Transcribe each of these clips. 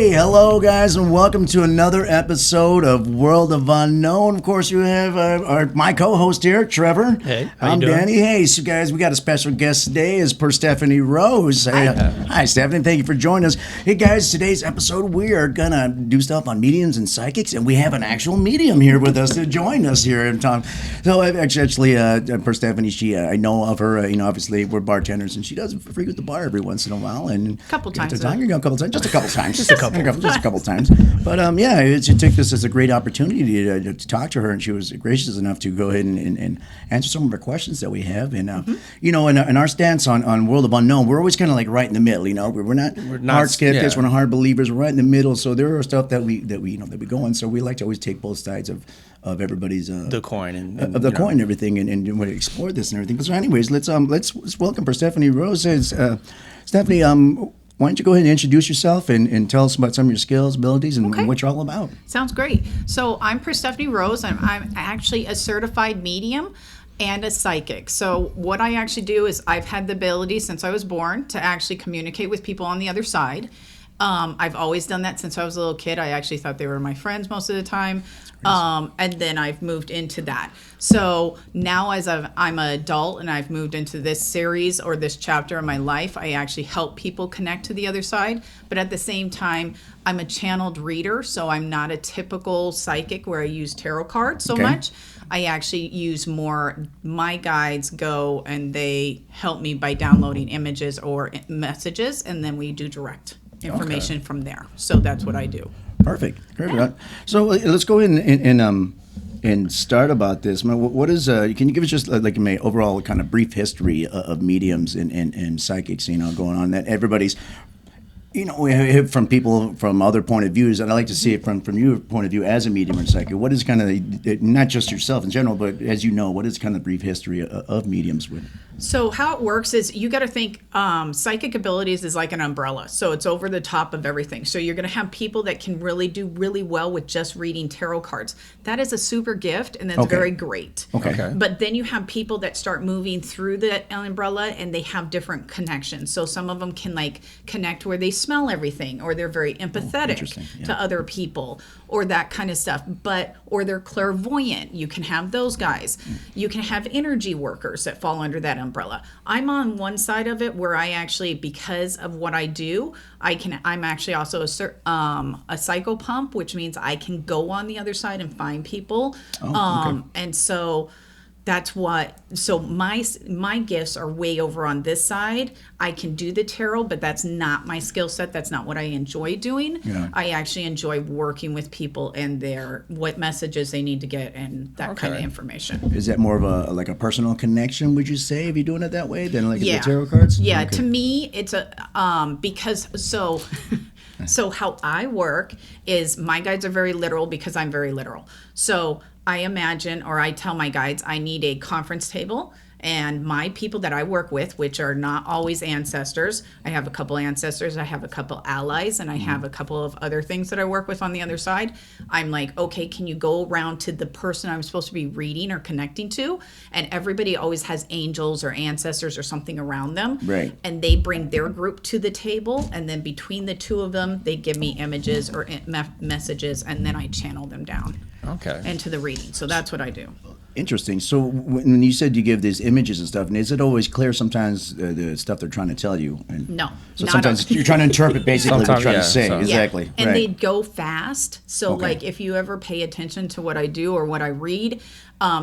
Hey, hello guys, and welcome to another episode of World of Unknown. Of course, you have my co-host here, Trevor. Hey, how I'm you doing? Danny. Hey, so guys, we got a special guest today. Is Perstephane Rose. Hi, Stephanie. Thank you for joining us. Hey guys, today's episode we are gonna do stuff on mediums and psychics, and we have an actual medium here with us to join us here, Tom. So actually, Perstephane, she I know of her. Obviously we're bartenders, and she does frequent the bar every once in a while, and a couple times. just a couple times. Just a couple times. But she took this as a great opportunity to talk to her, and she was gracious enough to go ahead and answer some of our questions that we have. And in our stance on World of Unknown, we're always kind of like right in the middle. We're not hard skeptics, we're not hard believers. We're right in the middle. So there are stuff that we go on. So we like to always take both sides of everybody's the coin and coin and everything, and explore this and everything. But so, anyways, let's welcome Perstephane Rose. Stephanie, why don't you go ahead and introduce yourself and tell us about some of your skills, abilities, and what you're all about. Sounds great. So I'm Perstephane Rose. I'm actually a certified medium and a psychic. So what I actually do is I've had the ability since I was born to actually communicate with people on the other side. I've always done that since I was a little kid. I actually thought they were my friends most of the time. And then I've moved into that. So now as I'm an adult and I've moved into this series or this chapter of my life, I actually help people connect to the other side. But at the same time, I'm a channeled reader. So I'm not a typical psychic where I use tarot cards so much. I actually use more, my guides go and they help me by downloading images or messages, and then we do direct information from there. So that's what I do. Perfect. Yeah. So let's go ahead and start about this. What is? Can you give us just like an overall kind of brief history of mediums and psychics? Going on that everybody's. We hear from people from other point of views, and I like to see it from your point of view as a medium or psychic. What is kind of not just yourself in general, but as you know, what is kind of the brief history of mediums with? So how it works is you got to think psychic abilities is like an umbrella. So it's over the top of everything. So you're going to have people that can really do really well with just reading tarot cards. That is a super gift, and that's very great. Okay. But then you have people that start moving through the umbrella, and they have different connections. So some of them can like connect where they smell everything, or they're very empathetic to other people, or that kind of stuff. Or they're clairvoyant. You can have those guys. You can have energy workers that fall under that umbrella. I'm on one side of it where I actually, because of what I do, I'm actually also a psychopump, which means I can go on the other side and find people. And so that's so my gifts are way over on this side. I can do the tarot, but that's not my skill set. That's not what I enjoy doing. Yeah. I actually enjoy working with people and what messages they need to get and that kind of information. Is that more of a personal connection, would you say, if you're doing it that way, than like the tarot cards? Yeah, to me, it's because so how I work is my guides are very literal because I'm very literal. So I imagine, or I tell my guides, I need a conference table, and my people that I work with, which are not always ancestors, I have a couple ancestors, I have a couple allies, and I have a couple of other things that I work with on the other side. I'm like, okay, can you go around to the person I'm supposed to be reading or connecting to? And everybody always has angels or ancestors or something around them. Right. And they bring their group to the table, and then between the two of them, they give me images or messages, and then I channel them down into the reading. So that's what I do. Interesting. So when you said you give these images and stuff, and is it always clear sometimes the stuff they're trying to tell you? No. So sometimes you're trying to interpret basically what they're trying to say. So. Exactly. Yeah. And they go fast. So like if you ever pay attention to what I do or what I read,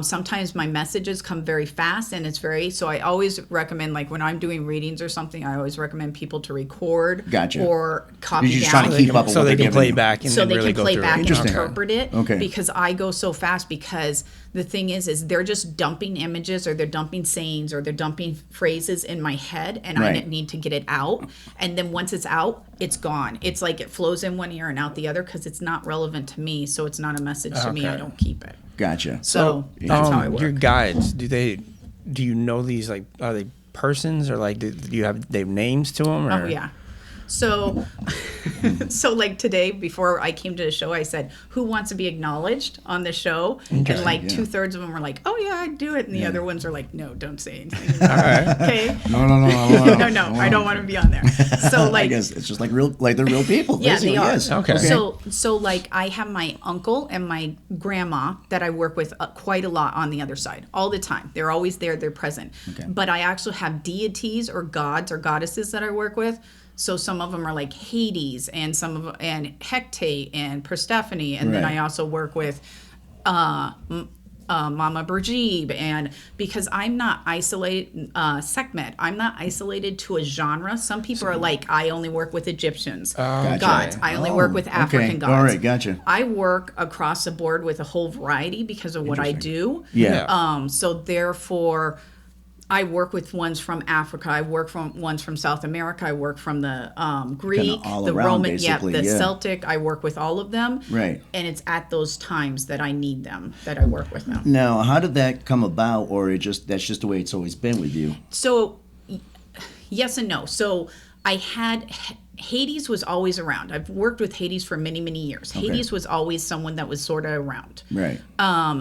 sometimes my messages come very fast, and so I always recommend, like when I'm doing readings or something, I always recommend people to record or copy You're just down. trying to keep up with so what they they're can play you. back and so they really can play go back through and it. interpret it. Okay. Because I go so fast, because the thing is they're just dumping images, or they're dumping sayings, or they're dumping phrases in my head, and I need to get it out. And then once it's out, it's gone. It's like it flows in one ear and out the other, because it's not relevant to me, so it's not a message to me. I don't keep it. Gotcha. So that's how I work. Your guides, do you know these, like, are they persons, or like do you have names to them? Or? Oh yeah. So So like today, before I came to the show, I said, "Who wants to be acknowledged on the show?" And like 2/3 of them were like, "Oh yeah, I'd do it," and the other ones are like, "No, don't say anything." All right. Okay. No. No, I don't want to be on there. So like, I guess it's just like they're real people. yeah, basically, they are. yes. Okay. So like I have my uncle and my grandma that I work with quite a lot on the other side all the time. They're always there. They're present. Okay. But I actually have deities or gods or goddesses that I work with. So some of them are like Hades and and Hecate and Perstephane, and then Right. I also work with Mama Berjeeb, and because I'm not isolated, Sekhmet, I'm not isolated to a genre. Some people are like, I only work with Egyptians gods. I only work with African gods. All right, gotcha. I work across the board with a whole variety because of what I do. Yeah. So therefore, I work with ones from Africa. I work from ones from South America. I work from the Greek, all the around, Roman, basically, the yeah. Celtic. I work with all of them. Right. And it's at those times that I need them that I work with them. Now, how did that come about, or that's just the way it's always been with you? So, yes and no. So I had Hades was always around. I've worked with Hades for many, many years. Okay. Hades was always someone that was sort of around. Right.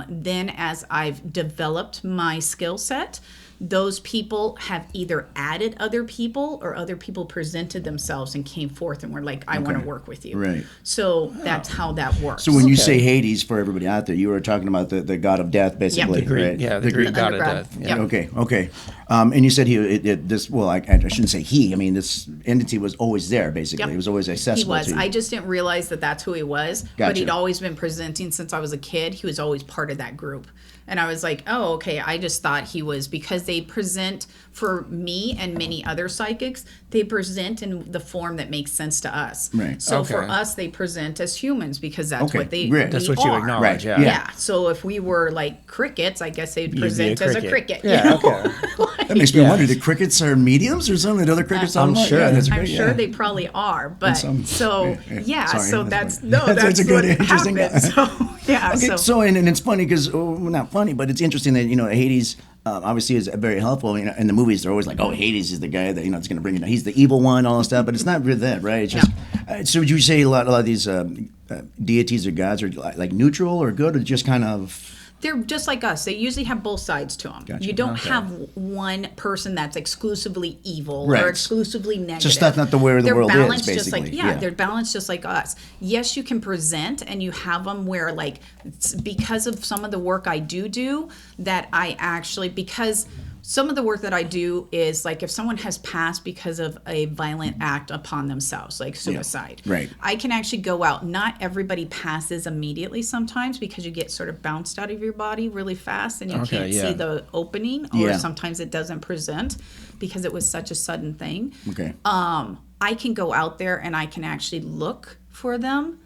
Then as I've developed my skill set, those people have either added other people or other people presented themselves and came forth and were like, I want to work with you. Right. So that's how that works. So when you say Hades, for everybody out there, you were talking about the god of death, basically, The Greek, right? yeah, the Greek god of undergrad. death. Yep. Okay. And you said I shouldn't say he. I mean, this entity was always there, basically. Yep. It was always He accessible was. to you. I just didn't realize that that's who he was. But Gotcha. he'd always been presenting since I was a kid. He was always part of that group. And I was like, oh, okay. I just thought he was, because they present for me and many other psychics, they present in the form that makes sense to us. Right. So for Okay. us, they present as humans because that's Okay, what they right. That's we what you are. acknowledge, Right. yeah. Yeah. So if we were like crickets, I guess they'd be a present as a cricket. cricket. you Yeah, know? okay. That makes me Yeah. wonder, the crickets are mediums or something? The other crickets I'm are sure. Yeah, that's I'm great, sure yeah. they probably are, but some- so yeah. yeah, Sorry, so that's that's funny. no, That's that's a good, what interesting happens. So yeah, Okay, so so and it's funny because, well, not funny, but it's interesting that, Hades obviously is very helpful. In the movies, they're always like, oh, Hades is the guy that, it's going to bring you, he's the evil one, all that stuff, but it's not really that, right? It's just, so would you say a lot of these deities or gods are like neutral or good, or just kind of... they're just like us. They usually have both sides to them. Gotcha. You don't Okay. have one person that's exclusively evil Right. or exclusively negative. Just that's not the way the They're world is, balanced just basically. like Yeah. they're balanced just like us. Yes, you can present, and you have them where like because of some of the work I do that I actually because. Some of the work that I do is like if someone has passed because of a violent act upon themselves, like suicide. Right. I can actually go out. Not everybody passes immediately sometimes because you get sort of bounced out of your body really fast and you Okay, can't yeah. see the opening, or Yeah. sometimes it doesn't present because it was such a sudden thing. Okay. I can go out there and I can actually look for them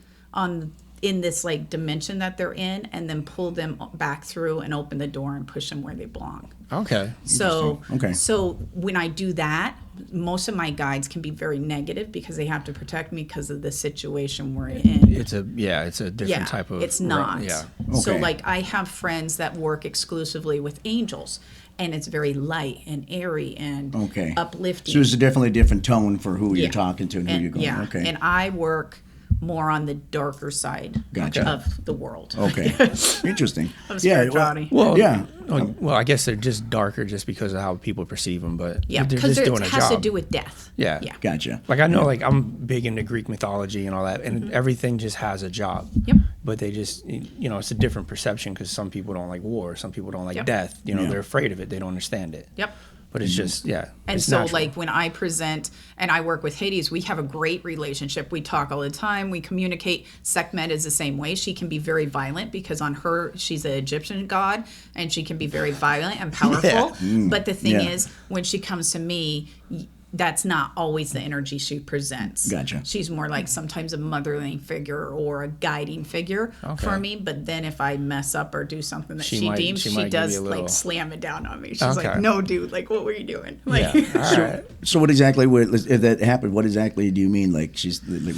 in this like dimension that they're in, and then pull them back through and open the door and push them where they belong. Okay. So, Okay. so when I do that, most of my guides can be very negative because they have to protect me because of the situation we're in. It's a different type of it's not. Yeah. So Okay. like I have friends that work exclusively with angels, and it's very light and airy and Okay. uplifting. So there's definitely a different tone for who you're Yeah. talking to and who you're going. Yeah, Okay. and I work more on the darker side Gotcha. of the world. Okay. Interesting. Of Yeah. spirituality. Well, Yeah. Well, I guess they're just darker just because of how people perceive them, but Yeah, they're because just doing it a has job. to do with death. Yeah. Yeah. Gotcha. Like I know, like I'm big into Greek mythology and all that, and everything just has a job. Yep. But they just, it's a different perception because some people don't like war, some people don't like Yep. death. Yeah. They're afraid of it. They don't understand it. Yep. But it's just, yeah. And it's so, natural. like, when I present and I work with Hades, we have a great relationship. We talk all the time. We communicate. Sekhmet is the same way. She can be very violent because on her, she's an Egyptian god, and she can be very violent and powerful. But the thing Yeah. is, when she comes to me, that's not always the energy she presents. Gotcha. She's more like sometimes a motherly figure or a guiding figure Okay. for me. But then if I mess up or do something that She she might- deems, she she might give does you a little- like slam it down on me. She's Okay. like, "No, dude, like, what were you doing?" Like, Yeah. All right. So what exactly, if that happened, what exactly do you mean? Like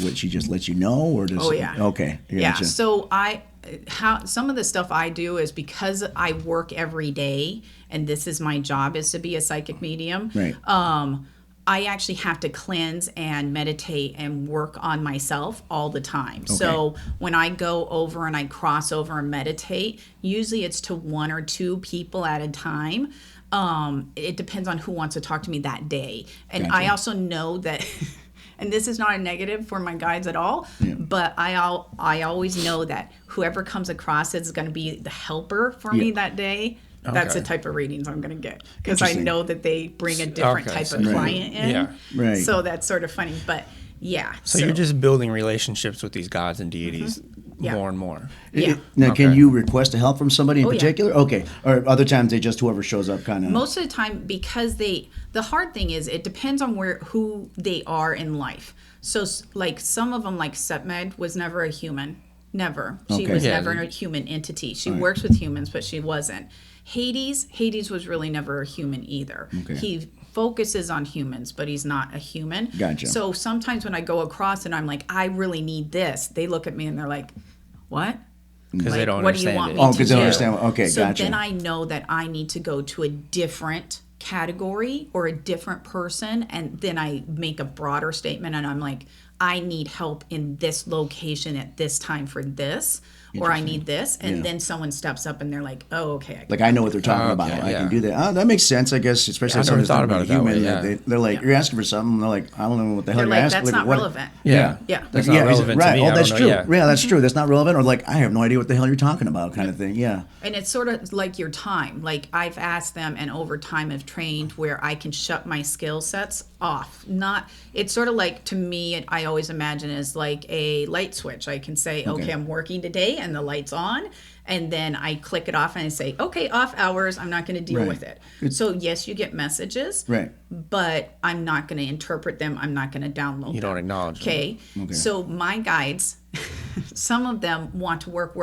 what she just lets you know, or does? Oh, yeah. Okay. Yeah. Gotcha. So some of the stuff I do is because I work every day, and this is my job, is to be a psychic medium. Right. I actually have to cleanse and meditate and work on myself all the time. So when I go over and I cross over and meditate, usually it's to 1 or 2 people at a time. It depends on who wants to talk to me that day. And Gotcha. I also know that, and this is not a negative for my guides at all, but I always know that whoever comes across is going to be the helper for me that day. That's the type of readings I'm going to get, because I know that they bring a different type of client in. Yeah. Right. So that's sort of funny, but yeah. So you're just building relationships with these gods and deities more and more. Yeah. Now, can you request a help from somebody in yeah. particular? Okay. Or other times they just whoever shows up kind of. Most of the time, because the hard thing is it depends on who they are in life. So like some of them, like Setmed was never a human. Never. She was never a human entity. She works with humans, but she wasn't. Hades was really never a human either. Okay. He focuses on humans, but he's not a human. Gotcha. So sometimes when I go across and I'm like, I really need this, they look at me and they're like, what? Because they don't What do you understand want it. me Oh, to because they do? don't understand. Okay, So gotcha. then I know that I need to go to a different category or a different person, and then I make a broader statement and I'm like, I need help in this location at this time for this, or I need this, and then someone steps up and they're like, oh, okay. Like I know what they're talking about. I can do that. Oh, that makes sense, I guess. Especially I never if thought someone's about not it that human. way, yeah. They're like, you're asking for something. And they're like, I don't know what the hell They're you're like, asking. that's not what- relevant. Yeah. Yeah. That's not relevant to me. Oh, I that's don't know. true. Yeah. That's true. That's not relevant. Or like, I have no idea what the hell you're talking about, kind of thing. Yeah. And it's sort of like your time. Like I've asked them, and over time have trained where I can shut my skill sets off. It's sort of like, to me, I always imagine as like a light switch. I can say, okay, I'm working today and the light's on. And then I click it off and I say, okay, off hours. I'm not going to deal with it. So yes, you get messages, but I'm not going to interpret them. I'm not going to download them. You don't acknowledge them. Okay. So my guides, some of them want to work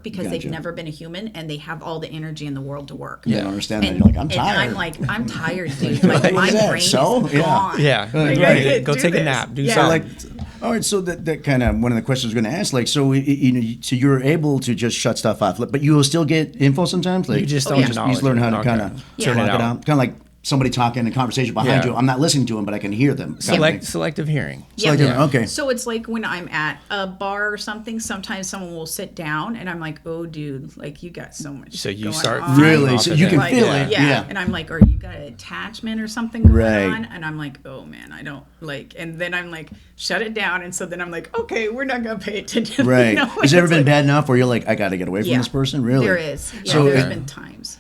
because they've never been a human and they have all the energy in the world to work. Yeah, I don't understand that. You're like, I'm tired. And I'm like, I'm tired, dude. Like my brain is gone. Yeah. Like, Right. Go do take a this. nap. Do Yeah. something. All right, so that kind of one of the questions I was going to ask, like, so so you're able to just shut stuff off, but you will still get info sometimes. Like, You just don't you just learn how to kind of Turn it block it out. out, kind of like somebody talking in a conversation behind you. I'm not listening to them, but I can hear them. Selective hearing. Okay. So it's like when I'm at a bar or something, sometimes someone will sit down and I'm like, oh, dude, like you got so much. So you going start on. Really? So you can Like, feel it. Yeah. And I'm like, or you got an attachment or something going Right. on? And I'm like, oh man, I don't like. And then I'm like, shut it down. And so then I'm like, okay, we're not going to pay attention. Right. You know? Has it ever It's been like- bad enough where you're like, I got to get away from Yeah. this person? Really? There is. Yeah, So there's it- been times.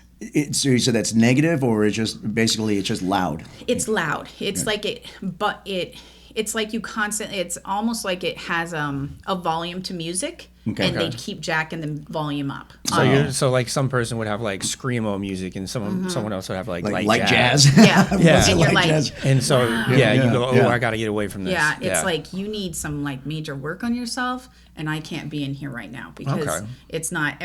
So you said that's negative, or it's just basically it's just loud. It's loud. It's like it's like you constantly. It's almost like it has a volume to music, and they keep jacking the volume up. So like some person would have like screamo music, and someone else would have like Like jazz. Yeah, Yeah. and you're like, jazz. And so you go, oh, yeah. I got to get away from this. yeah, it's like you need some like major work on yourself, and I can't be in here right now because it's not.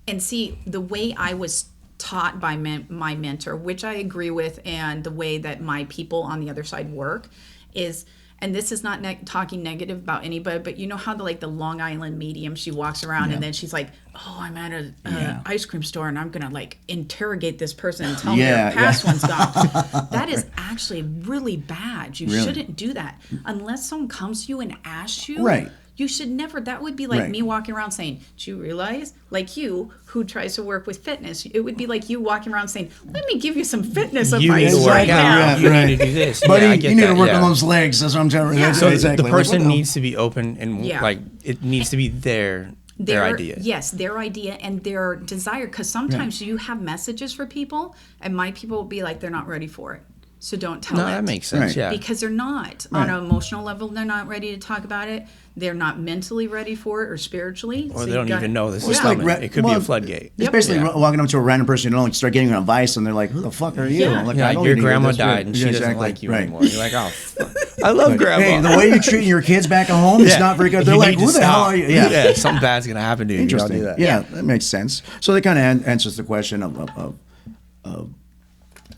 And see, the way I was taught by my mentor, which I agree with, and the way that my people on the other side work is, and this is not talking negative about anybody, but you know how the Long Island medium, she walks around and then she's like, oh, I'm at a ice cream store and I'm going to like interrogate this person and tell me their past one's gone. That is actually really bad. You shouldn't do that unless someone comes to you and asks you. Right. You should never. That would be like me walking around saying, do you realize, like you, who tries to work with fitness, it would be like you walking around saying, let me give you some fitness You need advice to right work out. now. You need to do this. Buddy, I get you need that, to work on those legs. That's what I'm telling you. So Exactly. the Like, person what the- needs to be open and like it needs to be their idea. Yes, their idea and their desire. Because sometimes you have messages for people, and my people will be like, they're not ready for it. So don't tell No, it. that makes sense. Right. Yeah. Because they're not. On an emotional level, they're not ready to talk about it. They're not mentally ready for it or spiritually. Or So they you don't gotta- even know this Well, is it's like coming. re- It could be well, a floodgate. It's basically Yeah. walking up to a random person you don't like, start giving them advice, and they're like, "Who the fuck are you?" Yeah. I'm like, Yeah, I don't your need to hear grandma this. died and she doesn't Exactly. like you Right. anymore. You're like, oh, fuck. I love grandma. Hey, the way you're treating your kids back at home is not very good. They're You like, need to "Who the hell stop. are you?" Yeah. Something bad's gonna happen to you. Interesting. You don't do that. Yeah, that makes sense. So that kind of answers the question of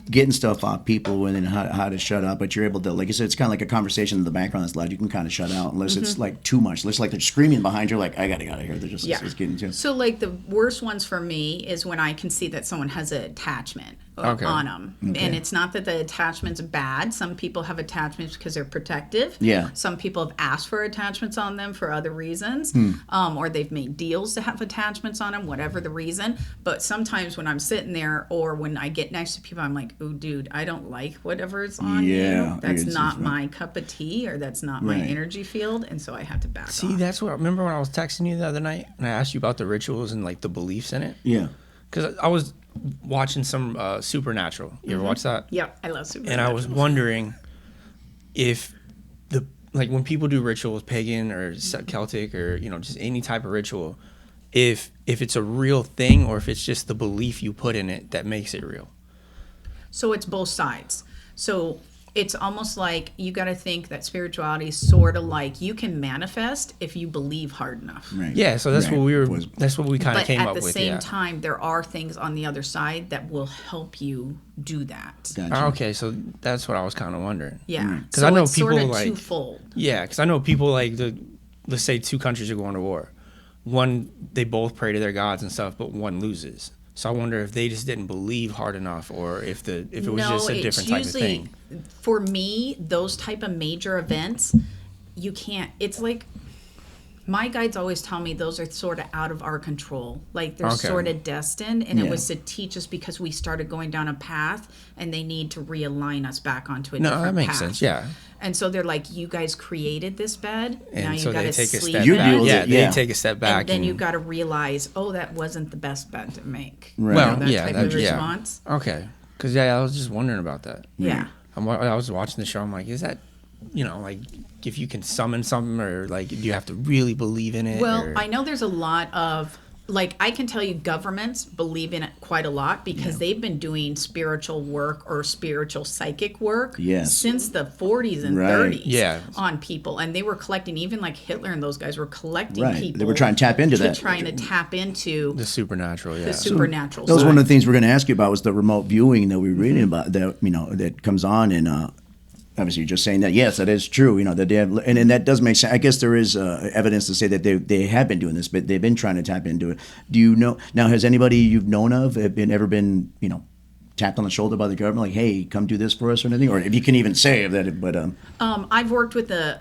getting stuff off people and then how to shut up. But you're able to, like I said, it's kind of like a conversation in the background that's loud. You can kind of shut out unless it's like too much. Unless like they're screaming behind you, like, I got to get out of here. They're just it's getting too. So like the worst ones for me is when I can see that someone has an attachment. on them. And it's not that the attachment's bad. Some people have attachments because they're protective. Yeah. Some people have asked for attachments on them for other reasons, or they've made deals to have attachments on them, whatever the reason. But sometimes when I'm sitting there or when I get next to people, I'm like, oh, dude, I don't like whatever's on you. That's not my cup of tea, or that's not my energy field. And so I have to back See, off. that's what, remember when I was texting you the other night and I asked you about the rituals and like the beliefs in it? Yeah. Because I was watching some Supernatural. You ever watch that? Yep, I love Supernatural. And I was wondering if like when people do rituals, pagan or Celtic or just any type of ritual, if it's a real thing or if it's just the belief you put in it that makes it real. So it's both sides. So it's almost like you got to think that spirituality is sort of like you can manifest if you believe hard enough. Right. Yeah, so that's Right. that's what we kind of But came at up the with. same Yeah. time, there are things on the other side that will help you do that. Gotcha. Okay, so that's what I was kind of wondering. Yeah. Because So I know it's people sort of like twofold. Yeah, because I know people like let's say two countries are going to war. One, they both pray to their gods and stuff, but one loses. So I wonder if they just didn't believe hard enough, or if it was just a different type of thing. For me, those type of major events, you can't. It's like my guides always tell me those are sort of out of our control. Like they're Okay. sort of destined, and it Yeah. was to teach us because we started going down a path, and they need to realign us back onto a No, different that makes path. sense. Yeah. And so they're like, you guys created this bed. Now And you so got they to take a sleep step You in back. deal with Yeah, it, they yeah. take a step back. and then you got to realize, oh, that wasn't the best bed to make. Right. well, that yeah, type that, of yeah. response. Okay, because I was just wondering about that. Yeah. I was watching the show. I'm like, is that, like if you can summon something, or like, do you have to really believe in it? Well, or? I know there's a lot of, like, I can tell you governments believe in it quite a lot because they've been doing spiritual work or spiritual psychic work Yes. since the 40s and Right. 30s Yeah. on people. And they were collecting, even like Hitler and those guys were collecting Right. people. They were trying to tap into that. Trying to tap into the supernatural, yeah. the supernatural That was side. one of the things we're going to ask you about was the remote viewing that we were reading about that that comes on, and obviously you're just saying that yes, that is true. That they have, and that does make sense. I guess there is evidence to say that they have been doing this, but they've been trying to tap into it. Do you know now? Has anybody you've known of ever been tapped on the shoulder by the government, like, hey, come do this for us or anything, or if you can even say that? But I've worked with the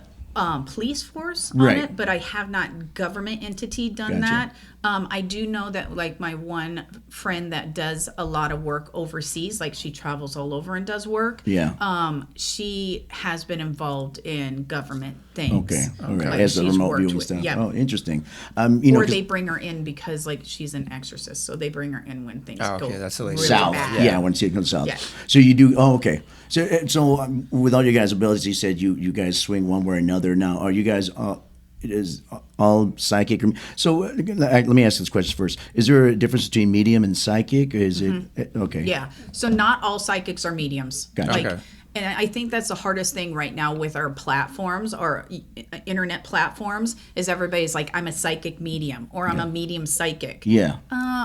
police force on Right. it, but I have not government entity done Gotcha. that. I do know that, like, my one friend that does a lot of work overseas, like she travels all over and does work. Yeah. She has been involved in government things. Okay. All right. Like, As the she's remote worked viewing with- stuff. Yeah. Oh, interesting. Or 'cause- they bring her in because, like, she's an exorcist, so they bring her in when things Oh, go okay, that's the lady. really south. bad. Yeah, when it goes south. Yeah. So you do. Oh, okay. So with all your guys' abilities, you said you guys swing one way or another. Now, are you guys? It is all psychic. So let me ask this question first. Is there a difference between medium and psychic? Is it okay? Yeah. So not all psychics are mediums. Gotcha. Like, Okay. and I think that's the hardest thing right now with our platforms, our internet platforms, is everybody's like, I'm a psychic medium or I'm a medium psychic. Yeah.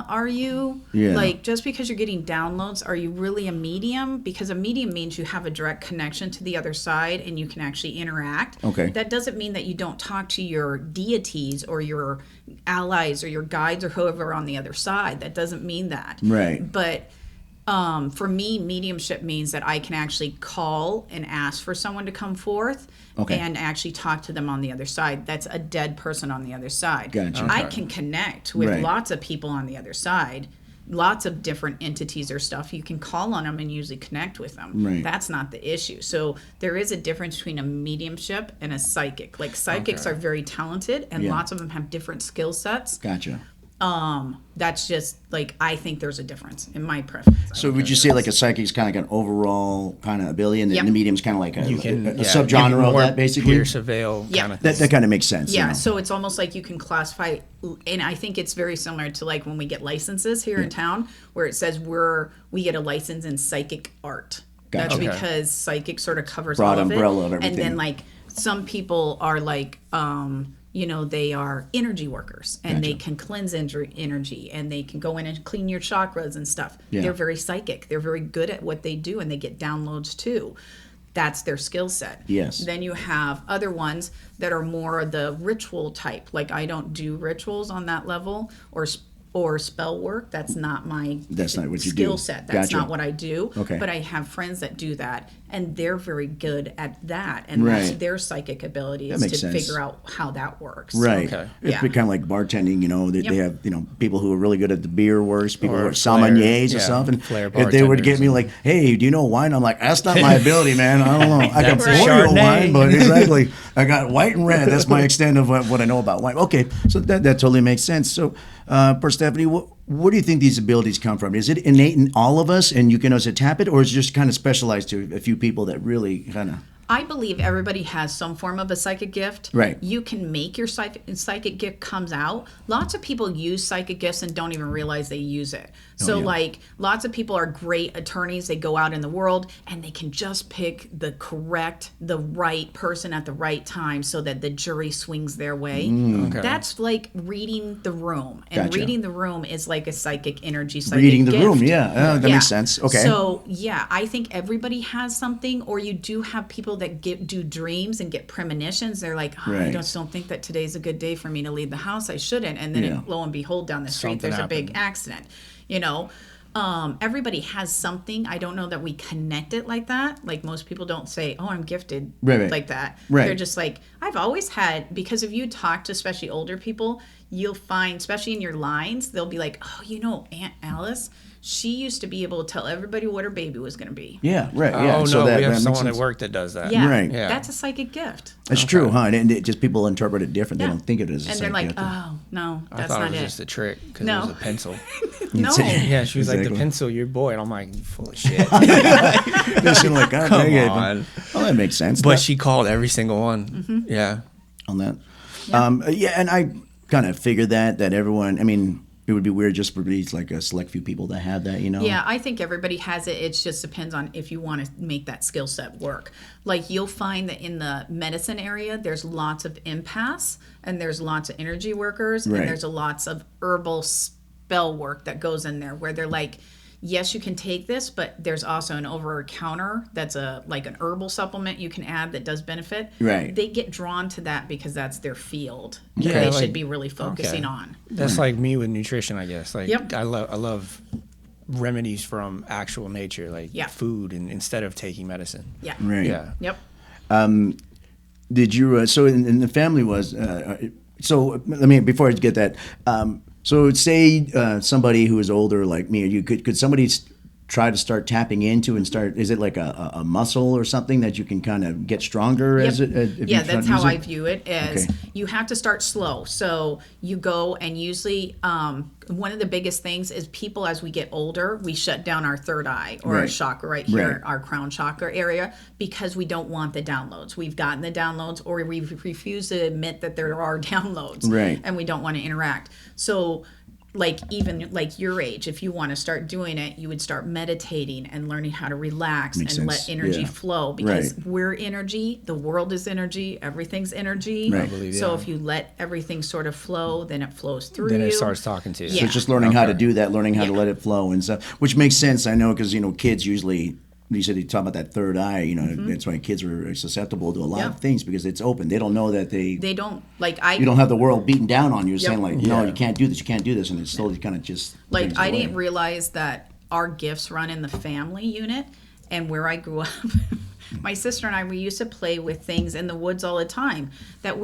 Are you? Yeah. Like, just because you're getting downloads, are you really a medium? Because a medium means you have a direct connection to the other side and you can actually interact. Okay. That doesn't mean that you don't talk to your deities or your allies or your guides or whoever on the other side. That doesn't mean that. Right. But for me, mediumship means that I can actually call and ask for someone to come forth Okay. and actually talk to them on the other side. That's a dead person on the other side. Gotcha. I Okay. can connect with Right. lots of people on the other side, lots of different entities or stuff. You can call on them and usually connect with them. Right. That's not the issue. So there is a difference between a mediumship and a psychic. Like, psychics Okay. are very talented and Yeah. lots of them have different skill sets. Gotcha. That's just, like, I think there's a difference in my preference. So would you say like a psychic's kind of like an overall kind of ability, and Yep. the medium's kind of like a Yeah, subgenre of more that, basically? Pierce a veil Yeah. kind of That kind of makes sense. Yeah, so it's almost like you can classify, and I think it's very similar to like when we get licenses here in town, where it says we get a license in psychic art. Gotcha. That's Okay. because psychic sort of covers Broad all of it. umbrella of And everything. then, like, some people are like, they are energy workers and they Gotcha. can cleanse energy and they can go in and clean your chakras and stuff. Yeah. They're very psychic. They're very good at what they do and they get downloads too. That's their skill set. Yes. Then you have other ones that are more the ritual type. Like, I don't do rituals on that level or or spell work. That's not my That's not what you skill do. set. That's Gotcha. not what I do. Okay. But I have friends that do that, and they're very good at that. And Right. that's their psychic ability That is makes to sense. figure out how that works. Right. Okay. It's Yeah. kind of like bartending, you know, they Yep. have, you know, people who are really good at the beer works, people who Or are sommeliers flair, or yeah, something. flair If they were to bartenders get me and- like, hey, do you know wine? I'm like, that's not my ability, man. I don't know. I can That's a pour you a Chardonnay. wine, but exactly. I got white and red. That's my extent of what I know about wine. Okay. So that totally makes sense. So, Perstephane, where do you think these abilities come from? Is it innate in all of us and you can also tap it, or is it just kind of specialized to a few people that really kind of... I believe everybody has some form of a psychic gift. Right. You can make your psychic gift comes out. Lots of people use psychic gifts and don't even realize they use it. So yeah. like lots of people are great attorneys. They go out in the world and they can just pick the right person at the right time so that the jury swings their way. Okay. That's like reading the room. And Gotcha. reading the room is like a psychic energy, psychic Reading the gift. room, yeah. That makes sense. Okay. So yeah, I think everybody has something, or you do have people that do dreams and get premonitions. They're like, oh, I Right. just don't think that today's a good day for me to leave the house. I shouldn't. And then Yeah. lo and behold, down the street, Something there's a big happened. accident. You know, everybody has something. I don't know that we connect it like that. Like most people don't say, oh, I'm gifted Right. like that. Right. They're just like, I've always had, because if you talk to especially older people, you'll find, especially in your lines, they'll be like, oh, you know, Aunt Alice, she used to be able to tell everybody what her baby was going to be. Yeah, right. Yeah. Oh, so no, we have makes someone sense. at work that does that. Yeah, Right. Yeah. That's a psychic gift. That's true, huh? And it just people interpret it different. Yeah. They don't think of it as a And they're like, psychic gift. oh, no, I that's thought not it was it. just a trick because No. it was a pencil. No. Yeah, she was like, Exactly. the pencil, your boy. And I'm like, you full of shit. Just like, God, Come dang it. on. Oh, that makes sense. But she called every single one. Mm-hmm. Yeah. on that. Yeah, and I kind of figured that everyone, I mean, it would be weird just for these like a select few people that have that, you know? Yeah, I think everybody has it. It just depends on if you want to make that skill set work. Like you'll find that in the medicine area, there's lots of empaths and there's lots of energy workers Right. and there's lots of herbal spell work that goes in there where they're like, yes, you can take this, but there's also an over-the-counter that's like an herbal supplement you can add that does benefit. Right. They get drawn to that because that's their field Yeah, that they like- should be really focusing on. That's like me with nutrition, I guess. Like Yep. I love remedies from actual nature, like Yeah. food, and instead of taking medicine. Yeah. Right. Yeah. Yep. Did you, so in the family was, so let me, before I get that, so say somebody who is older like me, you could somebody try to start tapping into and start, is it like a muscle or something that you can kind of get stronger as it? If Yeah, you try that's to how use I it? view it. Is Okay. you have to start slow. So you go and usually one of the biggest things is people as we get older, we shut down our third eye or our Right. chakra right here, Right. our crown chakra area, because we don't want the downloads. We've gotten the downloads, or we refuse to admit that there are downloads, Right. and we don't want to interact. So like even like your age, if you want to start doing it, you would start meditating and learning how to relax Makes and sense. let energy Yeah. flow, because Right. we're energy, the world is energy, everything's energy. Right. I believe, So yeah. if you let everything sort of flow, then it flows through Then you. it starts talking to you. So Yeah. it's just learning how to Okay. do that, learning how to Yeah. let it flow and stuff, which makes sense. I know because, kids usually, you said you talk about that third eye, that's why kids are susceptible to a lot Yeah. of things because it's open. They don't know that They don't you don't have the world beating down on you saying like, no, Yeah. you can't do this, you can't do this. And it slowly kind of just like brings I away. didn't realize that our gifts run in the family unit, and where I grew up. My sister and I, we used to play with things in the woods all the time that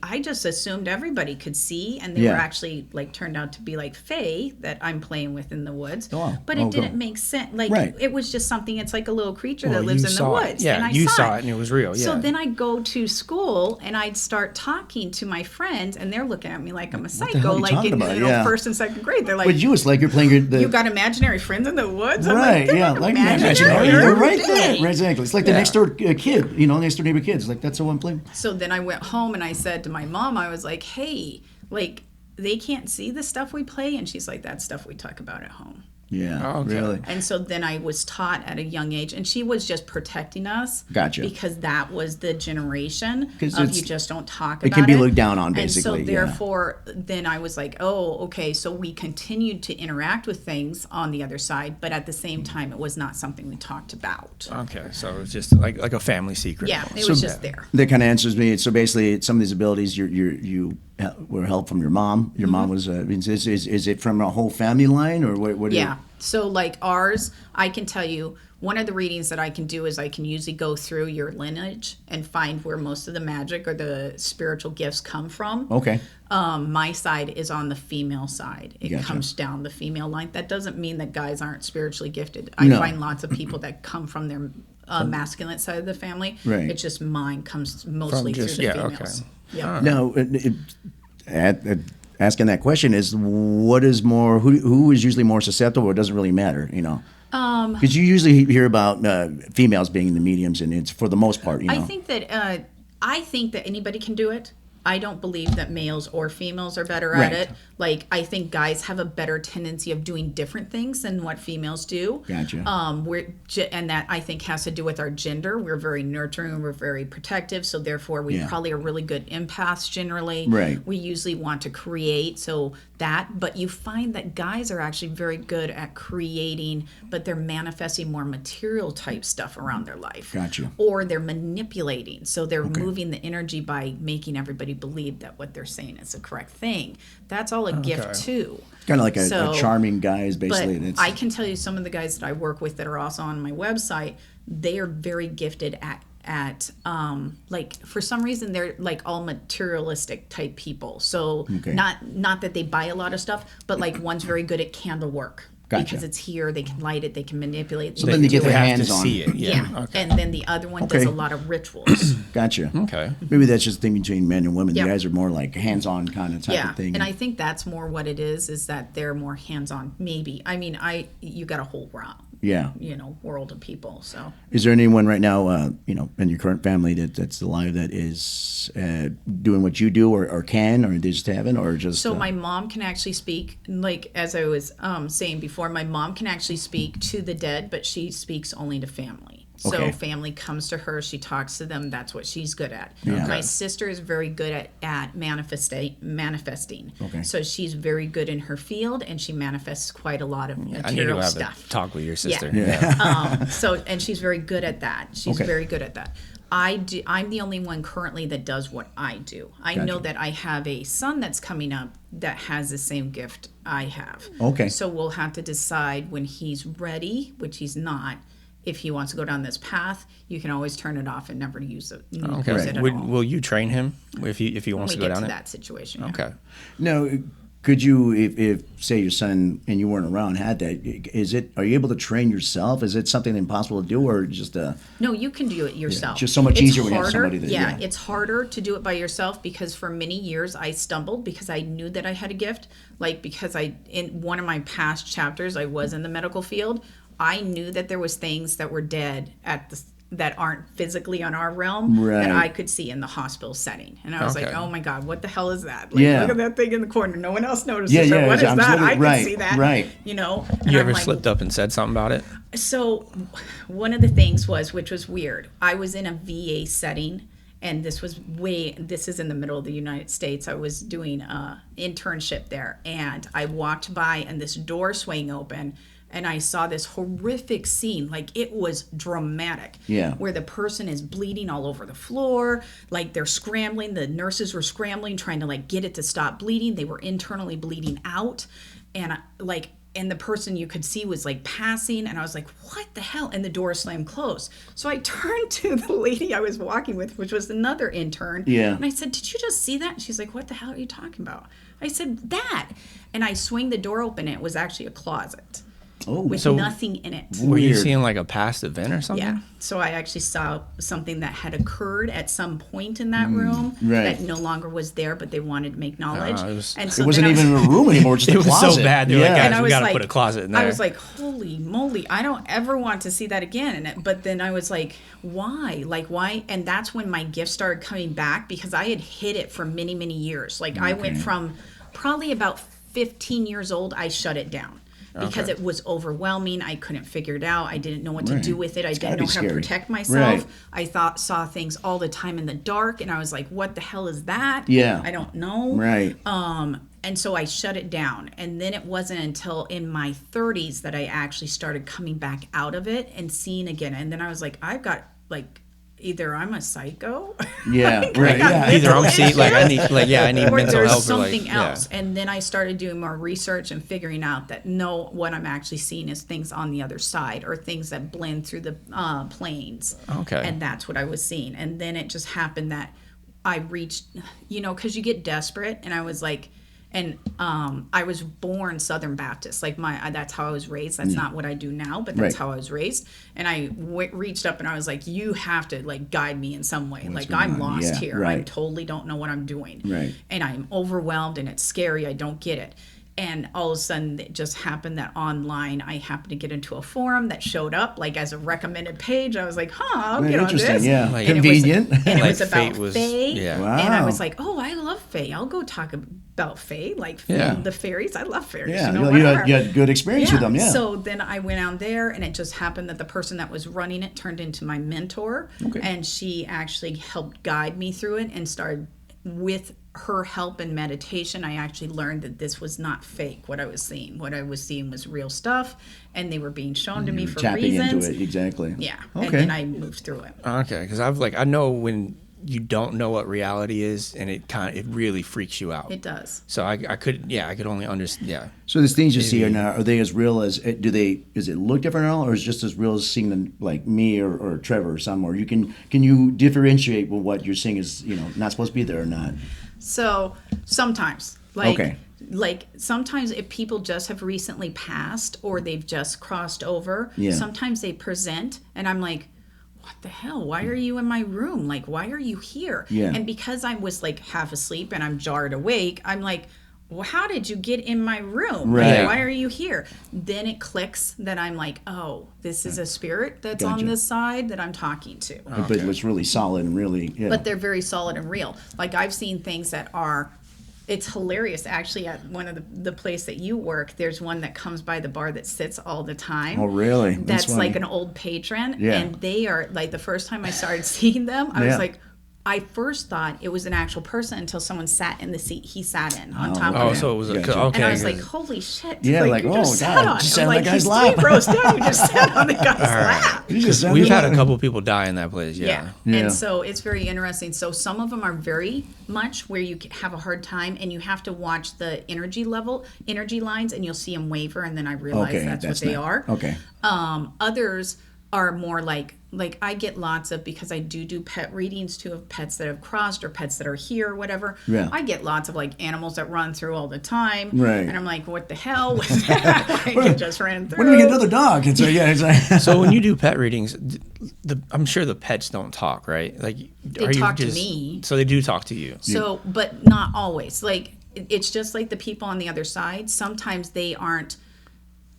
I just assumed everybody could see, and they Yeah. were actually like turned out to be like fae that I'm playing with in the woods. Oh, wow. But Oh, it didn't cool. make sense. Like Right. it was just something. It's like a little creature Well, that lives you in the saw it. woods. Yeah, and I you saw saw it it and it was real. So Yeah. then I'd go to school and I'd start talking to my friends, and they're looking at me like I'm a the hell psycho, are you like talking in about? you know, Yeah. first and second grade. They're like, But you, it's like you're playing you got imaginary friends in the woods? I'm right, like, yeah, "They're like imaginary. You're Every right there. day." Right, exactly. It's like the Yeah. next door kid, next door neighbor kids. Like that's the one playing. So then I went home and I said to my mom, I was like, hey, like they can't see the stuff we play. And she's like, that's stuff we talk about at home. Yeah, Oh, okay. really. And so then I was taught at a young age, and she was just protecting us. Gotcha. Because that was the generation 'Cause of it's- you just don't talk about it. It can be looked down on, basically. And so yeah. therefore, then I was like, oh, okay. So we continued to interact with things on the other side, but at the same time, it was not something we talked about. Okay, so it's just like a family secret. Yeah, almost. it was just there. That kind of answers me. So basically, some of these abilities you were helped from your mom. Your mom was. Is it from a whole family line, or what? Yeah. So like ours, I can tell you one of the readings that I can do is I can usually go through your lineage and find where most of the magic or the spiritual gifts come from. Okay. My side is on the female side. It Gotcha. comes down the female line. That doesn't mean that guys aren't spiritually gifted. No. I find lots of people that come from their masculine side of the family. Right. It's just mine comes mostly just- through the yeah, okay. females. Yeah. Now, asking that question is, what is more? Who is usually more susceptible? Or it doesn't really matter, Because you usually hear about females being the mediums, and it's for the most part, I think that anybody can do it. I don't believe that males or females are better Right. at it. Like, I think guys have a better tendency of doing different things than what females do. Gotcha. And that I think has to do with our gender. We're very nurturing, we're very protective, so therefore we Yeah. probably are really good empaths generally. Right. We usually want to create, but you find that guys are actually very good at creating, but they're manifesting more material type stuff around their life. Gotcha. Or they're manipulating, so they're moving the energy by making everybody believe that what they're saying is the correct thing. That's all a gift too. Kind of like a So- charming guy is But basically. It's, I can tell you some of the guys that I work with that are also on my website, they are very gifted at like for some reason they're like all materialistic type people. So Okay. not that they buy a lot of stuff, but like one's very good at candle work. Gotcha. Because it's here, they can light it, they can manipulate. So then you they get can the do it. have to hands on. see it. Yeah. Okay. And then the other one does Okay. a lot of rituals. Gotcha. Okay. Maybe that's just the thing between men and women. Yeah. You guys are more like hands-on kind of type Yeah, of thing. and I think that's more what it is that they're more hands-on. Maybe I mean you got a whole yeah. world of people. So Is there anyone right now, in your current family that's alive that is doing what you do, or can, or they just haven't, or just? so my mom can actually speak, like as I was saying before, my mom can actually speak to the dead, but she speaks only to family. So Okay. family comes to her, she talks to them. That's what she's good at. Yeah. My sister is very good at manifesting. Okay. So she's very good in her field, and she manifests quite a lot of I need to material have stuff. a talk with your sister. Yeah. And she's very good at that. She's Okay. very good at that. I'm the only one currently that does what I do. I know Gotcha. that I have a son that's coming up that has the same gift I have. Okay. So we'll have to decide when he's ready, which he's not. If he wants to go down this path, you can always turn it off and never use it. Okay. Use it at all. Will you train him if he when wants we to go get down to it? that situation. yeah. Okay. Now, could you, if say your son and you weren't around had that, are you able to train yourself? Is it something impossible to do, or just No, you can do it yourself. just so much It's easier when you have harder- somebody that- yeah. it's harder to do it by yourself because for many years I stumbled because I knew that I had a gift. Like because in one of my past chapters I was in the medical field. I knew that there was things that were dead that aren't physically on our realm Right. that I could see in the hospital setting. And I was like, Okay. oh my God, what the hell is that? Like, Yeah. look at that thing in the corner. No one else notices Yeah, it. yeah, What is that? absolutely. I can Right, see that. right. And You I'm ever like, slipped up and said something about it? so one of the things which was weird, I was in a VA setting, and this is in the middle of the United States. I was doing a internship there, and I walked by and this door swung open, and I saw this horrific scene. Like it was dramatic. Yeah. Where the person is bleeding all over the floor. Like they're scrambling. The nurses were scrambling, trying to like get it to stop bleeding. They were internally bleeding out. And and the person you could see was like passing. And I was like, what the hell? And the door slammed closed. So I turned to the lady I was walking with, which was another intern. Yeah. And I said, did you just see that? And she's like, what the hell are you talking about? I said, that. And I swing the door open. And it was actually a closet. Oh, With So- nothing in it. Were you Weird. seeing like a past event or something? Yeah. So I actually saw something that had occurred at some point in that room right. that no longer was there, but they wanted to make knowledge. it so it wasn't then I even was, a room anymore, just It a was closet. so bad. They were yeah. like, and guys, I we was got to like, put a closet in there. I was like, holy moly, I don't ever want to see that again. But then I was like, why? Like, why? And that's when my gift started coming back because I had hid it for many, many years. Like I went from probably about 15 years old, I shut it down. because Okay. it was overwhelming. I couldn't figure it out. I didn't know what to Right. do with it. I It's didn't gotta know be how to scary. protect myself. Right. I saw things all the time in the dark, and I was like, what the hell is that? Yeah. I don't know. Right. And so I shut it down. And then it wasn't until in my 30s that I actually started coming back out of it and seeing again. And then I was like, I've got like, either I'm a psycho. Yeah, like, right, I got yeah. Either I'm mental seeing like I issues, need I need or mental there's help or like something else. yeah. And then I started doing more research and figuring out that no, what I'm actually seeing is things on the other side or things that blend through the planes. Okay. And that's what I was seeing. And then it just happened that I reached, because you get desperate, and I was like, and I was born Southern Baptist. Like that's how I was raised. That's not what I do now, but that's Right. how I was raised. And I reached up and I was like, you have to like guide me in some way. What's Like I'm going on? lost Yeah, here. I right. totally don't know what I'm doing. Right. And I'm overwhelmed and it's scary. I don't get it. And all of a sudden, it just happened that online, I happened to get into a forum that showed up like as a recommended page. I was like, I'll Very get on interesting, this. yeah. Like- And Convenient. It Like was about fate was- Fae. yeah. Wow. And I was like, I love Fae. I'll go talk about Fae, like Yeah. the fairies. I love fairies. Yeah, You know, you whatever. had good experience with them, yeah. So then I went out there, and it just happened that the person that was running it turned into my mentor. Okay. And she actually helped guide me through it and started with her help and meditation. I actually learned that this was not fake, what I was seeing. What I was seeing was real stuff, and they were being shown to me for Tapping reasons. into it, exactly. Yeah. Okay. And then I moved through it. Okay, because I know when you don't know what reality is, and it really freaks you out. It does. So I could only understand. Yeah. So these things you see Maybe. are they as real as does it look different at all, or is it just as real as seeing them like me or Trevor or some, or can you differentiate what you're seeing is not supposed to be there or not? So sometimes, like, Okay. like sometimes if people just have recently passed or they've just crossed over, Yeah. sometimes they present, and I'm like, what the hell? Why are you in my room? Like, why are you here? Yeah. And because I was like half asleep and I'm jarred awake, I'm like, well, how did you get in my room? Right. Like, why are you here? Then it clicks that I'm like, oh, this is a spirit that's Gotcha. on this side that I'm talking to. But it was really solid and really, yeah. But they're very solid and real. Like I've seen things that are, it's hilarious. Actually, at one of the place that you work, there's one that comes by the bar that sits all the time. Oh, really? That's funny. like an old patron. Yeah. And they are like, the first time I started seeing them, I Yeah. was like, I first thought it was an actual person until someone sat in the seat he sat in on top Oh, of him. so it was Gotcha. okay. And I was like, holy shit. Yeah, like, you oh, just God, sat on just it. sat on Like, that guy's he's lap. 3 rows down. You just sat on the guy's lap. You just sounded we've had a like- couple people die in that place. Yeah. Yeah. And so it's very interesting. So some of them are very much where you have a hard time, and you have to watch the energy lines, and you'll see them waver, and then I realize Okay, that's what that's they not- are. okay. Others are more like I get lots of, because I do pet readings too of pets that have crossed or pets that are here or whatever. Yeah. I get lots of like animals that run through all the time. Right. And I'm like, what the hell was that? Like, it just ran through. When do we get another dog? It's it's like, So when you do pet readings, I'm sure the pets don't talk, right? Like They talk to me. So they do talk to you. So, but not always. Like, it's just like the people on the other side. Sometimes they aren't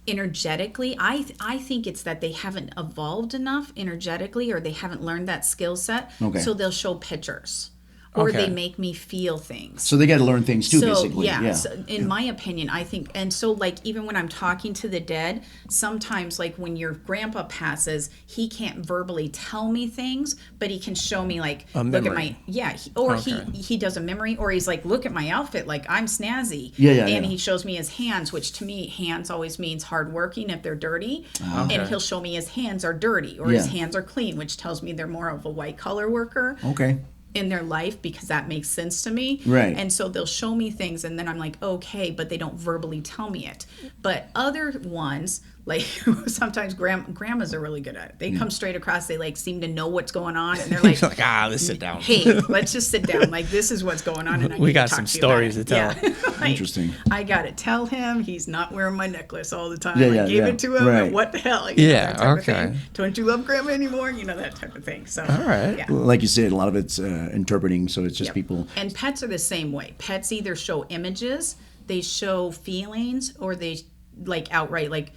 energetically. I think it's that they haven't evolved enough energetically, or they haven't learned that skill set. Okay. So they'll show pictures, or Okay. they make me feel things. so they got to learn things too, So basically. yeah, so in my opinion, I think, and so like even when I'm talking to the dead, sometimes like when your grandpa passes, he can't verbally tell me things, but he can show me like, A look at memory. my Okay. he does a memory, or he's like, look at my outfit, like I'm snazzy. Yeah, and yeah. he shows me his hands, which to me hands always means hardworking if they're dirty, Okay. and he'll show me his hands are dirty or his Yeah. hands are clean, which tells me they're more of a white collar worker Okay. in their life, because that makes sense to me. Right. And so they'll show me things, and then I'm like, okay, but they don't verbally tell me it. But other ones, like sometimes grandmas are really good at it. They come straight across, they like seem to know what's going on, and they're like, Like, let's sit down. hey, let's just sit down. Like, this is what's going on. And I We need got to some talk to you about stories it. to tell. Yeah. Like, Interesting. I got to tell him he's not wearing my necklace all the time. Yeah, I yeah, gave yeah. it to him. Right. And what the hell? Yeah, that type of okay. thing. Don't you love grandma anymore? You know, that type of thing. So, All right. Yeah. Like you said, a lot of it's interpreting, so it's just Yep. people. And pets are the same way. Pets either show images, they show feelings, or they like outright like.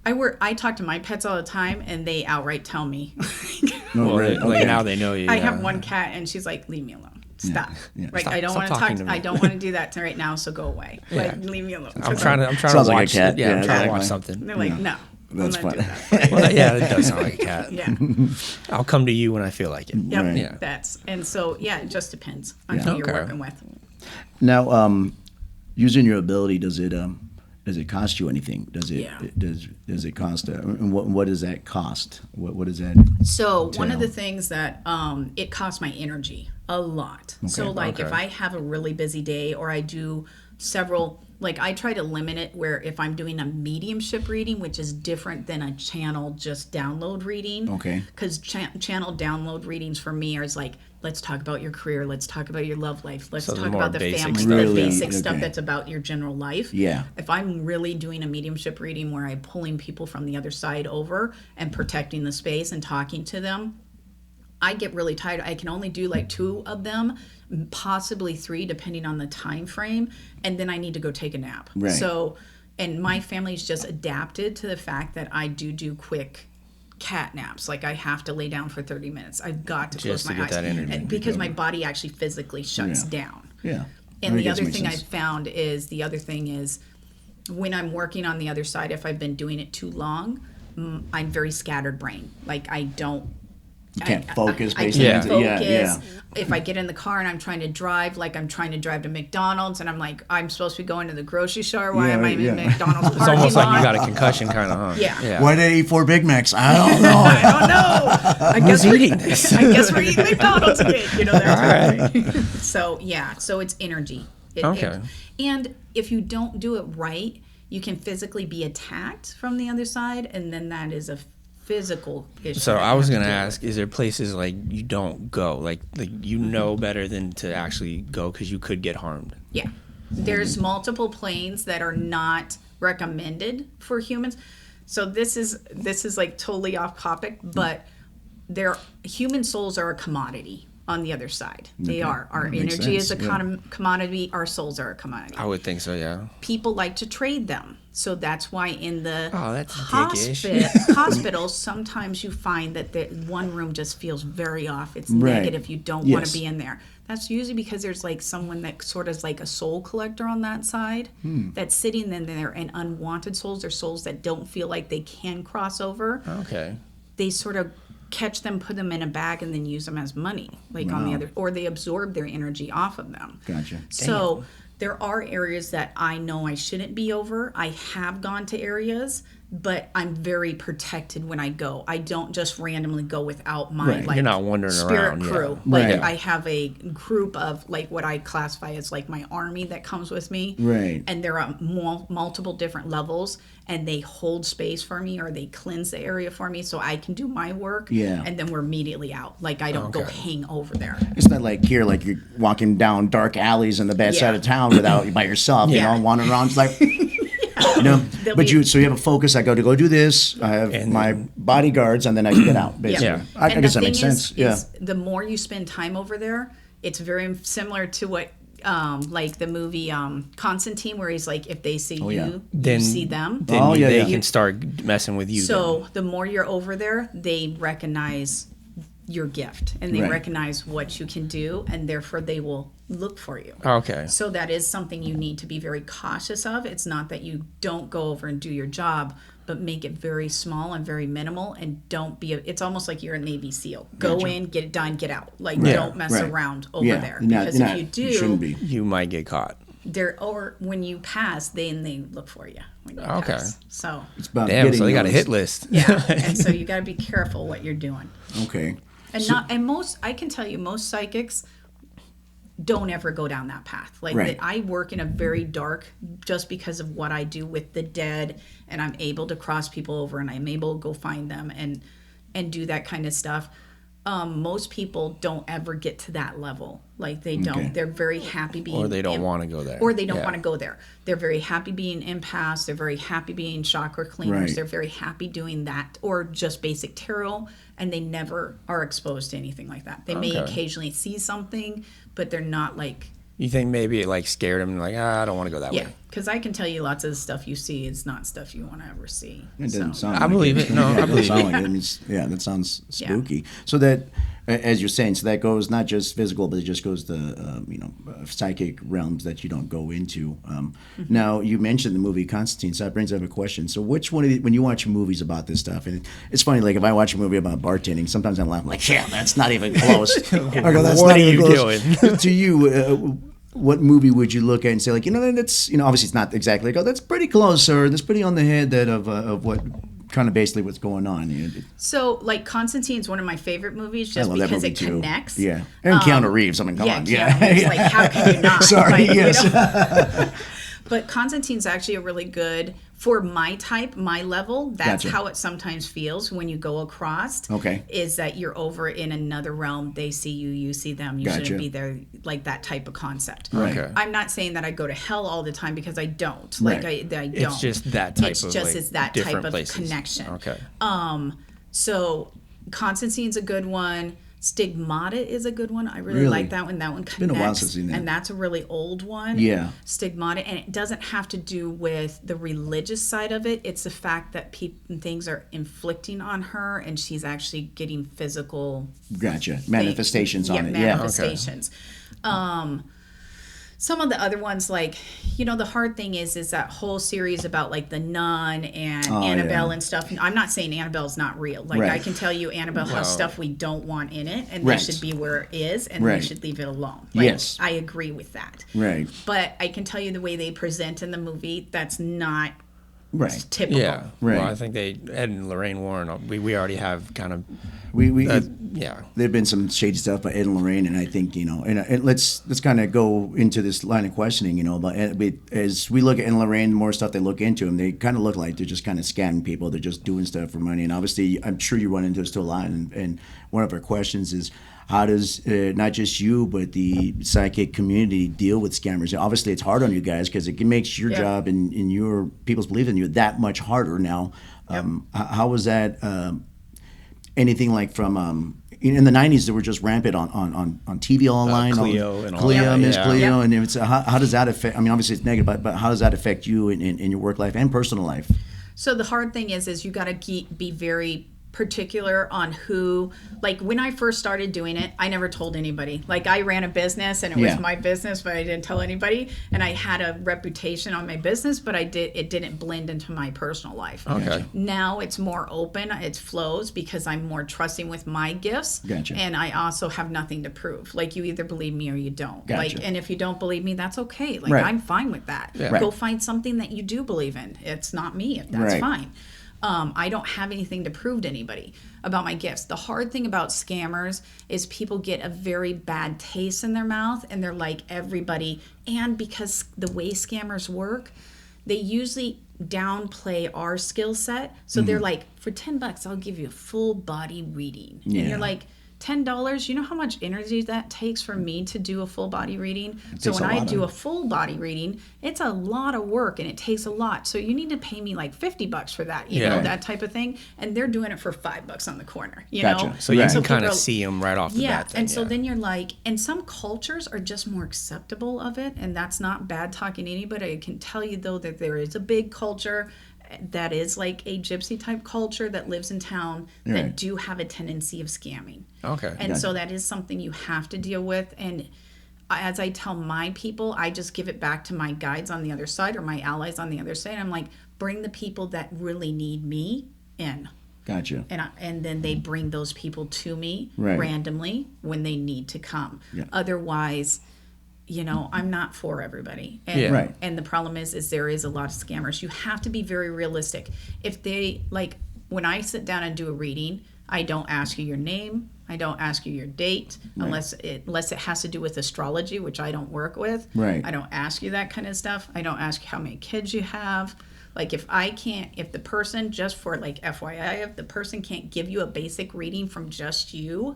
I talk to my pets all the time, and they outright tell me. Oh, Well, right. like Okay. now they know you. I yeah. have one cat, and she's like, "Leave me alone." stop. Yeah. Right? Stop- I don't stop want to talking talk. to me. I don't want to do that right now. So go away. Yeah. Like, leave me alone. I'm trying to Sounds like a watch cat. Yeah, I'm Yeah, trying to watch exactly. something. They're like, Yeah. no, That's I'm not doing fine. that. Well, yeah, it does sound like a cat. Yeah. I'll come to you when I feel like it. Yep. Right. Yeah. And so it just depends on Yeah. who you're Okay. working with. Now, using your ability, does it cost you anything? Does it Yeah. does it cost? And what does that cost? What is that? So one of entail? the things that it costs my energy a lot. So like if Okay. I have a really busy day or I do several, like I try to limit it where if I'm doing a mediumship reading, which is different than a channel just download reading. Okay. Because channel download readings for me are like, let's talk about your career, let's talk about your love life, let's So the talk more about the basic family, stuff. the Really? basic stuff Okay. that's about your general life. Yeah. If I'm really doing a mediumship reading where I'm pulling people from the other side over and protecting the space and talking to them, I get really tired. I can only do like 2 of them, possibly 3, depending on the time frame, and then I need to go take a nap. Right. So, and my family's just adapted to the fact that I do quick cat naps. Like I have to lay down for 30 minutes. I've got to Just close to my get eyes that energy. And because my body actually physically shuts Yeah. down. Yeah. And I the guess other makes thing sense. I've found is when I'm working on the other side, if I've been doing it too long, I'm very scattered brain. Like I don't. You can't focus, I basically. can't focus. Yeah. If I get in the car and I'm trying to drive, like I'm trying to drive to McDonald's, and I'm like, I'm supposed to be going to the grocery store. Why Yeah, am I right, in yeah. McDonald's parking It's almost like lot? you got a concussion, kind of, huh? Yeah. Why did I eat 4 Big Macs? I don't know. I don't know. I guess we're eating this. I guess we're eating McDonald's again. You know that type of thing. So it's energy. Okay. And if you don't do it right, you can physically be attacked from the other side, and then that is a physical issue. So that I you was have gonna to deal with. ask: is there places like you don't go, like you know better than to actually go because you could get harmed? Yeah. There's multiple planes that are not recommended for humans. So this is like totally off topic, but human souls are a commodity on the other side. They are. Our That makes energy is a sense, yeah. commodity, our souls are a commodity. I would think so. Yeah. People like to trade them. So that's why in the Oh, that's dickish. hospitals, sometimes you find that the one room just feels very off. It's Right. negative. You don't want Yes. to be in there. That's usually because there's like someone that sort of is like a soul collector on that side that's sitting in there, and unwanted souls or souls that don't feel like they can cross over. Okay. They sort of catch them, put them in a bag, and then use them as money, like on the Wow. other, or they absorb their energy off of them. Gotcha. So there are areas that I know I shouldn't be over. I have gone to areas, but I'm very protected when I go. I don't just randomly go without my Right. like You're not wandering spirit around, yeah. crew. Like Right. I have a group of like what I classify as like my army that comes with me. Right. And there are multiple different levels, and they hold space for me, or they cleanse the area for me so I can do my work. Yeah. And then we're immediately out. Like I don't go Okay. hang over there. It's not like here, like you're walking down dark alleys in the bad Yeah. side of town without by yourself, you Yeah. know, wandering around. It's like, you know. There'll But be- so you have a focus. I go to go do this. I have And my bodyguards, and then I can get out. Basically, Yeah. I And guess the that makes thing sense. is the more you spend time over there, it's very similar to what, like the movie Constantine, where he's like, if they see you, yeah. you Then- see them. Then Oh, yeah, they yeah. can start messing with you. So the more you're over there, they recognize your gift, and they Right. recognize what you can do, and therefore they will look for you. then. Okay. So that is something you need to be very cautious of. It's not that you don't go over and do your job, but make it very small and very minimal, and don't be. It's almost like you're a Navy SEAL. Go Gotcha. in, get it done, get out. Like Yeah, don't mess right. around over Yeah, there, you're not- because you're if not- you do, you shouldn't be. You might get caught. or when you pass, then they look for you. When you Okay. pass. So It's about Damn. getting So they got a those- hit list. yeah, and so you got to be careful what you're doing. Okay. And most, I can tell you, most psychics don't ever go down that path. Like Right. I work in a very dark, just because of what I do with the dead, and I'm able to cross people over, and I'm able to go find them and do that kind of stuff. Most people don't ever get to that level. Like they don't. Okay. They're very happy being, Or they don't want to go there. or they don't Yeah. want to go there. They're very happy being empaths. They're very happy being chakra cleaners. Right. They're very happy doing that, or just basic tarot, and they never are exposed to anything like that. They may Okay. occasionally see something, but they're not like, You think maybe it like scared them? Like, I don't want to go that yeah. way. Because I can tell you lots of the stuff you see is not stuff you want to ever see. It doesn't So- sound. I like believe it. No, Yeah, I doesn't believe sound it. like it. I mean, yeah, that sounds Yeah. spooky. So that as you're saying, so that goes not just physical, but it just goes to psychic realms that you don't go into. Now, you mentioned the movie Constantine, so that brings up a question. So which one of when you watch movies about this stuff, and it's funny, like if I watch a movie about bartending, sometimes I'm like, yeah, that's not even close. I go, that's What not are even you close. doing? To you, what movie would you look at and say, like, that's, obviously it's not exactly like, oh, that's pretty close, or that's pretty on the head of what kind of basically what's going on. So, like, Constantine's one of my favorite movies just I love that because movie it too. connects. Yeah. And Keanu Reeves, I mean, come on. Keanu Reeves, like, how can you not? Sorry, Like, yes. But Constantine's actually a really good, for my type, my level, that's Gotcha. how it sometimes feels when you go across. Okay. Is that you're over in another realm. They see you, you see them. You Gotcha. shouldn't be there, like that type of concept. Right. Okay. I'm not saying that I go to hell all the time because I don't. Right. Like, I don't. It's just that type It's of just like, it's that type different of places. connection. Okay. So Constantine's a good one. Stigmata is a good one. I really Really? like that one. That one connects. been a while since I've seen that. And that's a really old one. Yeah. Stigmata. And it doesn't have to do with the religious side of it. It's the fact that things are inflicting on her and she's actually getting physical Gotcha. Manifestations on it. manifestations. Some of the other ones, like, the hard thing is that whole series about like the nun and Annabelle yeah. and stuff. I'm not saying Annabelle's not real. Like, Right. I can tell you Annabelle has stuff we don't want in it, and Right. they should be where it is, and Right. they should leave it alone. Like, Yes. I agree with that. Right. But I can tell you the way they present in the movie, that's not Right. typical. Yeah. Right. Well, I think Ed and Lorraine Warren, we already have kind of, We yeah. There've been some shady stuff by Ed and Lorraine, and I think and let's kind of go into this line of questioning. But as we look at Ed and Lorraine, the more stuff they look into them, they kind of look like they're just kind of scamming people. They're just doing stuff for money, and obviously, I'm sure you run into this too a lot. And one of our questions is, how does not just you but the psychic community deal with scammers? Obviously, it's hard on you guys because it makes your job and your people's belief in you that much harder now. How was that? Anything like from in the 90s, they were just rampant on TV online. Cleo and all Cleo, that. Miss Yeah. Cleo, and it's how does that affect? I mean, obviously it's negative, but how does that affect you in your work life and personal life? So the hard thing is you got to be very particular on who, like, when I first started doing it, I never told anybody. Like, I ran a business and it was my business, but I didn't tell anybody, and I had a reputation on my business, but it didn't blend into my personal life. Okay. Now it's more open, it flows because I'm more trusting with my gifts. Gotcha. And I also have nothing to prove. Like, you either believe me or you don't. Gotcha. Like, and if you don't believe me, that's okay. Like, Right. I'm fine with that. Yeah. Right. Go find something that you do believe in. It's not me, if that's Right. fine. I don't have anything to prove to anybody about my gifts. The hard thing about scammers is people get a very bad taste in their mouth, and they're like everybody. And because the way scammers work, they usually downplay our skill set. So they're like, for $10, I'll give you a full body reading. Yeah. And you're like, $10, you know how much energy that takes for me to do a full body reading? So takes when a I lot do of- a full body reading, it's a lot of work and it takes a lot. So you need to pay me like $50 for that, you know, Yeah. that type of thing. And they're doing it for $5 on the corner, you Gotcha. know? So you Right. can people kind of are- see them right off the Yeah, bat. Then, and so then you're like, and some cultures are just more acceptable of it, and that's not bad talking to anybody. I can tell you though that there is a big culture that is like a gypsy type culture that lives in town that Right. do have a tendency of scamming. Okay. And so that is something you have to deal with. And as I tell my people, I just give it back to my guides on the other side or my allies on the other side. I'm like, bring the people that really need me in. Gotcha. And then they bring those people to me Right. randomly when they need to come. Yeah. Otherwise, I'm not for everybody. And, Yeah. Right. and the problem is there is a lot of scammers. You have to be very realistic. If they, like, when I sit down and do a reading, I don't ask you your name. I don't ask you your date unless it has to do with astrology, which I don't work with. Right. I don't ask you that kind of stuff. I don't ask you how many kids you have. Like, if the person, just for like FYI, if the person can't give you a basic reading from just you,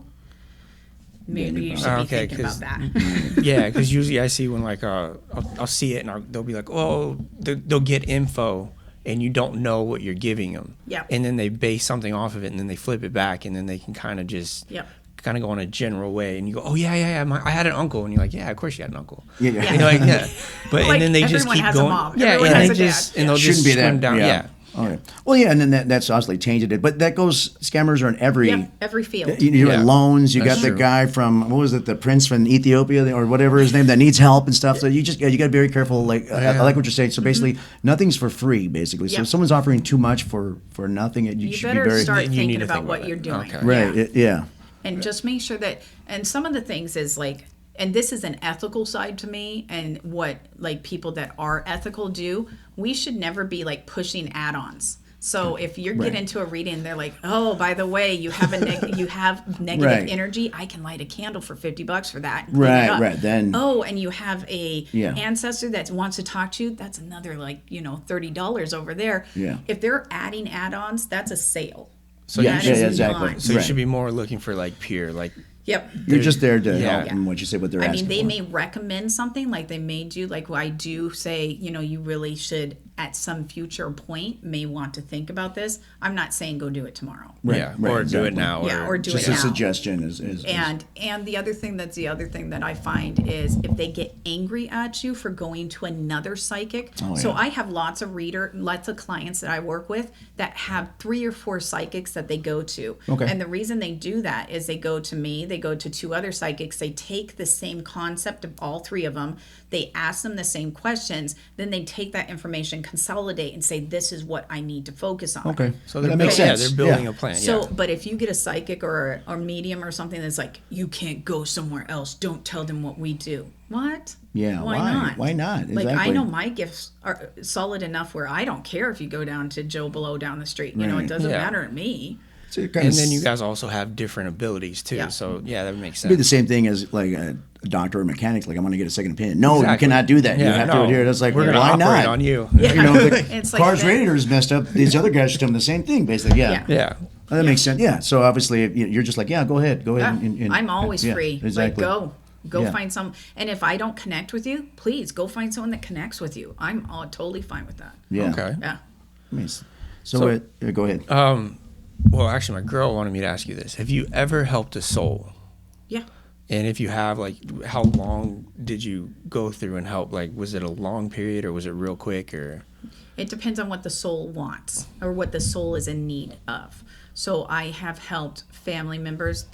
maybe you should be Okay, thinking about 'cause- that. Yeah, because usually I see when like I'll see it and they'll be like, oh, they'll get info and you don't know what you're giving them. Yep. And then they base something off of it and then they flip it back and then they can kind of just Yep. kind of go in a general way and you go, oh yeah, I had an uncle, and you're like, yeah, of course you had an uncle. Yeah. You're like, yeah, but Like, and then they just everyone keep has a going. mom. Yeah, Everyone and has they a dad. just and they'll Shouldn't just be swim that, down. yeah. Yeah. Okay. Well, yeah, and then that's obviously tainted it. But that goes, scammers are in every field. You're in loans. You got That's the true. guy from, what was it, the prince from Ethiopia or whatever his name that needs help and stuff. So you got to be very careful. Like I like what you're saying. So basically, nothing's for free, basically. So Yeah. if someone's offering too much for nothing, you You should better be very start You need thinking to about think what about you're it. doing. Okay. right. Yeah. Yeah. And just make sure that, and some of the things is like, and this is an ethical side to me, and what like people that are ethical do, we should never be like pushing add-ons. So if you get into a reading, they're like, oh, by the way, you have you have negative Right. energy. I can light a candle for $50 for that. And clean it Right, up. right, then- Oh, and you have a Yeah. ancestor that wants to talk to you. That's another like $30 over there. Yeah. If they're adding add-ons, that's a sale. So Yeah, That yeah, is exactly. not- So you Right. should be more looking for like pure, like Yep. You're just there to Yeah. help them, what you say, what they're I asking mean, they for. may recommend something like they may do, like I do say, you really should at some future point may want to think about this. I'm not saying go do it tomorrow. Right, yeah, right, or do exactly. it now, Yeah, or do Just it a now. suggestion is And the other thing that I find is if they get angry at you for going to another psychic. Oh, So yeah. I have lots of clients that I work with that have 3 or 4 psychics that they go to. Okay. And the reason they do that is they go to me, they go to 2 other psychics, they take the same concept of all 3 of them, they ask them the same questions, then they take that information, consolidate, and say, this is what I need to focus on. Okay. so that they're makes building, sense. they're building Yeah. a plan. So, yeah. but if you get a psychic or medium or something that's like, you can't go somewhere else, don't tell them what we do. What? Yeah, Why why? not? Why not? Like, I Exactly. know my gifts are solid enough where I don't care if you go down to Joe Below down the street. You know, Right. it doesn't Yeah. matter to me. So it kind And of then you guys also have different abilities too. Yeah. So yeah, that makes be the sense. same thing as like a doctor or mechanic. Like, I'm going to get a second opinion. No, you Exactly. cannot do that. you Yeah, have to no. adhere. That's like, We're gonna why operate not? on you. Yeah. You know, if the It's like car's that- radiator is messed up. These other guys should tell them the same thing, basically. Yeah. Yeah. Yeah. That makes sense. Yeah. So obviously, you're just like, yeah, go ahead. Go ahead. Yeah. I'm always yeah, free. Exactly. Like, go Yeah. find some. And if I don't connect with you, please go find someone that connects with you. I'm totally fine with that. Yeah. Okay. Yeah. I mean, so go ahead. Well, actually, my girl wanted me to ask you this: have you ever helped a soul? Yeah. And if you have, like, how long did you go through and help? Like, was it a long period or was it real quick? Or It depends on what the soul wants or what the soul is in need of. So I have helped family members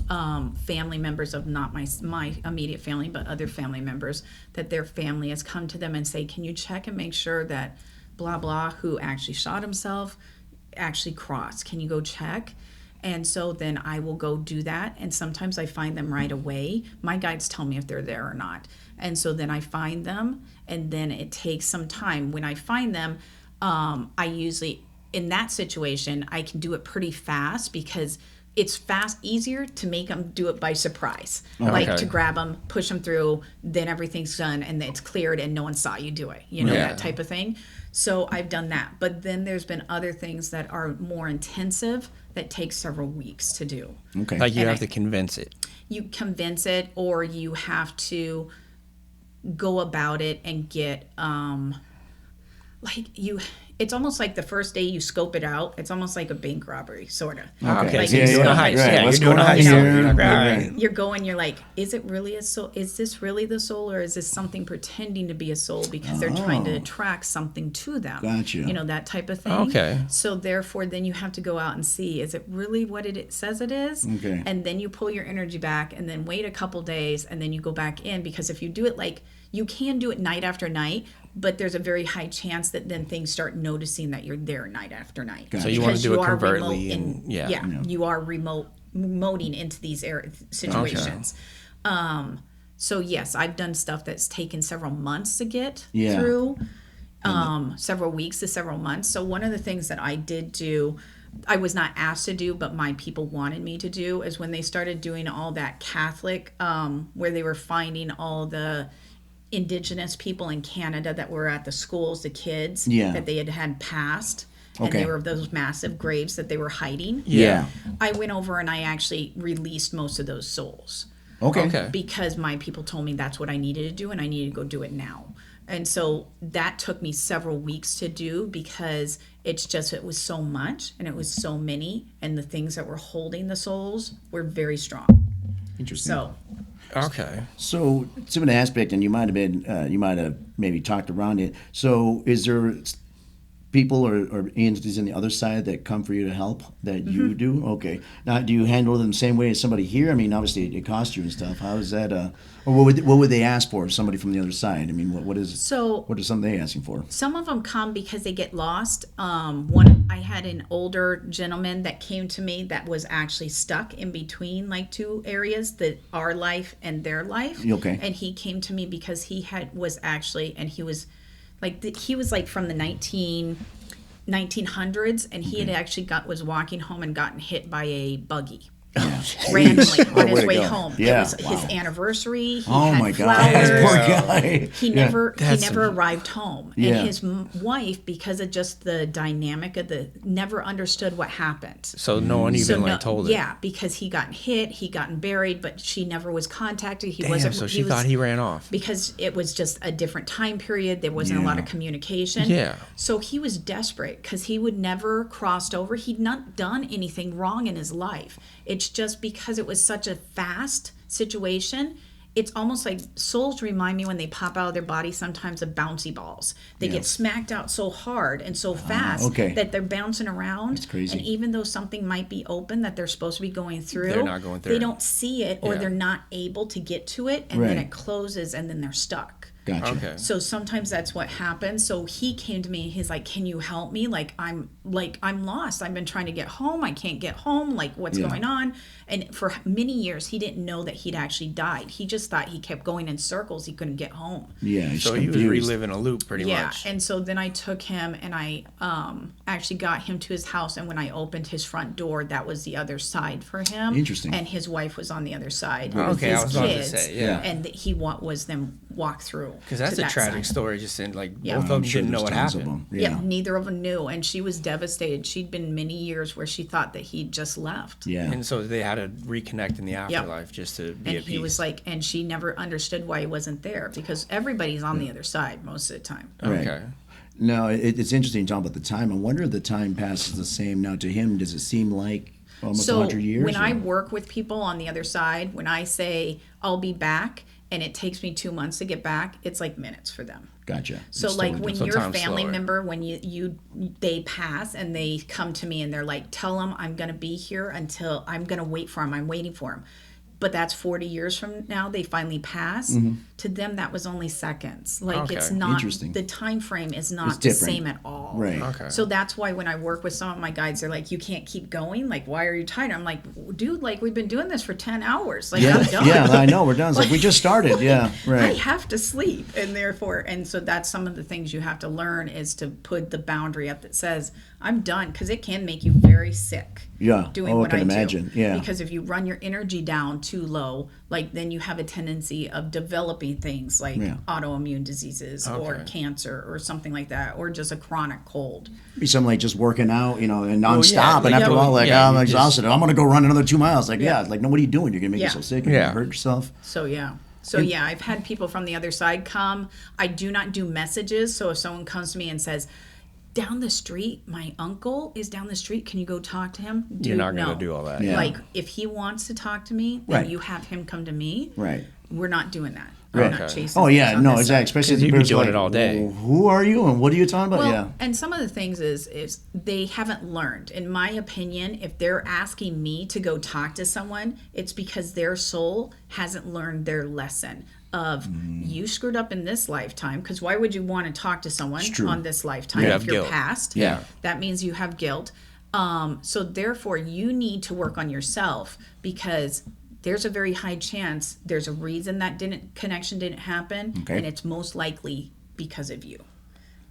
family members of not my immediate family, but other family members, that their family has come to them and say, can you check and make sure that blah, blah, who actually shot himself, actually crossed? Can you go check? And so then I will go do that. And sometimes I find them right away. My guides tell me if they're there or not. And so then I find them, and then it takes some time. When I find them, I usually, in that situation, I can do it pretty fast because it's easier to make them do it by surprise. Like Okay. to grab them, push them through, then everything's done and it's cleared and no one saw you do it. You know, Yeah. that type of thing. So I've done that. But then there's been other things that are more intensive that take several weeks to do. Okay. like you And have I- to convince it? You convince it, or you have to go about it and get it's almost like the first day you scope it out, it's almost like a bank robbery, sort of. Okay, Like so you you're doing scope a heist. it. Yeah, What's you're doing a going on heist. here? You're like, Right, right. You're going, you're like, is it really a soul? Is this really the soul, or is this something pretending to be a soul because they're trying to attract something to them? Gotcha. You know, that type of thing. Okay. So therefore, then you have to go out and see, is it really what it says it is? Okay. And then you pull your energy back and then wait a couple days and then you go back in, because if you do it like, you can do it night after night, but there's a very high chance that then things start noticing that you're there night after night. Gotcha. So you want to Because do it are covertly remote and yeah. you are remoting into these situations. So yes, I've done stuff that's taken several months to get Yeah. through, several weeks to several months. So one of the things that I did do, I was not asked to do, but my people wanted me to do, is when they started doing all that Catholic, where they were finding all the Indigenous people in Canada that were at the schools, the kids Yeah. that they had passed. And Okay. they were those massive graves that they were hiding. Yeah. I went over and I actually released most of those souls Okay. Okay. because my people told me that's what I needed to do and I needed to go do it now. And so that took me several weeks to do because it was so much and it was so many, and the things that were holding the souls were very strong. Interesting. So Okay. So, some aspect, and you might have maybe talked around it. So, is there people or entities on the other side that come for you to help that you do? Okay. Now, do you handle them the same way as somebody here? I mean, obviously it costs you and stuff. How is that? Or what would they ask for if somebody from the other side? I mean, what is something they asking for? Some of them come because they get lost. I had an older gentleman that came to me that was actually stuck in between like two areas, our life and their life. Okay. And he came to me because he was like from the 1900s, and he had actually was walking home and gotten hit by a buggy. Randomly on his way home. Yeah. It was his anniversary. He Oh had my God. flowers. Poor guy. He never arrived home. Yeah. And his wife, because of just the dynamic of never understood what happened. So no one even told her. Yeah, because he got hit, he gotten buried, but she never was contacted. So she thought he ran off. Because it was just a different time period. There wasn't a lot of communication. Yeah. So he was desperate because he would never crossed over. He'd not done anything wrong in his life. It's just because it was such a fast situation. It's almost like souls remind me when they pop out of their body sometimes of bouncy balls. They get smacked out so hard and so fast that they're bouncing around. That's crazy. And even though something might be open that they're supposed to be going through, they're not going through. They don't see it, or they're not able to get to it, and then it closes and then they're stuck. Gotcha. Okay. So sometimes that's what happens. So he came to me and he's like, "Can you help me? I'm lost. I've been trying to get home. I can't get home. Like, what's going on?" And for many years, he didn't know that he'd actually died. He just thought he kept going in circles. He couldn't get home. Yeah. So he was reliving a loop pretty much. Yeah. And so then I took him and I actually got him to his house. And when I opened his front door, that was the other side for him. Interesting. And his wife was on the other side. Okay, with his I was about to kids, say, yeah. And he was them walk through. Because that's to a that tragic side. story. Just in both Yeah. of them didn't know what happened. Yeah, neither of them knew, and she was devastated. She'd been many years where she thought that he'd just left. Yeah. And so they had to reconnect in the afterlife just to be And at peace. he was like, and she never understood why he wasn't there because everybody's on the other side most of the time. Right. Okay. No, it's interesting talking about the time. I wonder if the time passes the same now to him. Does it seem like almost 100 years? When I work with people on the other side, when I say I'll be back and it takes me 2 months to get back, it's like minutes for them. Gotcha. So like when your Sometimes family slower. member, when they pass and they come to me and they're like, tell them I'm going to be here until I'm going to wait for him. I'm waiting for him. But that's 40 years from now, they finally pass. To them, that was only seconds. Like it's not, Interesting. the time frame is not the different. same at all. Right. Okay. So that's why when I work with some of my guides, they're like, you can't keep going. Like, why are you tired? I'm like, dude, like we've been doing this for 10 hours. Like I'm done. Yeah, I know. We're done. It's like we just started. Yeah, I right. have to sleep, and so that's some of the things you have to learn is to put the boundary up that says I'm done, because it can make you very sick. Yeah. Doing I what can I imagine. do. Yeah. Because if you run your energy down too low, like then you have a tendency of developing things like autoimmune diseases or cancer or something like that, or just a chronic cold. Be something like just working out, and nonstop, and like, after a while, like, yeah, I'm you exhausted. I'm gonna go run another 2 miles. Like, like, no, what are you doing? You're gonna make yourself sick. You're gonna hurt yourself. So I've had people from the other side come. I do not do messages. So if someone comes to me and says, down the street, my uncle is down the street, can you go talk to him? Dude, You're not going to do all that. Yeah. Like, if he wants to talk to me, then Right. you have him come to me. Right. We're not doing that. Right. I'm not chasing. Oh yeah, things on no, this exactly. side. Especially if You'd the be person's doing like, it all day. "Well, who are you and what are you talking about?" Well, and some of the things is they haven't learned. In my opinion, if they're asking me to go talk to someone, it's because their soul hasn't learned their lesson of you screwed up in this lifetime, because why would you want to talk to someone on this lifetime You if have you're guilt. past? Yeah. That means you have guilt. So therefore you need to work on yourself, because there's a very high chance there's a reason that connection didn't happen, and it's most likely because of you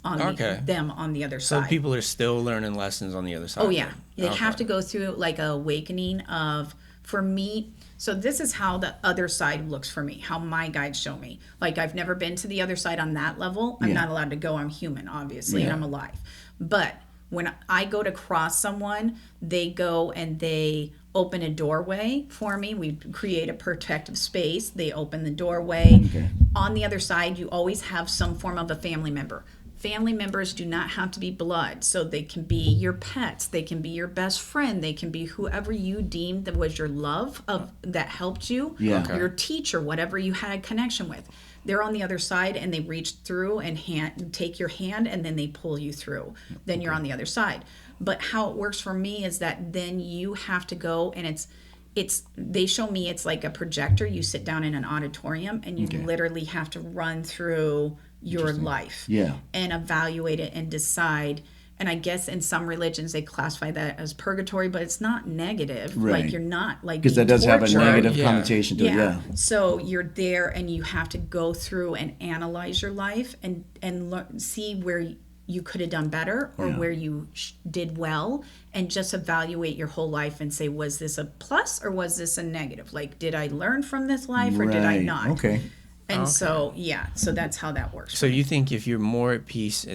on them on the other So side. people are still learning lessons on the other side. Oh yeah, they have to go through like a awakening of, for me. So this is how the other side looks for me, how my guides show me. Like, I've never been to the other side on that level. I'm not allowed to go. I'm human, obviously, and I'm alive. But when I go to cross someone, they go and they open a doorway for me. We create a protective space. They open the doorway. Okay. On the other side, you always have some form of a family member. Family members do not have to be blood, so they can be your pets, they can be your best friend, they can be whoever you deemed that was your love of that helped you, Yeah. your teacher, whatever you had a connection with. they're on the other side and they reach through and take your hand and then they pull you through. Then you're on the other side. But how it works for me is that then you have to go, and they show me it's like a projector. You sit down in an auditorium and you literally have to run through your life and evaluate it and decide. And I guess in some religions they classify that as purgatory, but it's not negative. Right. Like you're not like because that does have a tortured. negative connotation to it. Yeah. So you're there and you have to go through and analyze your life and see where you could have done better or where you did well, and just evaluate your whole life and say, was this a plus or was this a negative? Like, did I learn from this life or did I not? Okay. And so that's how that works. So you think if you're more at peace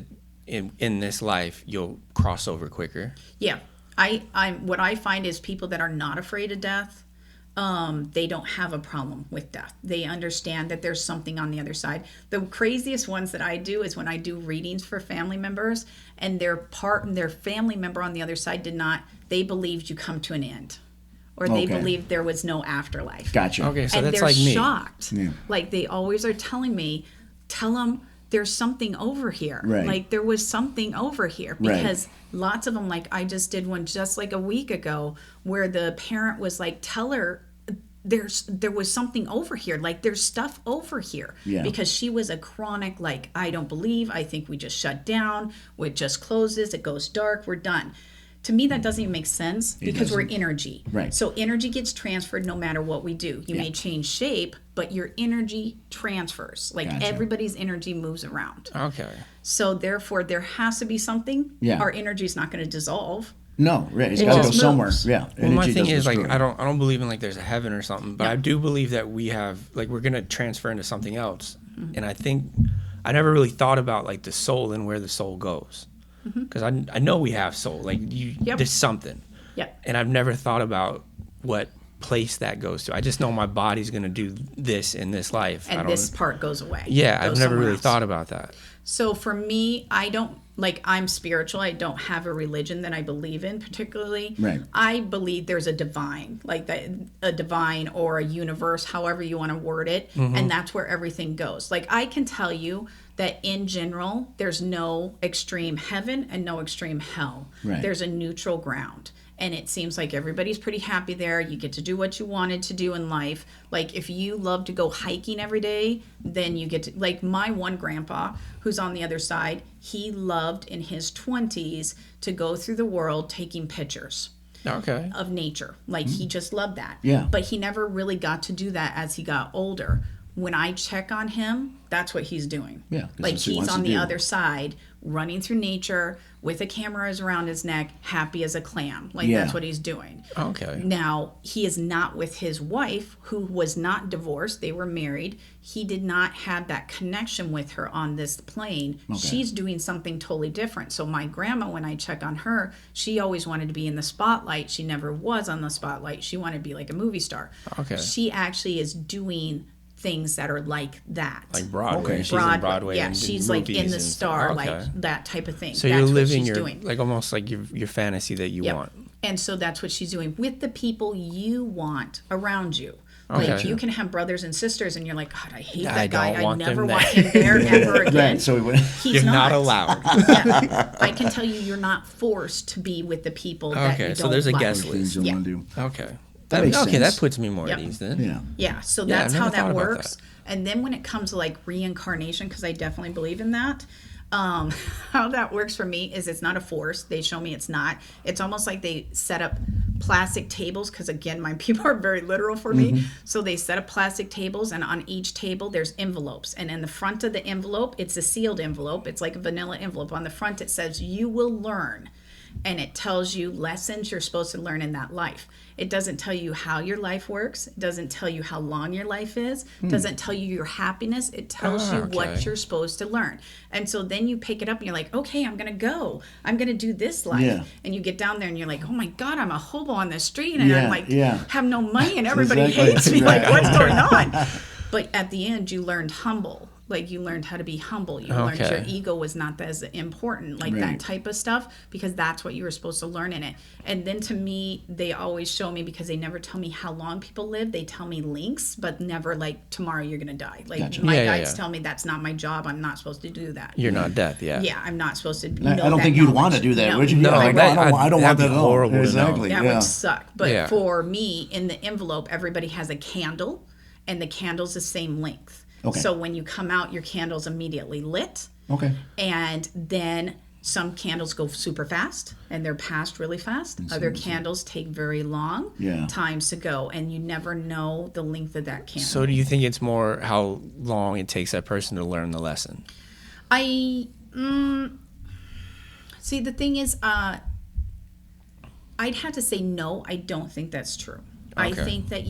in this life, you'll cross over quicker? Yeah. I'm what I find is people that are not afraid of death, they don't have a problem with death. They understand that there's something on the other side. The craziest ones that I do is when I do readings for family members, and their family member on the other side they believed you come to an end, or they believed there was no afterlife. Gotcha. Okay, so and that's they're like me. shocked. Yeah. Like they always are telling me, tell them there's something over here. Right. Like there was something over here, because lots of them, like I just did one just like a week ago where the parent was like, tell her there was something over here. Like there's stuff over here. Yeah. Because she was a chronic, like, I don't believe, I think we just shut down. It just closes. It goes dark. We're done. To me, that doesn't even make sense because we're energy. Right. So energy gets transferred no matter what we do. You may change shape, but your energy transfers. Like everybody's energy moves around. Okay. So therefore, there has to be something. Yeah. Our energy is not going to dissolve. No, right. It's got to go just somewhere. moves. Yeah. Well, my Energy thing doesn't is, like, destroy. I don't believe in like there's a heaven or something, but I do believe that we have, like, we're gonna transfer into something else. And I think I never really thought about like the soul and where the soul goes, because I know we have soul. Like there's something. Yep. And I've never thought about what place that goes to. I just know my body's gonna do this in this life. And this part goes away. Yeah, I've Goes never somewhere really else. thought about that. So for me, I don't, like, I'm spiritual. I don't have a religion that I believe in particularly. Right. I believe there's a divine, like a divine or a universe, however you want to word it. And that's where everything goes. Like, I can tell you that in general, there's no extreme heaven and no extreme hell. Right. There's a neutral ground. And it seems like everybody's pretty happy there. You get to do what you wanted to do in life. Like, if you love to go hiking every day, then you get to, like, my one grandpa who's on the other side, he loved in his 20s to go through the world taking pictures Okay. of nature. Like, he just loved that. Yeah. But he never really got to do that as he got older. When I check on him, that's what he's doing. Yeah, 'cause Like, that's what he he's wants on to the do. other side, running through nature with a camera around his neck, happy as a clam. Like, Yeah. that's what he's doing. Okay. Now, he is not with his wife, who was not divorced. They were married. He did not have that connection with her on this plane. She's doing something totally different. So my grandma, when I check on her, she always wanted to be in the spotlight. She never was on the spotlight. She wanted to be like a movie star. Okay. She actually is doing things that are like that. Like Broadway. Okay. She's in Broadway. Yeah, and she's did like in movies the and star, stuff. like Okay. that type of thing. So That's you're what living she's your doing. like almost like your fantasy that you Yep. want. And so that's what she's doing with the people you want around you. Okay. Like, you can have brothers and sisters, and you're like, God, I hate I that guy. don't I want never them want there." him there ever again. Right. So we went. He's You're not allowed. Yeah. I can tell you, you're not forced to be with the people that you Okay, don't so there's a like. guest Things list. you Yeah. want to do. Okay. That makes okay, sense. that puts me more Yep. at ease then. Yeah. Yeah, so Yeah, that's I've how never thought that about works. that. And then when it comes to like reincarnation, because I definitely believe in that, how that works for me is it's not a force. They show me it's not. It's almost like they set up plastic tables, because again, my people are very literal for me. So they set up plastic tables, and on each table there's envelopes. And in the front of the envelope, it's a sealed envelope. It's like a vanilla envelope. On the front it says, you will learn. And it tells you lessons you're supposed to learn in that life. It doesn't tell you how your life works. It doesn't tell you how long your life is. It doesn't tell you your happiness. It tells you what okay. you're supposed to learn. And so then you pick it up and you're like, okay, I'm going to go. I'm going to do this life. Yeah. And you get down there and you're like, oh my God, I'm a hobo on the street. And Yeah, I'm like, yeah. have no money and everybody Exactly. hates me. Right. Like, what's going on? But at the end, you learned humble. Like you learned how to be humble. You learned your Okay. ego was not as important, like Right. that type of stuff, because that's what you were supposed to learn in it. And then to me, they always show me, because they never tell me how long people live. They tell me lengths, but never like tomorrow you're gonna die. Like Gotcha. my Yeah, yeah, guides yeah. tell me that's not my job. I'm not supposed to do that. You're not death. Yeah. Yeah, I'm not supposed to. I know don't that think you'd want to knowledge. do that, No. would you? No, Yeah, like, that- I don't want that'd that be at all. horrible to know. Exactly. That yeah. would suck. But Yeah. for me, in the envelope, everybody has a candle, and the candle's the same length. Okay. So when you come out, your candle's immediately lit. Okay. And then some candles go super fast and they're passed really fast. Other candles take very long Yeah. times to go, and you never know the length of that candle. So do you think it's more how long it takes that person to learn the lesson? I see. The thing is, I'd have to say no. I don't think that's true. I Okay. think that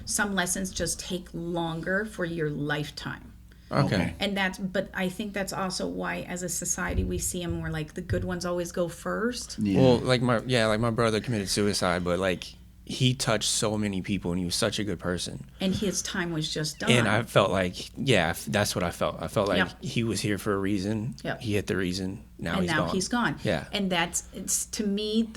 some lessons just take longer for your lifetime. Okay. And but I think that's also why, as a society, we see them more like the good ones always go first. Yeah. Well, like my brother committed suicide, but like he touched so many people and he was such a good person. And his time was just done. And I felt like, that's what I felt. I felt like Yep. he was here for a reason. Yep. He hit the reason. Now and he's now gone. he's gone. Yeah. And it's to me,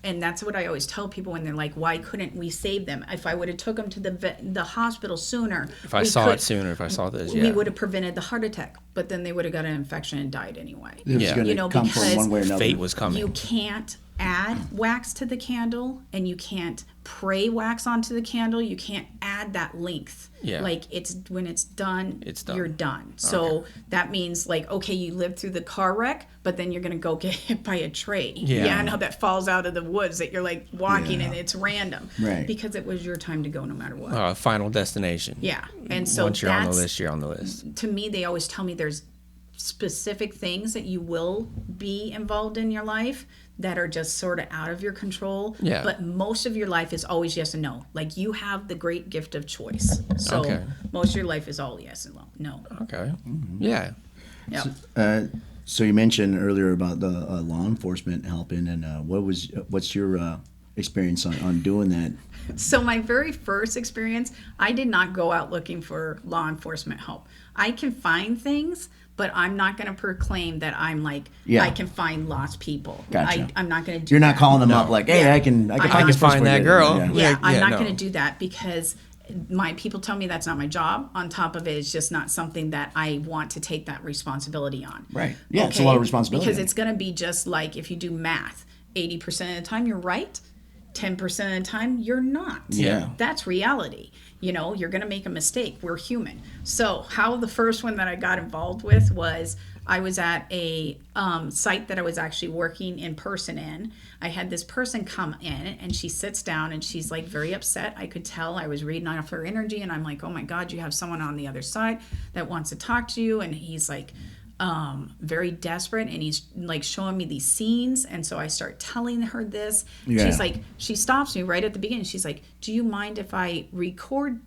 and that's what I always tell people when they're like, why couldn't we save them? If I would have took them to the hospital sooner. If I saw it sooner, if I saw this, we would have prevented the heart attack, but then they would have got an infection and died anyway. It was Yeah. going You to know, come from because one way or another. Fate was coming. You can't add wax to the candle, and you can't pray wax onto the candle. You can't add that length. Yeah. Like when it's done, It's done. you're done. So that means like, okay, you lived through the car wreck, but then you're going to go get hit by a tree. Yeah. I know that falls out of the woods that you're like walking Yeah. and it's random. Right. Because it was your time to go no matter what. Final destination. Yeah. And so Once you're on the that's, list, you're on the list. to me, they always tell me there's specific things that you will be involved in your life that are just sort of out of your control. Yeah. But most of your life is always yes and no. Like you have the great gift of choice. So Okay. most of your life is all yes and no. Okay. Yeah. Yeah. So you mentioned earlier about the law enforcement helping, and what's your experience on doing that? So my very first experience, I did not go out looking for law enforcement help. I can find things, but I'm not going to proclaim that I'm like, Yeah. I can find lost people. Gotcha. I'm not going to do You're not that. calling them up like, hey, Yeah. I can I find can this person find for that you. girl. Yeah. Yeah, I'm not no. going to do that because my people tell me that's not my job. On top of it, it's just not something that I want to take that responsibility on. Right. Yeah, it's a lot of responsibility. Because it's going to be just like if you do math, 80% of the time you're right, 10% of the time you're not. Yeah. That's reality. You know, you're going to make a mistake. We're human. So how the first one that I got involved with was I was at a site that I was actually working in person in. I had this person come in and she sits down and she's like very upset. I could tell I was reading off her energy and I'm like, oh my God, you have someone on the other side that wants to talk to you. And he's like, very desperate and he's like showing me these scenes, and so I start telling her this. Yeah. She's like, she stops me right at the beginning. She's like, do you mind if I record,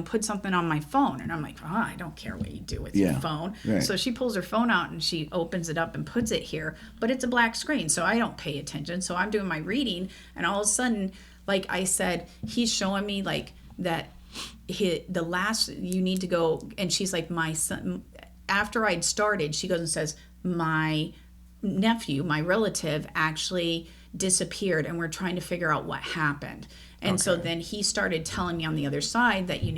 put something on my phone? And I'm like, I don't care what you do with your Yeah. phone. Right. So she pulls her phone out and she opens it up and puts it here, but it's a black screen, so I don't pay attention. So I'm doing my reading, and all of a sudden, like I said, he's showing me like that the last, you need to go, and she's like, my son, after I'd started, she goes and says, my nephew, my relative, actually disappeared and we're trying to figure out what happened. And so then he started telling me on the other side that you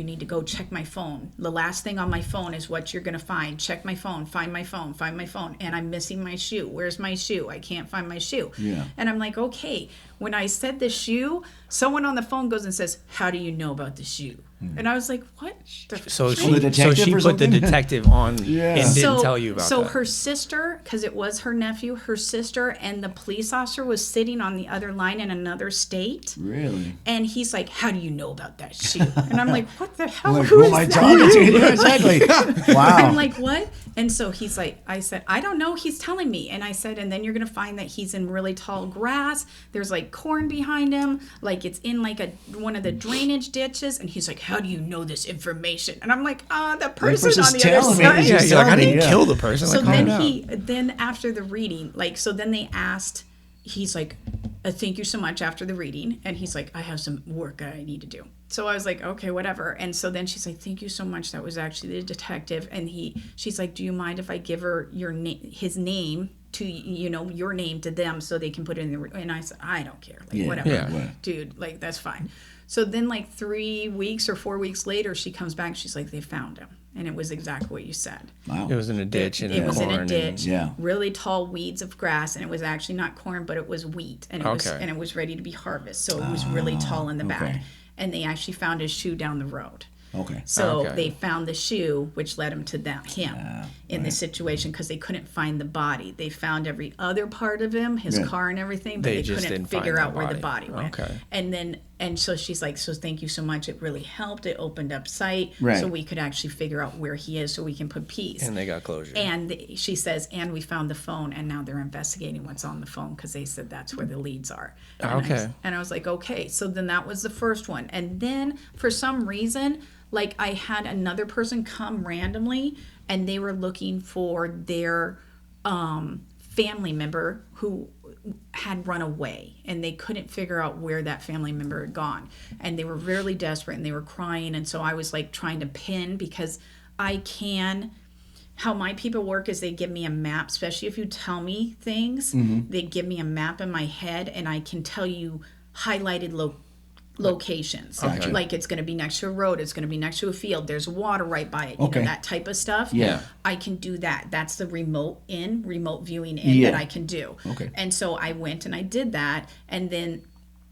need to go check my phone. The last thing on my phone is what you're going to find. Check my phone, find my phone, find my phone. And I'm missing my shoe. Where's my shoe? I can't find my shoe. Yeah. And I'm like, okay. When I said the shoe, someone on the phone goes and says, how do you know about the shoe? And I was like, what? So frick? she, the detective she or put the something? detective on Yeah. and didn't tell you about so that. her sister, because it was her nephew, her sister and the police officer was sitting on the other line in another state. Really? And he's like, how do you know about that shoe? And I'm like, what the hell? Like, Who who is am I that? talking to? Yeah, exactly. Wow. I'm like, what? And so he's like, I said, I don't know. He's telling me. And I said, and then you're going to find that he's in really tall grass. There's like corn behind him. Like it's in like one of the drainage ditches. And he's like, how do you know this information? And I'm like, the person person's on the other telling me. side. He's Yeah, just you're like, I telling me, didn't yeah. kill the person. So like, calm then down. then after the reading, like, so then they asked, he's like, thank you so much after the reading. And he's like, I have some work I need to do. So I was like, okay, whatever. And so then she's like, thank you so much. That was actually the detective. And she's like, do you mind if I give her his name to, your name to them so they can put it in the, and I said, I don't care. Like, whatever, dude, like, that's fine. So then like 3 weeks or 4 weeks later, she comes back. She's like, they found him. And it was exactly what you said. Wow. It was in a ditch. It was in a ditch. Yeah. Really tall weeds of grass, and it was actually not corn, but it was wheat, and it was ready to be harvested. So it was really tall in the back. And they actually found his shoe down the road. Okay. So they found the shoe, which led them to him in this situation because they couldn't find the body. They found every other part of him, his car and everything, but they couldn't figure out where the body went. Okay. And so she's like, so thank you so much. It really helped. It opened up sight so we could actually figure out where he is so we can put peace. And they got closure. And she says, and we found the phone, and now they're investigating what's on the phone because they said that's where the leads are. And I was like, okay. So then that was the first one. And then for some reason, like I had another person come randomly and they were looking for their family member who had run away and they couldn't figure out where that family member had gone. And they were really desperate and they were crying. And so I was like trying to pin because how my people work is they give me a map, especially if you tell me things, they give me a map in my head and I can tell you highlighted locations. Gotcha. Like it's going to be next to a road, it's going to be next to a field, there's water right by it, that type of stuff. Yeah. I can do that. That's the remote viewing in that I can do. Okay. And so I went and I did that, and then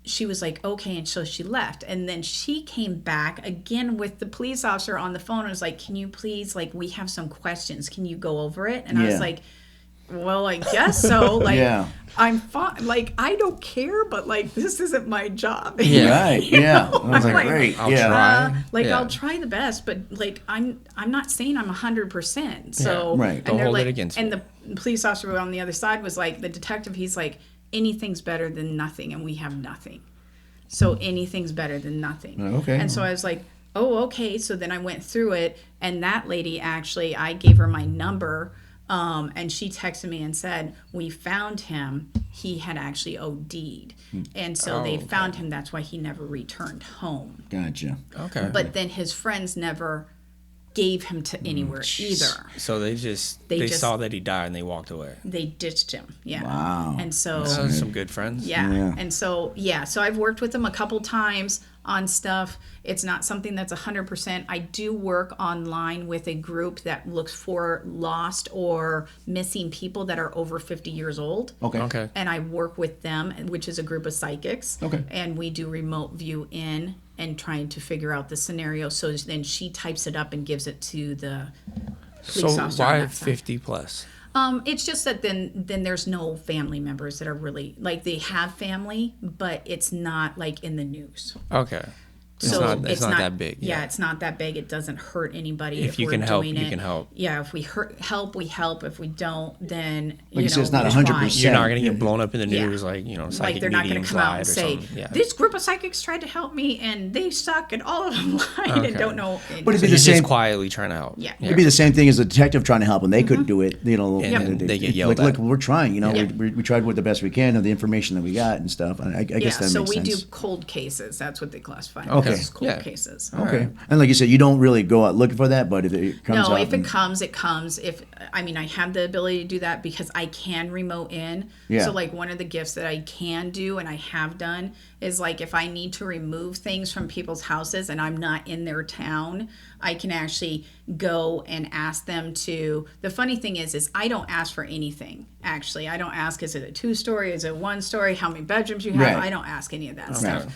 she was like, okay, and so she left. And then she came back again with the police officer on the phone and was like, can you please, like, we have some questions, can you go over it? And I was like, well, I guess so. Like, I'm fine. Like, I don't care, but like, this isn't my job. Right. Yeah. I was like, great. I'll try. I'll try the best, but like, I'm not saying I'm 100%. So, right. And don't they're hold like, it against and me. the police officer on the other side was like, the detective, he's like, anything's better than nothing, and we have nothing. So anything's better than nothing. Okay. And so I was like, oh, okay. So then I went through it, and that lady actually, I gave her my number. And she texted me and said, we found him. He had actually OD'd. And so they found him. That's why he never returned home. Gotcha. Okay. But then his friends never gave him to anywhere either. So they saw that he died and they walked away. They ditched him. Yeah. Wow. And so Some good friends. Yeah. And so so I've worked with him a couple times on stuff. It's not something that's 100%. I do work online with a group that looks for lost or missing people that are over 50 years old. Okay. And I work with them, which is a group of psychics. Okay. And we do remote view in and trying to figure out the scenario. So then she types it up and gives it to the police officer. So on why that side. 50 plus? It's just that then there's no family members that are really, like, they have family, but it's not like in the news. Okay. It's not that big. Yeah, it's not that big. It doesn't hurt anybody. If you we're can help, doing you it. can help. Yeah, if we help, we help. If we don't, then Like you said, it's not we 100%. try. You're not going to get blown up in the Yeah. news like, psychic Like they're not going to mediums come out lied and or say, something. Yeah. this group of psychics tried to help me and they suck and all of them lied and don't know. But it'd be You're the same. just quietly trying to help. Yeah. It'd be the same thing as a detective trying to help, and they couldn't do it. And they get yelled like, at. Look, we're trying. Yeah. We tried with the best we can of the information that we got and stuff. I guess that so makes we sense. do cold cases. That's what they classify them Okay. as, cold Yeah. cases. Okay. And like you said, you don't really go out looking for that, but if it comes No, up if it and- comes, it comes. I have the ability to do that because I can remote in. Yeah. So like one of the gifts that I can do and I have done is like if I need to remove things from people's houses and I'm not in their town, I can actually go and ask them to. The funny thing is I don't ask for anything. Actually, I don't ask, is it a 2-story? Is it 1-story? How many bedrooms you have? Right. I don't ask any of that stuff.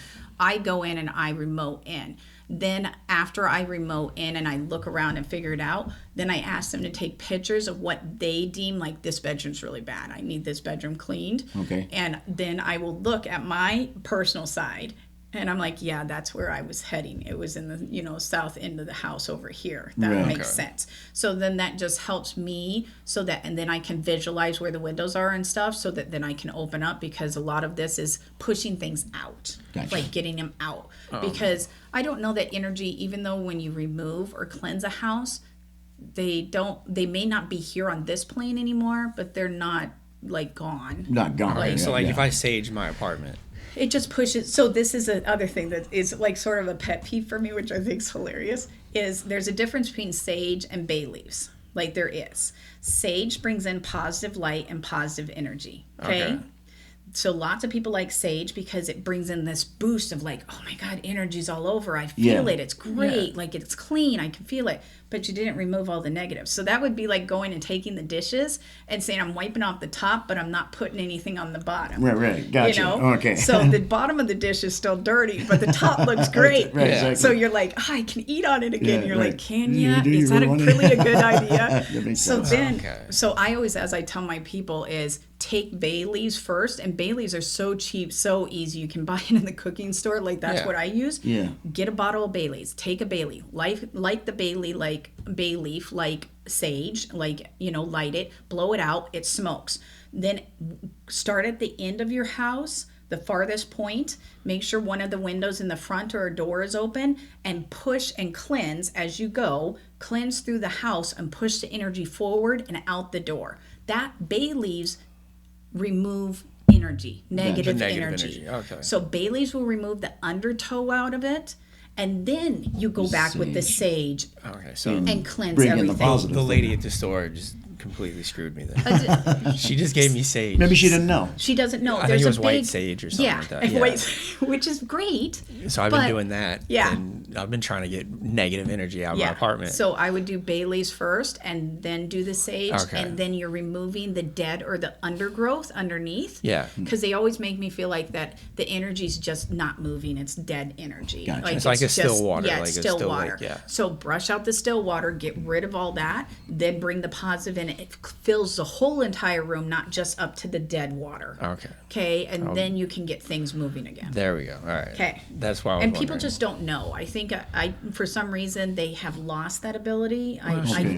I go in and I remote in. Then after I remote in and I look around and figure it out, then I ask them to take pictures of what they deem like this bedroom's really bad. I need this bedroom cleaned. Okay. And then I will look at my personal side and I'm like, yeah, that's where I was heading. It was in the, south end of the house over here. That Right. makes sense. So then that just helps me and then I can visualize where the windows are and stuff so that then I can open up because a lot of this is pushing things out, Gotcha. like getting them out. Because I don't know that energy, even though when you remove or cleanse a house, they may not be here on this plane anymore, but they're not like gone. Not gone. Okay, so like yeah. if I sage my apartment. It just pushes. So this is another thing that is like sort of a pet peeve for me, which I think is hilarious, is there's a difference between sage and bay leaves. Like there is. Sage brings in positive light and positive energy. Okay. So lots of people like sage because it brings in this boost of like, oh my God, energy's all over. I feel it. It's great. Like it's clean. I can feel it. But you didn't remove all the negatives. So that would be like going and taking the dishes and saying, I'm wiping off the top, but I'm not putting anything on the bottom. Right. Gotcha. You know? Okay. So the bottom of the dish is still dirty, but the top looks great. Right, exactly. So you're like, oh, I can eat on it again. Yeah, You're right. like, can Yeah, ya? do you Is that really really a good idea? That makes So sense. then, so I always, as I tell my people, is take bay leaves first. And bay leaves are so cheap, so easy. You can buy it in the cooking store. Like that's what I use. Yeah. Get a bottle of bay leaves. Take a bay leaf. Light the bay leaf like sage, like, you know, light it, blow it out, it smokes. Then start at the end of your house, the farthest point, make sure one of the windows in the front or a door is open, and push and cleanse as you go. Cleanse through the house and push the energy forward and out the door. That bay leaves remove energy, negative energy. Okay. So bay leaves will remove the undertow out of it, and then you go back with the sage Okay, so and cleanse bring in the everything. positive. the lady at the store just completely screwed me there. She just gave me sage. Maybe she didn't know. She doesn't know. I There's think it was a white big, sage or something like that. Yeah. White, which is great. So I've but- been doing that. Yeah. And I've been trying to get negative energy out of my apartment. So I would do bay leaves first and then do the sage. Okay. And then you're removing the dead or the undergrowth underneath. Yeah. Because they always make me feel like that the energy's just not moving. It's dead energy. Gotcha. It's like a still water, Yeah, like it's a still still water. lake, yeah. So brush out the still water, get rid of all that, then bring the positive in. It fills the whole entire room, not just up to the dead water. Okay. Okay, and then you can get things moving again. There we go. All right. Okay. That's why I was And people wondering. just don't know. I think I for some reason they have lost that ability.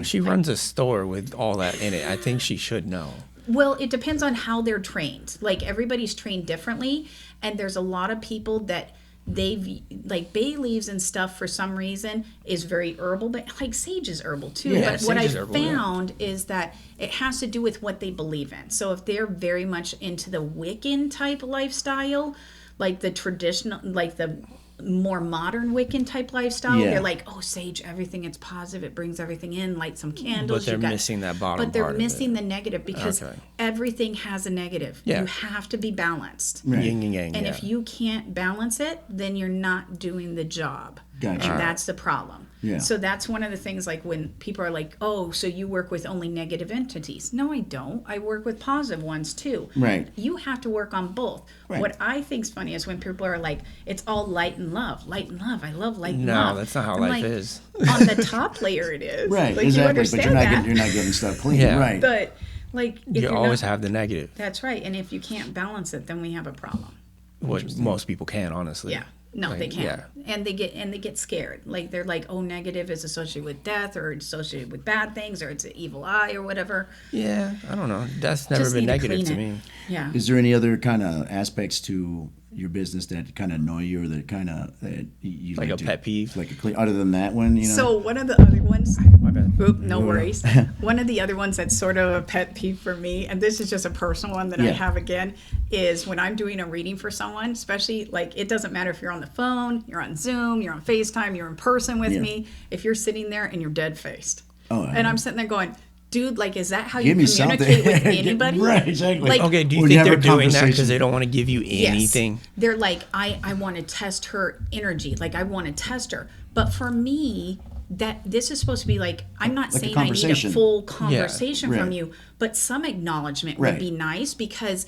She runs a store with all that in it. I think she should know. Well, it depends on how they're trained. Like everybody's trained differently, and there's a lot of people that they've like bay leaves and stuff for some reason is very herbal, but like sage is herbal too. Yeah, But what sage I is herbal, yeah. found is that it has to do with what they believe in. So if they're very much into the Wiccan type lifestyle, like the traditional, like the more modern Wiccan type lifestyle, Yeah. they're like, oh, sage, everything, it's positive, it brings everything in, light some candles. But they're you got- missing that bottom But they're part of missing it. the negative because Okay. everything has a negative. Yeah. You have to be balanced. Right. Yin and yang. And yeah. if you can't balance it, then you're not doing the job. Gotcha. And that's the problem. Yeah. So that's one of the things, like when people are like, oh, so you work with only negative entities. No, I don't. I work with positive ones too. Right. You have to work on both. Right. What I think's funny is when people are like, it's all light and love. Light and love. I love light and No, love. that's not how I'm life like, is. On the top layer it is. Right. Like, exactly. You But understand you're not that. you're not getting stuff clean. Yeah. Right. But like, if You you're always not, have the negative, that's right. And if you can't balance it, then we have a problem. what most people can, honestly. Yeah. No, Like, they can't. yeah. And they get scared. Like they're like, oh, negative is associated with death or it's associated with bad things or it's an evil eye or whatever. Yeah, I don't know. That's never Just been need to negative to clean it. me. Yeah. Is there any other kind of aspects to your business that kind of annoy you or that kind of that you Like a to- pet peeve? like a clean other than that one, you know? So one of the other ones, My bad. oop, no worries. One of the other ones that's sort of a pet peeve for me, and this is just a personal one that I Yeah. have again, is when I'm doing a reading for someone, especially like it doesn't matter if you're on the phone, you're on Zoom, you're on FaceTime, you're in person with Yeah. me, if you're sitting there and you're dead faced. Oh, and I'm sitting there going, dude, like, is that how you Give me communicate something. with anybody? Right, exactly. Like, Okay, do you When think you they're have a doing that because conversation- they don't want to give you Yes. anything? They're like, I want to test her energy. Like, I want to test her. But for me, that this is supposed to be like, I'm not Like a saying I need a conversation. full conversation Right. from you, but some acknowledgement Right. would be nice because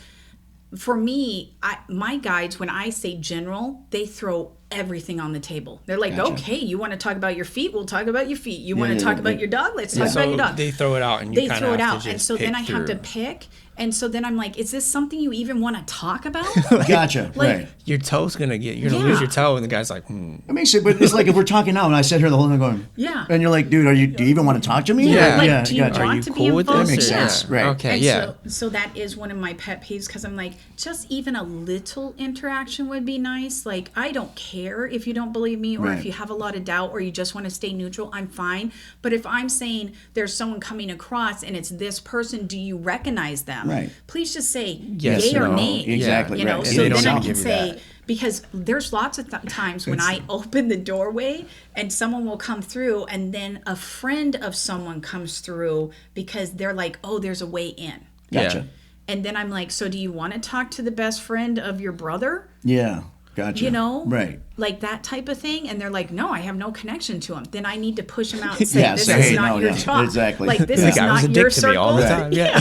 for me, my guides, when I say general, they throw everything on the table. They're like, Gotcha. okay, you want to talk about your feet? We'll talk about your feet. You Yeah, want to yeah, talk yeah, about yeah. your dog? Let's talk So about your dog. they throw it out and you They kind throw of it have out. to And just so then pick I have to through. pick. And so then I'm like, is this something you even want to talk about? Gotcha. Like- right. Your toe's gonna you're gonna Yeah. lose your toe, and the guy's like, It makes it, but it's like if we're talking now and I sit here the whole time going, Yeah. and you're like, dude, do you even want to talk to me? Yeah. Like, do you gotcha. Are want you to be cool with involved? this? That makes Yeah. sense. Right. Okay, And yeah. so that is one of my pet peeves because I'm like, just even a little interaction would be nice. Like, I don't care if you don't believe me or Right. if you have a lot of doubt or you just want to stay neutral, I'm fine. But if I'm saying there's someone coming across and it's this person, do you recognize them? am. Right. Please just say Yes yay or or no. nay. Exactly, You know, right. so And they then don't I can give you say, that. because there's lots of times when I open the doorway and someone will come through, and then a friend of someone comes through because they're like, oh, there's a way in. Gotcha. Yeah. And then I'm like, so do you want to talk to the best friend of your brother? Yeah. Gotcha. You know? Right. Like that type of thing. And they're like, no, I have no connection to him. Then I need to push him out and say, Yeah, this say, is hey, not no, your yeah, job. exactly. Like, this Yeah. is Guy was not a dick your to me circle. all the time. Yeah.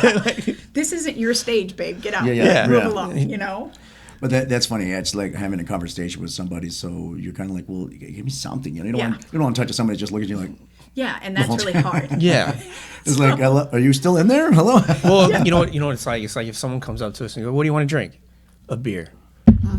This isn't your stage, babe. Get out. Yeah, yeah, Move yeah. along, you know? But that's funny. It's like having a conversation with somebody. So you're kind of like, well, give me something. You know, Yeah. you don't want to touch somebody that just look at you like, Yeah, and that's really hard. Yeah. it's like, hello, are you still in there? Hello. Well, you know what it's like? It's like if someone comes up to us and go, what do you want to drink? A beer.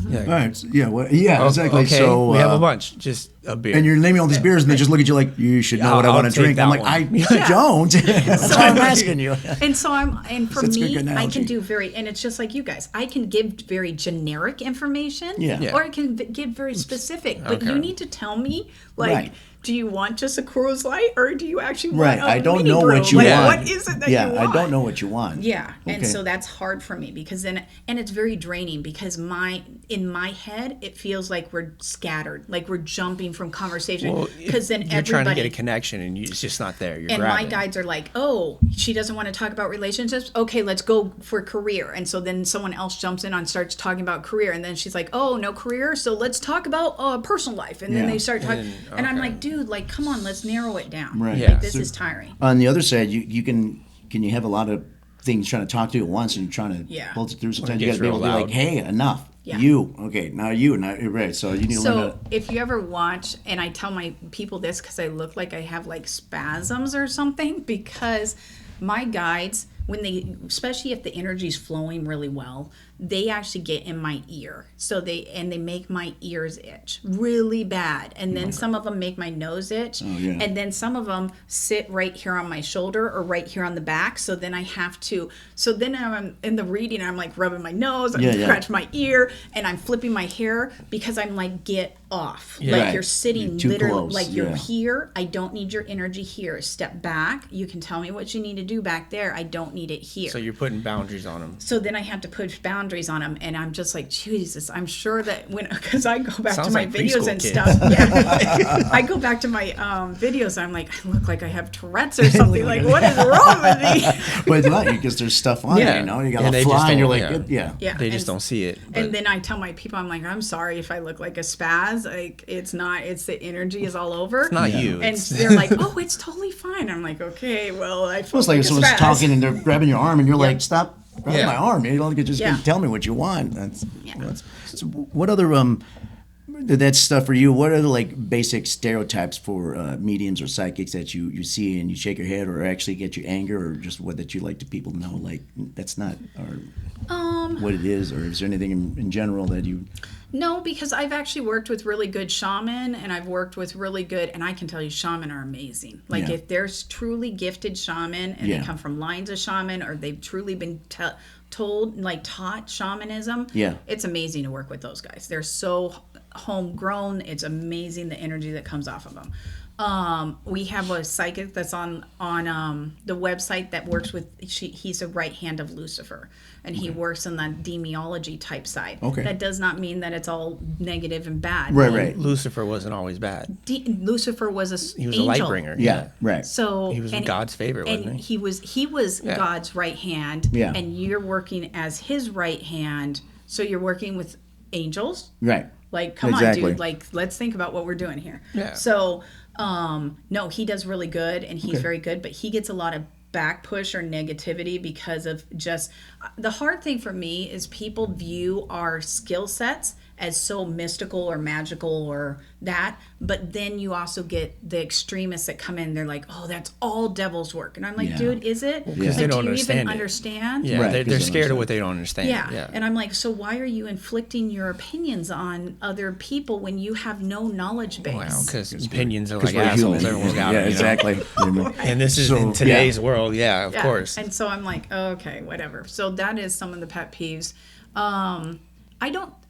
Yeah. All right. So, yeah. Well, yeah. Exactly. Okay, So we have a bunch. Just a beer. and you're naming all these beers, and they just look at you like, you should know what I I'll want to take drink. I'm that like, one. I don't. That's why I'm asking you. And so and for That's a me, good I analogy. can do and it's just like you guys. I can give very generic information, Yeah. Yeah. or I can give very specific. But Okay. you need to tell me, like, Right. do you want just a Coors Light, or do you actually want Right. a I don't mini know brew? what you Like, want. what is it that yeah, you want? I don't know what you want. Yeah, and Okay. so that's hard for me because then, and it's very draining because in my head it feels like we're scattered, like we're jumping from conversation. Well, Because then you're trying to get a everybody connection and it's just not there. You're and grabbing. my guides are like, oh, she doesn't want to talk about relationships. Okay, let's go for career. And so then someone else jumps in and starts talking about career, and then she's like, oh, no career, so let's talk about personal life. And then Yeah. they start talking, and I'm okay. like, dude, like, come on, let's narrow it down. Right. Yeah. Like, this So- is tiring. On the other side, you can you have a lot of things trying to talk to you at once, and you're trying to Yeah. pull it through. Sometimes it you got gets to be able to be real like, loud. hey, enough. Yeah. You. Okay, now you. Now right. So you need to learn So to. if you ever watch, and I tell my people this because I look like I have like spasms or something, because my guides, when they, especially if the energy's flowing really well, they actually get in my ear. So they make my ears itch really bad. And then some of them make my nose itch. Oh, yeah. And then some of them sit right here on my shoulder or right here on the back. So then I have to, so then I'm in the reading, I'm like rubbing my nose, I'm Yeah, yeah. scratching my ear, and I'm flipping my hair because I'm like, get off. Yeah. Like Right. you're sitting You're too literally, close, like you're yeah. here. I don't need your energy here. Step back. You can tell me what you need to do back there. I don't need it here. So you're putting boundaries on them. So then I have to put boundaries on them, and I'm just like, Jesus, I'm sure that because I go back to Sounds my like videos preschool and kid. stuff. Yeah, I go back to my videos. I'm like, I look like I have Tourette's or something. Like, what is wrong with me? But not because there's stuff on it, Yeah. you know. You got And to they just fly, and you're don't- like, yeah. good, yeah. Yeah, They just and- don't see it. but- And then I tell my people, I'm like, I'm sorry if I look like a spaz. Like, it's not. It's the energy is all over. It's not you. And It's, they're like, oh, it's totally fine. I'm like, okay, well, I feel It's like if someone's talking and they're grabbing your arm, and you're like, stop grabbing Yeah. my arm. You don't just Yeah. tell me what you want. That's, Yeah. so what other that stuff for you? What are the like basic stereotypes for mediums or psychics that you see and you shake your head, or actually get you anger, or just what that you like to people know like that's not or what it is, or is there anything in general that you? No, because I've actually worked with really good shaman, and I've worked with really good, and I can tell you shaman are amazing. Like Yeah. if there's truly gifted shaman and Yeah. they come from lines of shaman, or they've truly been taught shamanism, Yeah. it's amazing to work with those guys. They're so homegrown. It's amazing the energy that comes off of them. We have a psychic that's on the website that works with. He's a right hand of Lucifer, and he works in the demiology type side. Okay. That does not mean that it's all negative and bad. Right, right. Lucifer wasn't always bad. Lucifer was He was angel. a light bringer. Yeah, right. So He was God's favorite, wasn't and he? he was Yeah. God's right hand. Yeah. And you're working as his right hand, so you're working with angels. Right. Like, come Exactly. on, dude. Like, let's think about what we're doing here. Yeah. So, no, he does really good, and he's very good, but he gets a lot of back push or negativity because of just the hard thing for me is people view our skill sets as so mystical or magical or that, but then you also get the extremists that come in, they're like, oh, that's all devil's work, and I'm like, Yeah. dude, is it? because Like, they don't do you understand even it. understand? Yeah, Right, they're 'cause they scared don't of what they don't understand. Yeah. And I'm like, so why are you inflicting your opinions on other people when you have no knowledge base? Wow, because opinions are 'Cause like we're assholes. human. Everyone's got yeah, them. exactly. And this is So, in today's world. Yeah, of Yeah. course. And so I'm like, okay, whatever. So that is some of the pet peeves.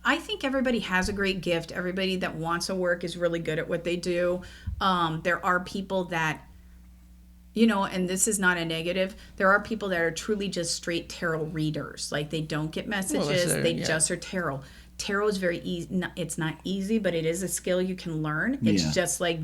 I think everybody has a great gift. Everybody that wants to work is really good at what they do. There are people that And this is not a negative. There are people that are truly just straight tarot readers. Like they don't get messages. They just are tarot. Tarot is very easy. It's not easy, but it is a skill you can learn. It's just like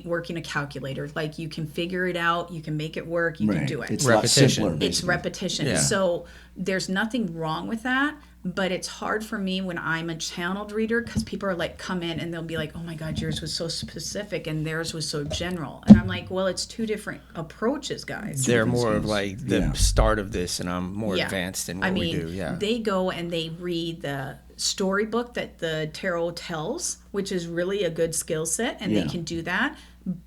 working a calculator. Like you can figure it out. You can make it work. You can do it. It's repetition. Simpler, it's repetition. Yeah. So there's nothing wrong with that. But it's hard for me when I'm a channeled reader because people are like, come in and they'll be like, oh my God, yours was so specific and theirs was so general. And I'm like, well, it's two different approaches, guys. They're more of like the start of this, and I'm more advanced in what we do. Yeah. They go and they read the storybook that the tarot tells, which is really a good skill set, and they can do that.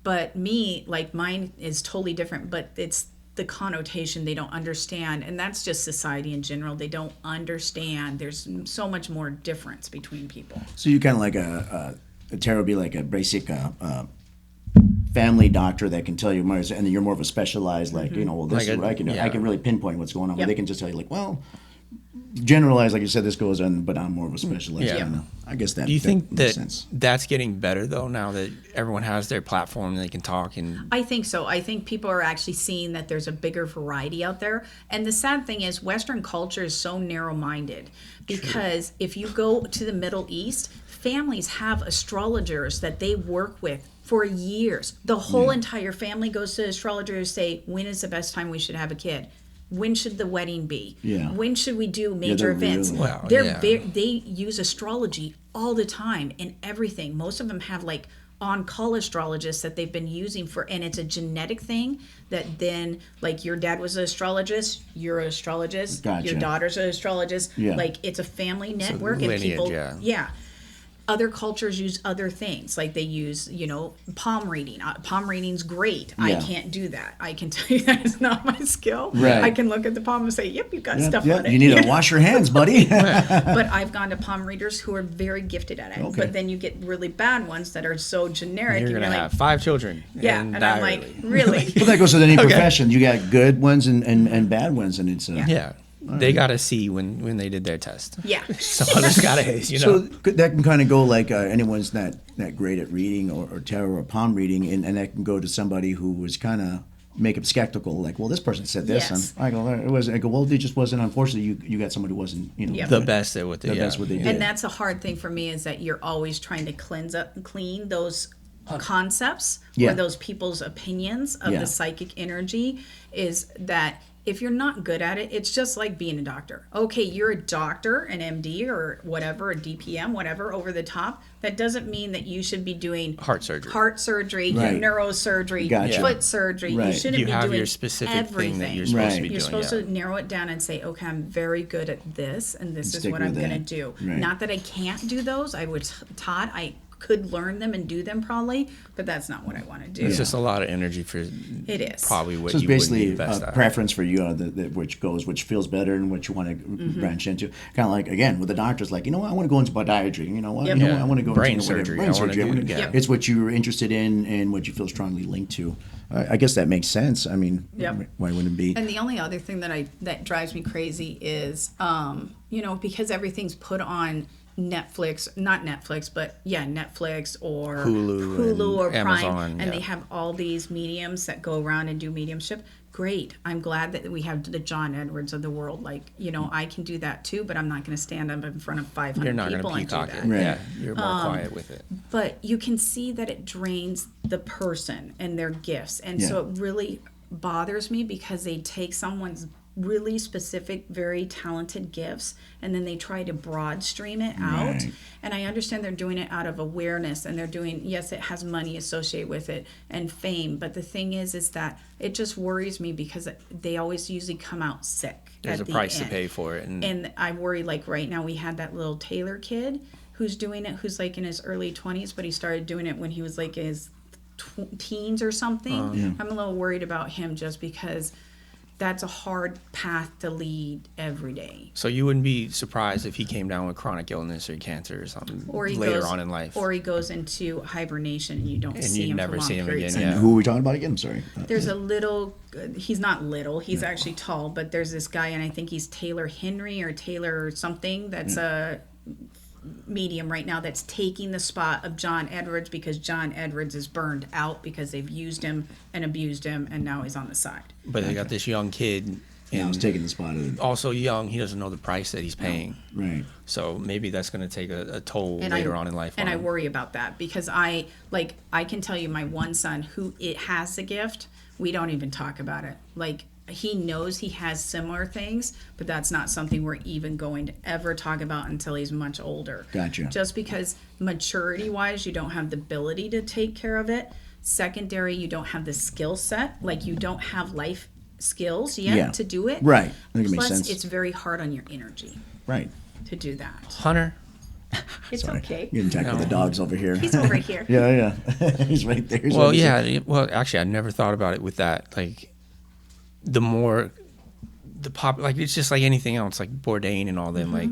But me, like mine is totally different, but it's the connotation they don't understand, and that's just society in general. They don't understand there's so much more difference between people. So you kind of like a tarot would be like a basic family doctor that can tell you more, and then you're more of a specialized, like, well, this is what I can do. I can really pinpoint what's going on. But they can just tell you, like, well, generalize, like you said, this goes on, but I'm more of a specialist. I guess that. Do you think makes sense. That's getting better though, now that everyone has their platform and they can talk? And I think so. I think people are actually seeing that there's a bigger variety out there. And the sad thing is, Western culture is so narrow-minded because if you go to the Middle East, families have astrologers that they work with for years. The whole entire family goes to astrologers to say, when is the best time we should have a kid? When should the wedding be? When should we do major events? Really, they use astrology all the time in everything. Most of them have like on-call astrologists that they've been using and it's a genetic thing that then, like, your dad was an astrologist, you're an astrologist, your daughter's an astrologist. Like, it's a family network, and people, other cultures use other things, like they use, palm reading. Palm reading's great. I can't do that. I can tell you that is not my skill. I can look at the palm and say, yep, you've got stuff on it. You need to wash your hands, buddy. But I've gone to palm readers who are very gifted at it. But then you get really bad ones that are so generic. You're going to have 5 children. And I'm like, really? Well, that goes with any profession. You got good ones and bad ones, and it's They got a C when they did their test. So others got A's, So that can kind of go like anyone's not great at reading or tarot or palm reading, and that can go to somebody who was kind of make them skeptical, like, well, this person said this. Yes. I go, well, it just wasn't. Unfortunately, you got somebody who wasn't, the best at what they did. And that's a hard thing for me, is that you're always trying to clean those concepts or those people's opinions of the psychic energy. Is that if you're not good at it, it's just like being a doctor. Okay, you're a doctor, an MD or whatever, a DPM, whatever, over the top. That doesn't mean that you should be doing heart surgery, neurosurgery, foot surgery. You shouldn't be doing your specific everything thing that you're supposed to be doing. You're supposed to narrow it down and say, okay, I'm very good at this, and this is what I'm going to do. Not that I can't do those. I was taught I could learn them and do them probably, but that's not what I want to do. It's just a lot of energy for it is probably what so it's you basically would invest a preference for you, which feels better and what you want to branch into. Kind of like, again, with the doctors, like, I want to go into podiatry. I want to go brain into surgery. Brain surgery. It's what you're interested in and what you feel strongly linked to. I guess that makes sense. I mean, why wouldn't it be? And the only other thing that drives me crazy is, because everything's put on Netflix, not Netflix, but Netflix or Hulu or Prime, Amazon, and they have all these mediums that go around and do mediumship. Great. I'm glad that we have the John Edwards of the world. Like, I can do that too, but I'm not going to stand up in front of 500 You're not people and do peacock that. it. Yeah, you're more quiet with it. But you can see that it drains the person and their gifts. And so it really bothers me because they take someone's really specific, very talented gifts, and then they try to broad stream it out. And I understand they're doing it out of awareness, and they're doing, yes, it has money associated with it and fame, but the thing is that it just worries me because they always usually come out sick. There's a price to pay for it, and I worry, like right now we had that little Taylor kid who's doing it, who's like in his early 20s, but he started doing it when he was like in his teens or something. I'm a little worried about him just because that's a hard path to lead every day. So you wouldn't be surprised if he came down with chronic illness or cancer or something later on in life. Or he goes into hibernation and you don't see him you never for long see him periods. again. And who are we talking about again? I'm sorry. There's a little, he's not little, he's actually tall, but there's this guy, and I think he's Taylor Henry or Taylor something, that's medium right now that's taking the spot of John Edwards, because John Edwards is burned out because they've used him and abused him, and now he's on the side. But they got this young kid. Yeah, I was taking the spot of it. Also young, he doesn't know the price that he's paying. Right. So maybe that's going to take a toll And later on in life. And I worry about that, because I can tell you, my one son who it has the gift, we don't even talk about it. Like, he knows he has similar things, but that's not something we're even going to ever talk about until he's much older. Gotcha. Just because maturity wise, you don't have the ability to take care of it. Secondary, you don't have the skill set. Like, you don't have life skills yet to do it. Right. That makes Plus, sense. it's very hard on your energy Right. to do that. Hunter, It's Sorry. okay. You're getting attacked by the dogs over here. He's over here. Yeah. He's right there. He's well, right there. yeah. Well, actually, I never thought about it with that. Like, the more the pop, like, it's just like anything else, like Bourdain and all them. Like,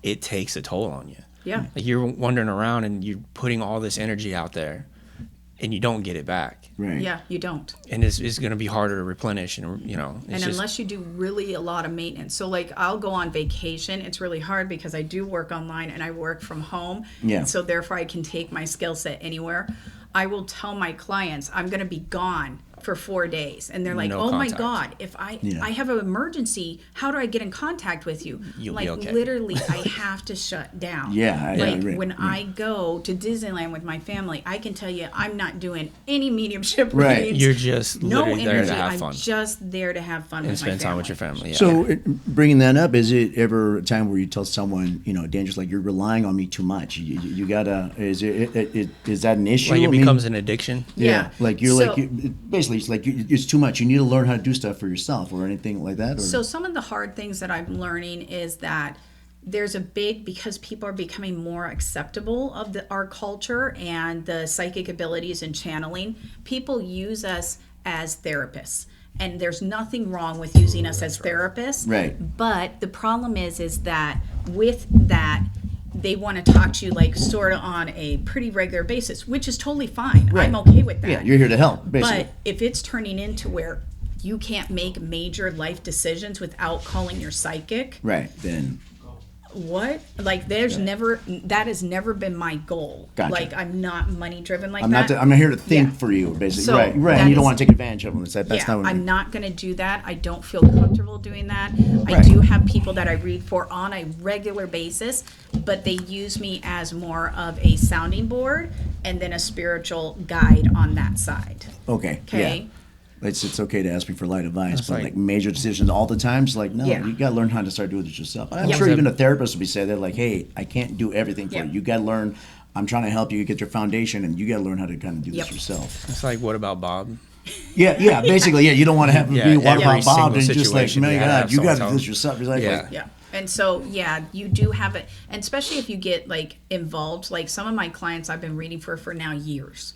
it takes a toll on you. Yeah. Like, you're wandering around and you're putting all this energy out there, and you don't get it back. Right. Yeah, you don't. And it's going to be harder to replenish, and it's And just, unless you do really a lot of maintenance. So, like, I'll go on vacation. It's really hard because I do work online and I work from home. Yeah. And so therefore I can take my skill set anywhere. I will tell my clients I'm going to be gone for 4 days, and they're like, No "Oh contact. my God! If I Yeah. I have an emergency, how do I get in contact with you?" You'll like, be okay. literally, I have to shut down. Yeah, I like agree. when Yeah. I go to Disneyland with my family, I can tell you I'm not doing any mediumship Right. readings. you're just No literally there energy. to have I'm fun just there to have fun and with spend my time family. with your family. Yeah. So, bringing that up, is it ever a time where you tell someone, dangerous, like, you're relying on me too much? You gotta. Is that an issue? like, it I mean, becomes an addiction. Yeah. Like you're So- basically it's like it's too much. You need to learn how to do stuff for yourself or anything like that. Or? So some of the hard things that I'm learning is that there's a big, because people are becoming more acceptable of our culture and the psychic abilities and channeling, people use us as therapists. And there's nothing wrong with using us as therapists. Right. But the problem is that with that, they want to talk to you like sort of on a pretty regular basis, which is totally fine. Right. I'm okay with that. Yeah, you're here to help, basically. But if it's turning into where you can't make major life decisions without calling your psychic, Right. Then. what? Like, that has never been my goal. Gotcha. Like, I'm not money driven like I'm that. not. I'm here to think Yeah. for you, basically. So right. that And you don't is- want to take advantage of them. That's Yeah, not what I'm I mean. not going to do that. I don't feel comfortable doing that. I Right. do have people that I read for on a regular basis, but they use me as more of a sounding board and then a spiritual guide on that side. Okay. Okay. Yeah. It's okay to ask me for light advice, That's but like- like major decisions all the time, it's like, no, Yeah. you got to learn how to start doing it yourself. I'm Yeah. sure even a therapist would be saying that, like, hey, I can't do everything for Yeah. you. You got to learn. I'm trying to help you get your foundation, and you got to learn how to kind of do Yep. this yourself. It's like, what about Bob? Yeah, basically, yeah. You don't want to have Yeah, be water every about Bob single and just like, situation man, you gotta God, have you got to someone do this tell- yourself. It's like, Yeah. Yeah. And so, yeah, you do have it. And especially if you get like involved, like some of my clients I've been reading for now years.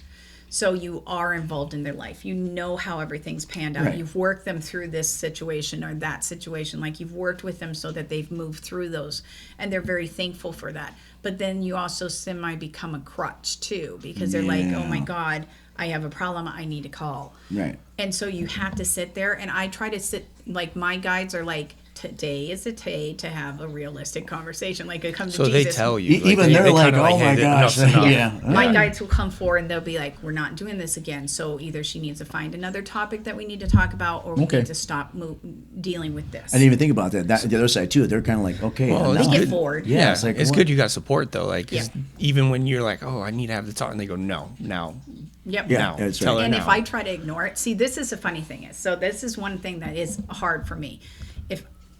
So you are involved in their life. You know how everything's panned out. Right. You've worked them through this situation or that situation. Like, you've worked with them so that they've moved through those. And they're very thankful for that. But then you also become a crutch too, because they're like, oh my Yeah. God, I have a problem. I need to call. right. And so you have to sit there, and I try to sit, like, my guides are like, today is a day to have a realistic conversation. Like, it comes So to they Jesus. tell you. Even they're like, kinda oh my hey, gosh, enough's enough. yeah. My guides will come forward and they'll be like, we're not doing this again. So either she needs to find another topic that we need to talk about, or we Okay. need to stop dealing with this. I didn't even think about that. The other side too. They're kind of like, okay, Well, now it's They get good. forward. Yeah, Yeah, it's like, it's what? good you got support though. Like, 'cause Yeah. even when you're like, oh, I need to have the talk, and they go, no, now, Yep. Yeah, now, that's tell right. her And now. if I try to ignore it, see, this is the funny thing is, so this is one thing that is hard for me.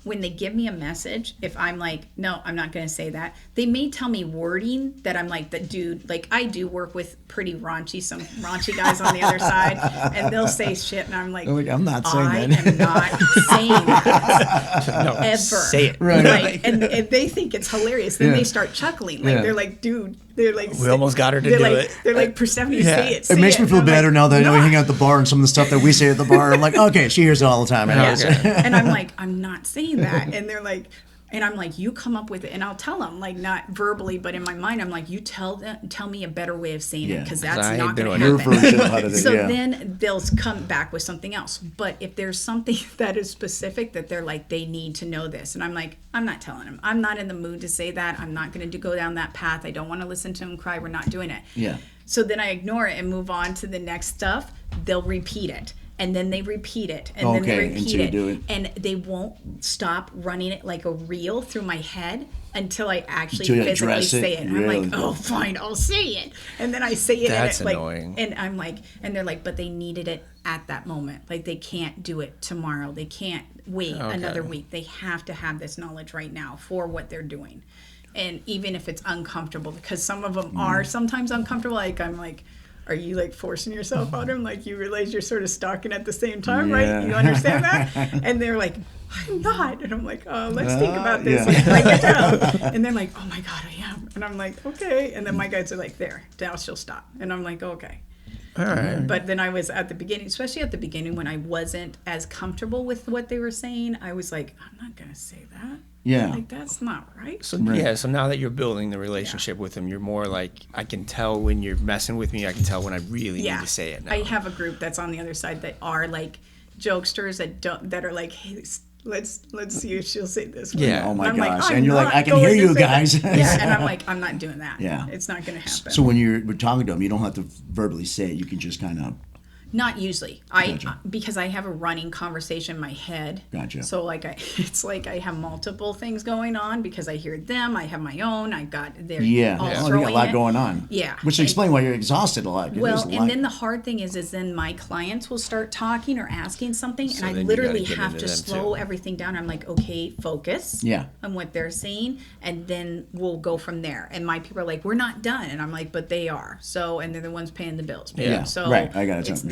When they give me a message, if I'm like, no, I'm not going to say that, they may tell me wording that I'm like, that dude, like, I do work with some raunchy guys on the other side, and they'll say shit, and I'm like, I'm not saying I that. am not saying that no, ever. say it. Right. Like, and they think it's hilarious. Then Yeah. they start chuckling. Like, Yeah. they're like, dude, they're like, We almost got her to they're do like, it. They're like, Persephone, Yeah. say it. It say makes me feel And I'm better like, now that I know we "No." hang out at the bar and some of the stuff that we say at the bar. I'm like, okay, she hears it all the time. I know. Okay. And I'm like, I'm not saying that. And they're like, And I'm like, you come up with it, and I'll tell them, like, not verbally, but in my mind, I'm like, you tell me a better way of saying it, because that's not going to Your happen. version of how to do it, So yeah. then they'll come back with something else. But if there's something that is specific that they're like, they need to know this, and I'm like, I'm not telling them. I'm not in the mood to say that. I'm not going to go down that path. I don't want to listen to them cry. We're not doing it. Yeah. So then I ignore it and move on to the next stuff. They'll repeat it. And then they repeat it, and then they repeat until you do it. and they won't stop running it like a reel through my head until I actually Until you physically address it, say it. And really. I'm like, oh, fine, I'll say it. And then I say it. That's and it, like, annoying. And I'm like, and they're like, but they needed it at that moment. Like, they can't do it tomorrow. They can't wait another week. They have to have this knowledge right now for what they're doing. And even if it's uncomfortable, because some of them are sometimes uncomfortable. Like, I'm like, are you like forcing yourself on them? Like, you realize you're sort of stalking at the same time, right? You understand that? And they're like, I'm not. And I'm like, oh, let's think about this. yeah. Like, break it down. And they're like, oh my God, I am. And I'm like, okay. And then my guys are like, there, now she'll stop. And I'm like, okay. All right. But then I was at the beginning, especially at the beginning when I wasn't as comfortable with what they were saying, I was like, I'm not going to say that. Yeah. Like, that's not right. So yeah, so now that you're building the relationship with them, you're more like, I can tell when you're messing with me. I can tell when I really need to say it now. I have a group that's on the other side that are like jokesters that are like, hey, let's see if she'll say this one. Yeah. Oh my I'm like, gosh. I'm And you're like, not I can going hear to you say that. guys. Yeah, and I'm like, I'm not doing that. Yeah. It's not going to happen. So when you're talking to them, you don't have to verbally say it. You can just kind of. Not usually. Gotcha. Because I have a running conversation in my head. Gotcha. So like it's like I have multiple things going on because I hear them. I have my own. I got their Oh, you got a lot going on. Yeah. Which explains why you're exhausted a lot. Well, and then the hard thing is then my clients will start talking or asking something, So and then I you literally gotta get have into to them, slow too. everything down. I'm like, okay, focus. Yeah. On what they're saying, and then we'll go from there. And my people are like, we're not done, and I'm like, but they are. So, and they're the ones paying the bills. Yeah. So Right, I got it. it's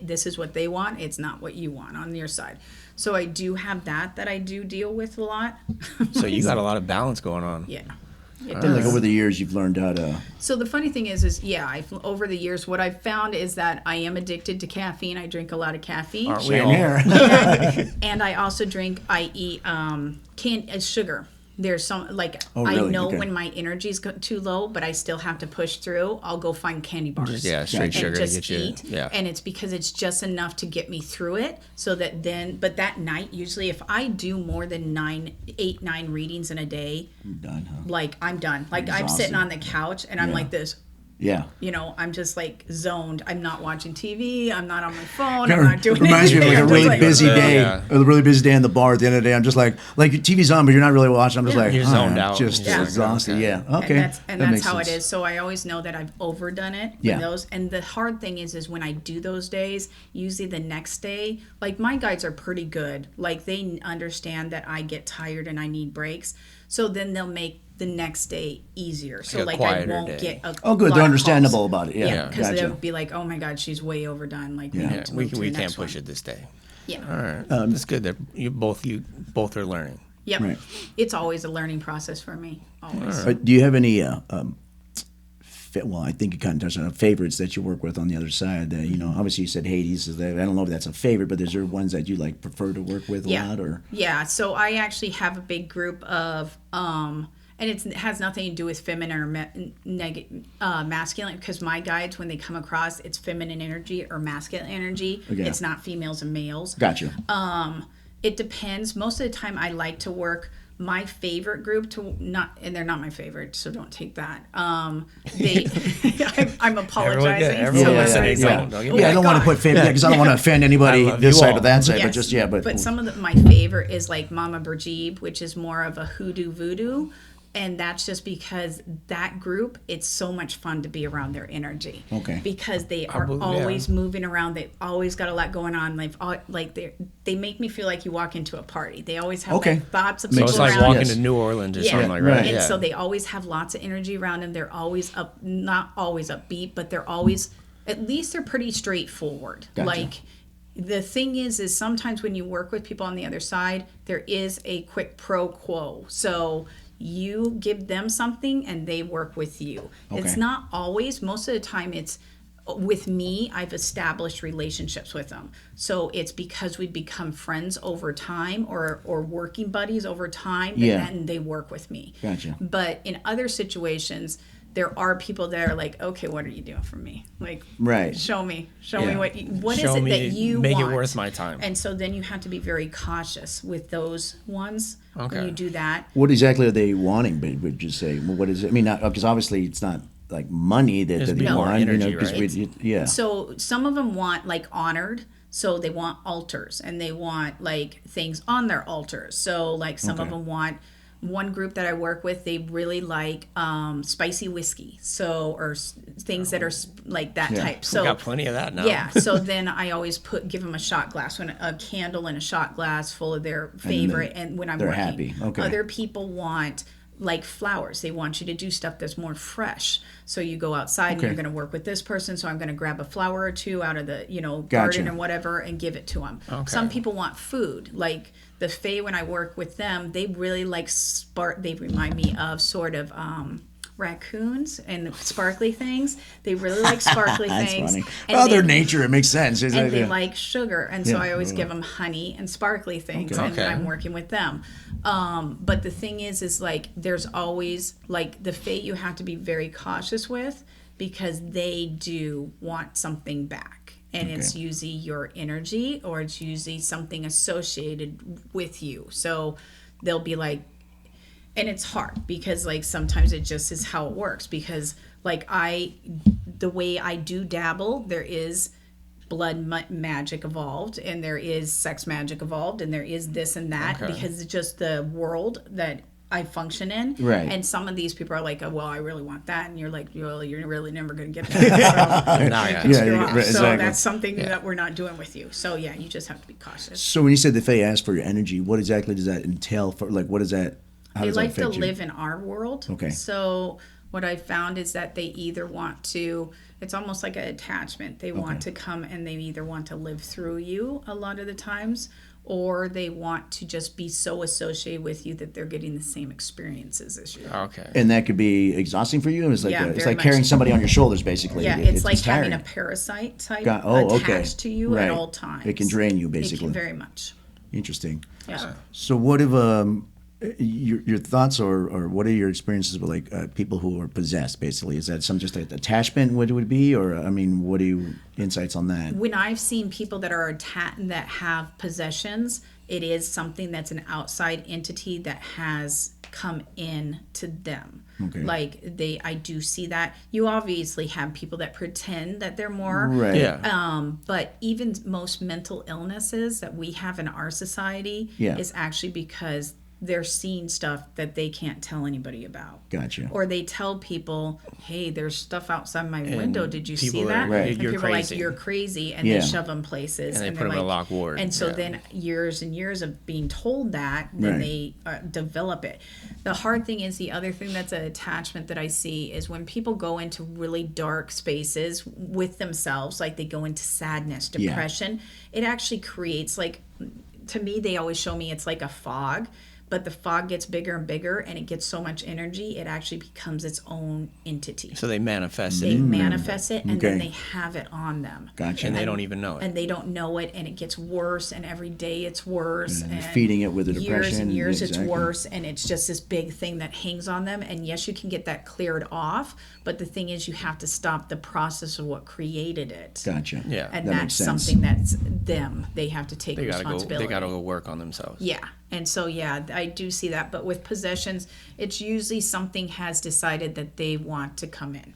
this is what they want. It's not what you want on your side. So I do have that I do deal with a lot. So you got a lot of balance going on. Yeah. It And does. like over the years, you've learned how to. So the funny thing is over the years, what I've found is that I am addicted to caffeine. I drink a lot of caffeine. Aren't we Same all? here. And I also I eat sugar. There's some, like, Oh, I really? know Okay. when my energy's too low, but I still have to push through. I'll go find candy bars. Yeah, straight And sugar to just get you. eat. Yeah. And it's because it's just enough to get me through it. So that then, but that night, usually if I do more than 9 readings in a day, I'm done, huh? like, I'm done. Like, I'm sitting Exhausted. on the couch and I'm Yeah. like this. Yeah. You know, I'm just like zoned. I'm not watching TV. I'm not on my phone. Kind I'm of not doing reminds me of anything. like a I'm really just busy day, Yeah. a really busy day in the bar. At the end of the day, I'm just like TV's on, but you're not really watching. I'm just like You're zoned out. just Yeah. exhausted. Okay. Yeah, okay, And that that's makes how sense. it is. So I always know that I've overdone it. Yeah. Those, and the hard thing is when I do those days, usually the next day, like my guides are pretty good. Like they understand that I get tired and I need breaks. So then they'll make the next day easier. So Like a I quieter won't day. get a Oh, good. lot They're of understandable calls. about it. Yeah, Because gotcha. they'll be like, oh my God, she's way overdone. Like we Yeah. need to We move to the can't next push one. it this day. Yeah. All right. That's good. That you both are learning. Yep. Right. It's always a learning process for me. Always. Do you have any? Well, I think you kind of touched on favorites that you work with on the other side. That obviously you said Hades. I don't know if that's a favorite, but is there ones that you like prefer to work with a lot? Or Yeah. So I actually have a big group of and it has nothing to do with feminine or masculine, because my guides, when they come across, it's feminine energy or masculine energy. Okay. It's not females and males. Gotcha. It depends. Most of the time I like to work my favorite group and they're not my favorite, so don't take that. They I'm apologizing. Everyone so listening, it's like, don't get oh me I my don't want to God. put favorite because I don't want to offend anybody I love this you side all. or that side. But Yes. but But some of my favorite is like Mama Burjeeb, which is more of a hoodoo voodoo. And that's just because that group, it's so much fun to be around their energy. Okay. Because they are believe- always moving around. They've always got a lot going on. They make me feel like you walk into a party. They always have Okay. like, thoughts of So people it's like around. walking Yes. to New Orleans or Yeah. something like Right. that. And Yeah. so they always have lots of energy around them. They're always not always upbeat, but they're always, at least they're pretty straightforward. Gotcha. Like, the thing is sometimes when you work with people on the other side, there is a quick pro quo. So you give them something and they work with you. Okay. It's not always, most of the time it's, with me, I've established relationships with them. So it's because we become friends over time or working buddies over time, then they work with me. Gotcha. But in other situations, there are people that are like, okay, what are you doing for me? Like, right. show me Yeah. what is it that you make want. it worth my time. And so then you have to be very cautious with those ones when you do that. What exactly are they wanting? Would you say? What is it? I mean, not because obviously it's not like money that Just they more want. energy, because right? yeah. So some of them want like honored. So they want altars and they want like things on their altars. So like some of them want, one group that I work with, they really like spicy whiskey. So, or things that are like that type. So we got plenty of that now. Yeah. So then I always give them a shot glass, a candle in a shot glass full of their favorite. And when I'm they're working, happy. Okay. Other people want like flowers. They want you to do stuff that's more fresh. So you go outside and you're going to work with this person. So I'm going to grab a flower or two out of the, garden or whatever and give it to them. Okay. Some people want food. Like the Fae, when I work with them, they really like they remind me of sort of raccoons and sparkly things. They really like sparkly That's things. funny. And Their nature, it makes sense. And they like sugar. And so I always give them honey and sparkly things. Okay. And then I'm working with them. But the thing is like there's always like the Fae you have to be very cautious with because they do want something back. And it's usually your energy or it's usually something associated with you. So they'll be like, and it's hard because like sometimes it just is how it works because like the way I do dabble, there is blood magic evolved and there is sex magic evolved and there is this and that because it's just the world that I function in. Right. And some of these people are like, oh, well, I really want that. And you're like, well, you're really never going to get that. So, so that's something that we're not doing with you. So yeah, you just have to be cautious. So when you said the Fae ask for your energy, what exactly does that entail? For like, what is that? How They does that like to affect you? live in our world. Okay. So what I found is that they either want to, it's almost like an attachment. They want to come and they either want to live through you a lot of the times, or they want to just be so associated with you that they're getting the same experiences as you. Okay. And that could be exhausting for you. It's like Yeah, it's very like carrying much. somebody on your shoulders, basically. Yeah, it's like tiring. having a parasite type okay. attached to you Right. at all times. It can drain you, It basically. can very much. Interesting. Yeah. So what if your thoughts or what are your experiences with like people who are possessed? Basically, is that some just like attachment? What it would be, or I mean, what are you insights on that? When I've seen people that are that have possessions, it is something that's an outside entity that has come in to them. Okay. Like I do see that. You obviously have people that pretend that they're more. Right. Yeah. But even most mental illnesses that we have in our society is actually because they're seeing stuff that they can't tell anybody about. Gotcha. Or they tell people, hey, there's stuff outside my window. Did you see people that? are- Right. And you're people are like, crazy. you're crazy. And Yeah. they shove them places. And they they're put them in a locked ward. And so Yeah. then years and years of being told that, then Right. they develop it. The hard thing is the other thing that's an attachment that I see is when people go into really dark spaces with themselves, like they go into sadness, depression, it actually creates like, to me, they always show me it's like a fog. But the fog gets bigger and bigger, and it gets so much energy, it actually becomes its own entity. So they manifest They it, manifest it, and then Okay. they have it on them. Gotcha. and they don't even know it. And they don't know it, and it gets worse, and every day it's worse. And And feeding it with the Years depression, and years exactly. it's worse, and it's just this big thing that hangs on them. And yes, you can get that cleared off, but the thing is you have to stop the process of what created it. Gotcha. Yeah. And That that's makes sense. something that's them. They have to take They gotta go. responsibility. They gotta go work on themselves. Yeah. And so, yeah, I do see that. But with possessions, it's usually something has decided that they want to come in.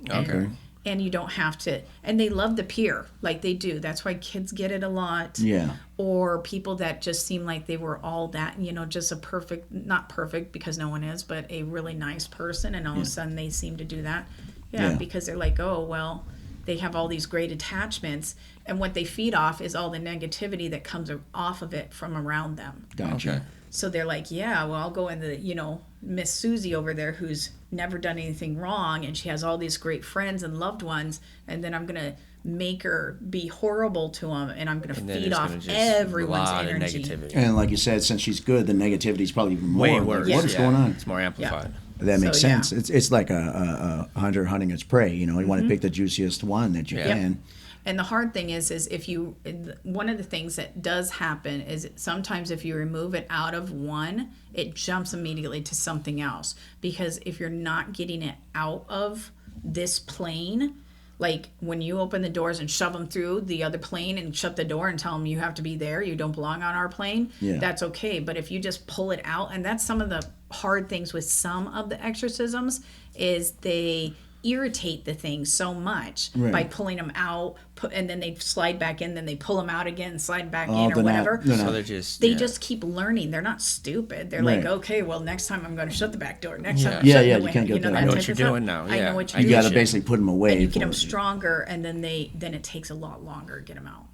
Okay. And you don't have to. And they love the peer, like they do. That's why kids get it a lot. Yeah. Or people that just seem like they were all that, just a perfect, not perfect because no one is, but a really nice person. And all of a sudden they seem to do that. Yeah, Yeah. because they're like, oh, well, they have all these great attachments. And what they feed off is all the negativity that comes off of it from around them. Gotcha. Okay. So they're like, yeah, well, I'll go into, Miss Susie over there who's never done anything wrong and she has all these great friends and loved ones, and then I'm going to make her be horrible to them, and I'm going to And then feed it's off gonna just everyone's a lot energy. of negativity. And like you said, since she's good, the negativity is probably even more. Way Like, worse. what is Yeah. going on? It's more amplified. That makes So, yeah. sense. It's like a hunter hunting its prey. You know, you want to pick the juiciest one that you can. And the hard thing is if you, one of the things that does happen is sometimes if you remove it out of one, it jumps immediately to something else. Because if you're not getting it out of this plane, like when you open the doors and shove them through the other plane and shut the door and tell them you have to be there, you don't belong on our plane, that's okay. But if you just pull it out, and that's some of the hard things with some of the exorcisms, is they irritate the thing so much by pulling them out, and then they slide back in, then they pull them out again, slide back in, or whatever. So they just keep learning. They're not stupid. They're like, okay, well, next time I'm going to shut the back door. Next time, you the can't get that. I know what you're doing now. I know what you're You doing. got to basically put them away. And you get them stronger, and then it takes a lot longer to get them out.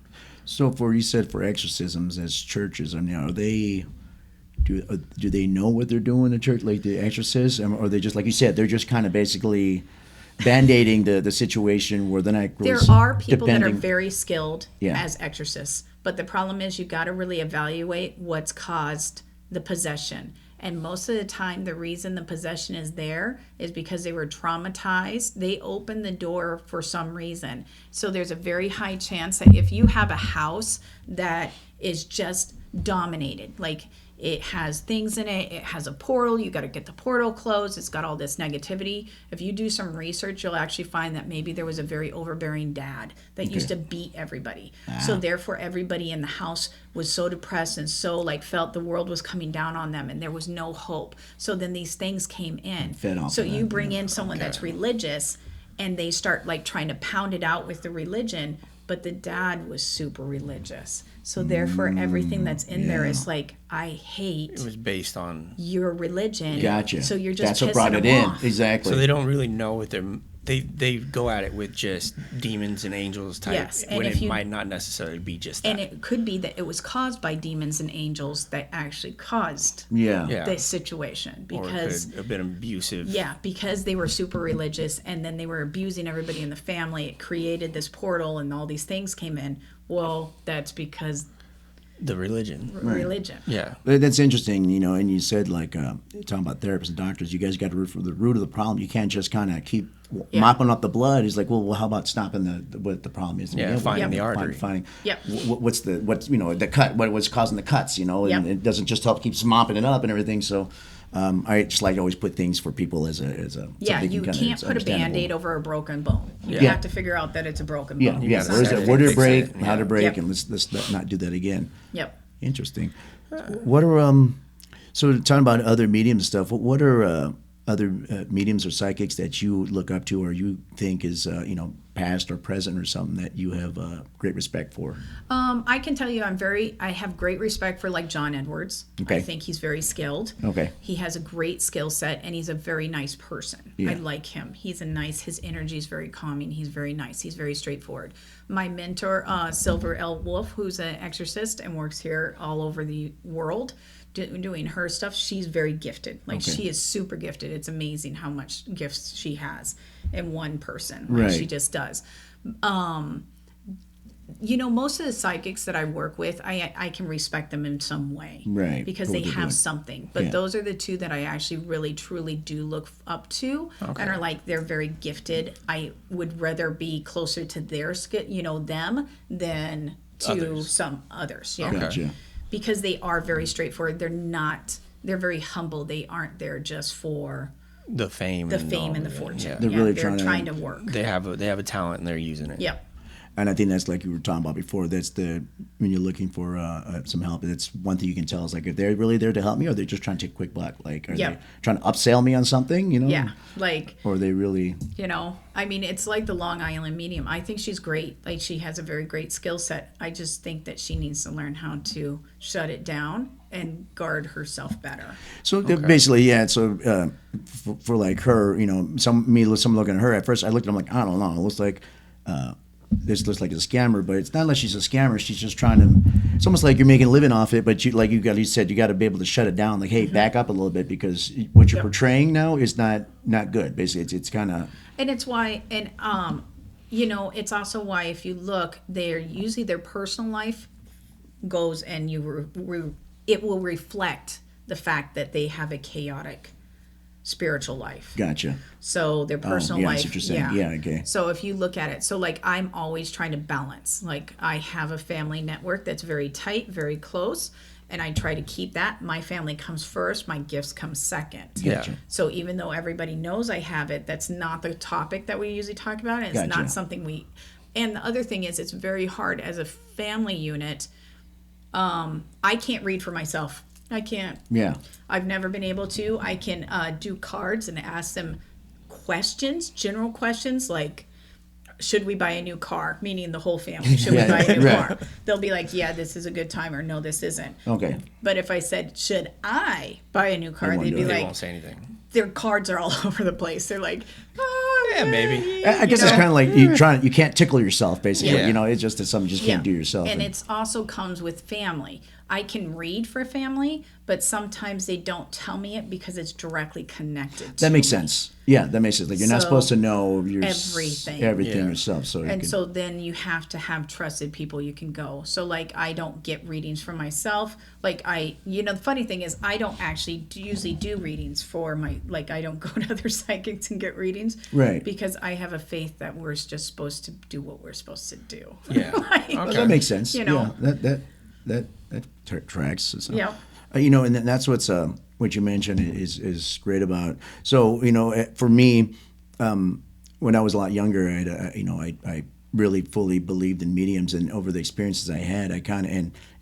So you said for exorcisms as churches, I mean, are they? Do they know what they're doing in church, like the exorcists, or are they just like you said? They're just kind of basically band-aiding the situation where they're not really there are people that are very skilled as exorcists, but the problem is you got to really evaluate what's caused the possession. And most of the time the reason the possession is there is because they were traumatized. They opened the door for some reason. So there's a very high chance that if you have a house that is just dominated, like it has things in it, it has a portal, you got to get the portal closed, it's got all this negativity. If you do some research, you'll actually find that maybe there was a very overbearing dad that used to beat everybody. So therefore everybody in the house was so depressed and so like felt the world was coming down on them and there was no hope. So then these things came in. So you bring in someone that's religious and they start like trying to pound it out with the religion, but the dad was super religious. So therefore, everything that's in there is like, I hate. It was based on your religion. Gotcha. So you're just that's what brought it in. Off. Exactly. So they don't really know what they go at it with just demons and angels type. Yes, and when it might not necessarily be just that. And it could be that it was caused by demons and angels that actually caused this situation because or it could have been abusive. Yeah, because they were super religious and then they were abusing everybody in the family. It created this portal and all these things came in. Well, that's because the religion. Religion. Yeah. That's interesting, you know, and you said like talking about therapists and doctors, you guys got to root for the root of the problem. You can't just kind of keep mopping up the blood. It's like, well, how about stopping what the problem is? Yeah, finding the artery. Yep. What's you know, the cut, what's causing the cuts, you know, and it doesn't just help keeps mopping it up and everything. So I just like to always put things for people as a you can't put a Band-Aid over a broken bone. You have to figure out that it's a broken bone. Where did it break, how to break, and let's not do that again. Yep. Interesting. What are so talking about other mediums and stuff, what are other mediums or psychics that you look up to or you think is you know, past or present or something that you have great respect for? I can tell you I have great respect for like John Edwards. Okay. I think he's very skilled. Okay. He has a great skill set and he's a very nice person. I like him. His energy is very calming. He's very nice. He's very straightforward. My mentor, Silver L. Wolf, who's an exorcist and works here all over the world, doing her stuff, she's very gifted. Like she is super gifted. It's amazing how much gifts she has in one person. Like she just does. You know, most of the psychics that I work with, I can respect them in some way. Right. Because they have something. But those are the two that I actually really truly do look up to and are like, they're very gifted. I would rather be closer to their them than to some others. Yeah. Gotcha. Because they are very straightforward. They're very humble. They aren't there just for the fame and the fortune. Yeah. They're really trying to work. They have a talent and they're using it. Yep. And I think that's like you were talking about before. That's when you're looking for some help. That's one thing you can tell is like if they're really there to help me, or they're just trying to take a quick buck. Like are they trying to upsell me on something? You know? Yeah. Like. Or are they really? You know, I mean, it's like the Long Island medium. I think she's great. Like she has a very great skill set. I just think that she needs to learn how to shut it down and guard herself better. So basically, yeah. So for like her, you know, someone looking at her at first, I looked at them like I don't know. It looks like. This looks like a scammer, but it's not like she's a scammer. She's just trying to. It's almost like you're making a living off it, but you said, you got to be able to shut it down. Like, hey, back up a little bit because what you're portraying now is not good. Basically, it's kind of. And it's why, and you know, it's also why if you look, they're usually their personal life goes and it will reflect the fact that they have a chaotic spiritual life. Gotcha. So their personal yeah, life. that's what you're saying. Yeah, okay. So if you look at it, so like I'm always trying to balance. Like I have a family network that's very tight, very close, and I try to keep that. My family comes first, my gifts come second. Yeah. So even though everybody knows I have it, that's not the topic that we usually talk about. And it's Gotcha. not something we. And the other thing is, it's very hard as a family unit. I can't read for myself. I can't. Yeah. I've never been able to. I can do cards and ask them questions, general questions like, should we buy a new car? Meaning the whole family. Should we buy a new car? They'll be like, yeah, this is a good time, or no, this isn't. Okay. But if I said, should I buy a new car? won't They'd do be it. They like, won't say anything. their cards are all over the place. They're like, oh, Yeah, maybe. I guess it's kind of like you can't tickle yourself, basically. Yeah. You know, it's just that something you just can't do yourself. And it's also comes with family. I can read for family, but sometimes they don't tell me it because it's directly connected to that makes me. sense. Yeah, that makes sense. Like you're not So, supposed to know everything. everything Yeah. yourself. So you And can, so then you have to have trusted people you can go. So like I don't get readings for myself. Like the funny thing is I don't actually usually do readings for I don't go to other psychics and get readings. Right. Because I have a faith that we're just supposed to do what we're supposed to do. Yeah. well, that makes sense. You know. Yeah, that tracks. So. Yeah. And that's what you mentioned is great about. So for me, when I was a lot younger, I really fully believed in mediums, and over the experiences I had, I kind of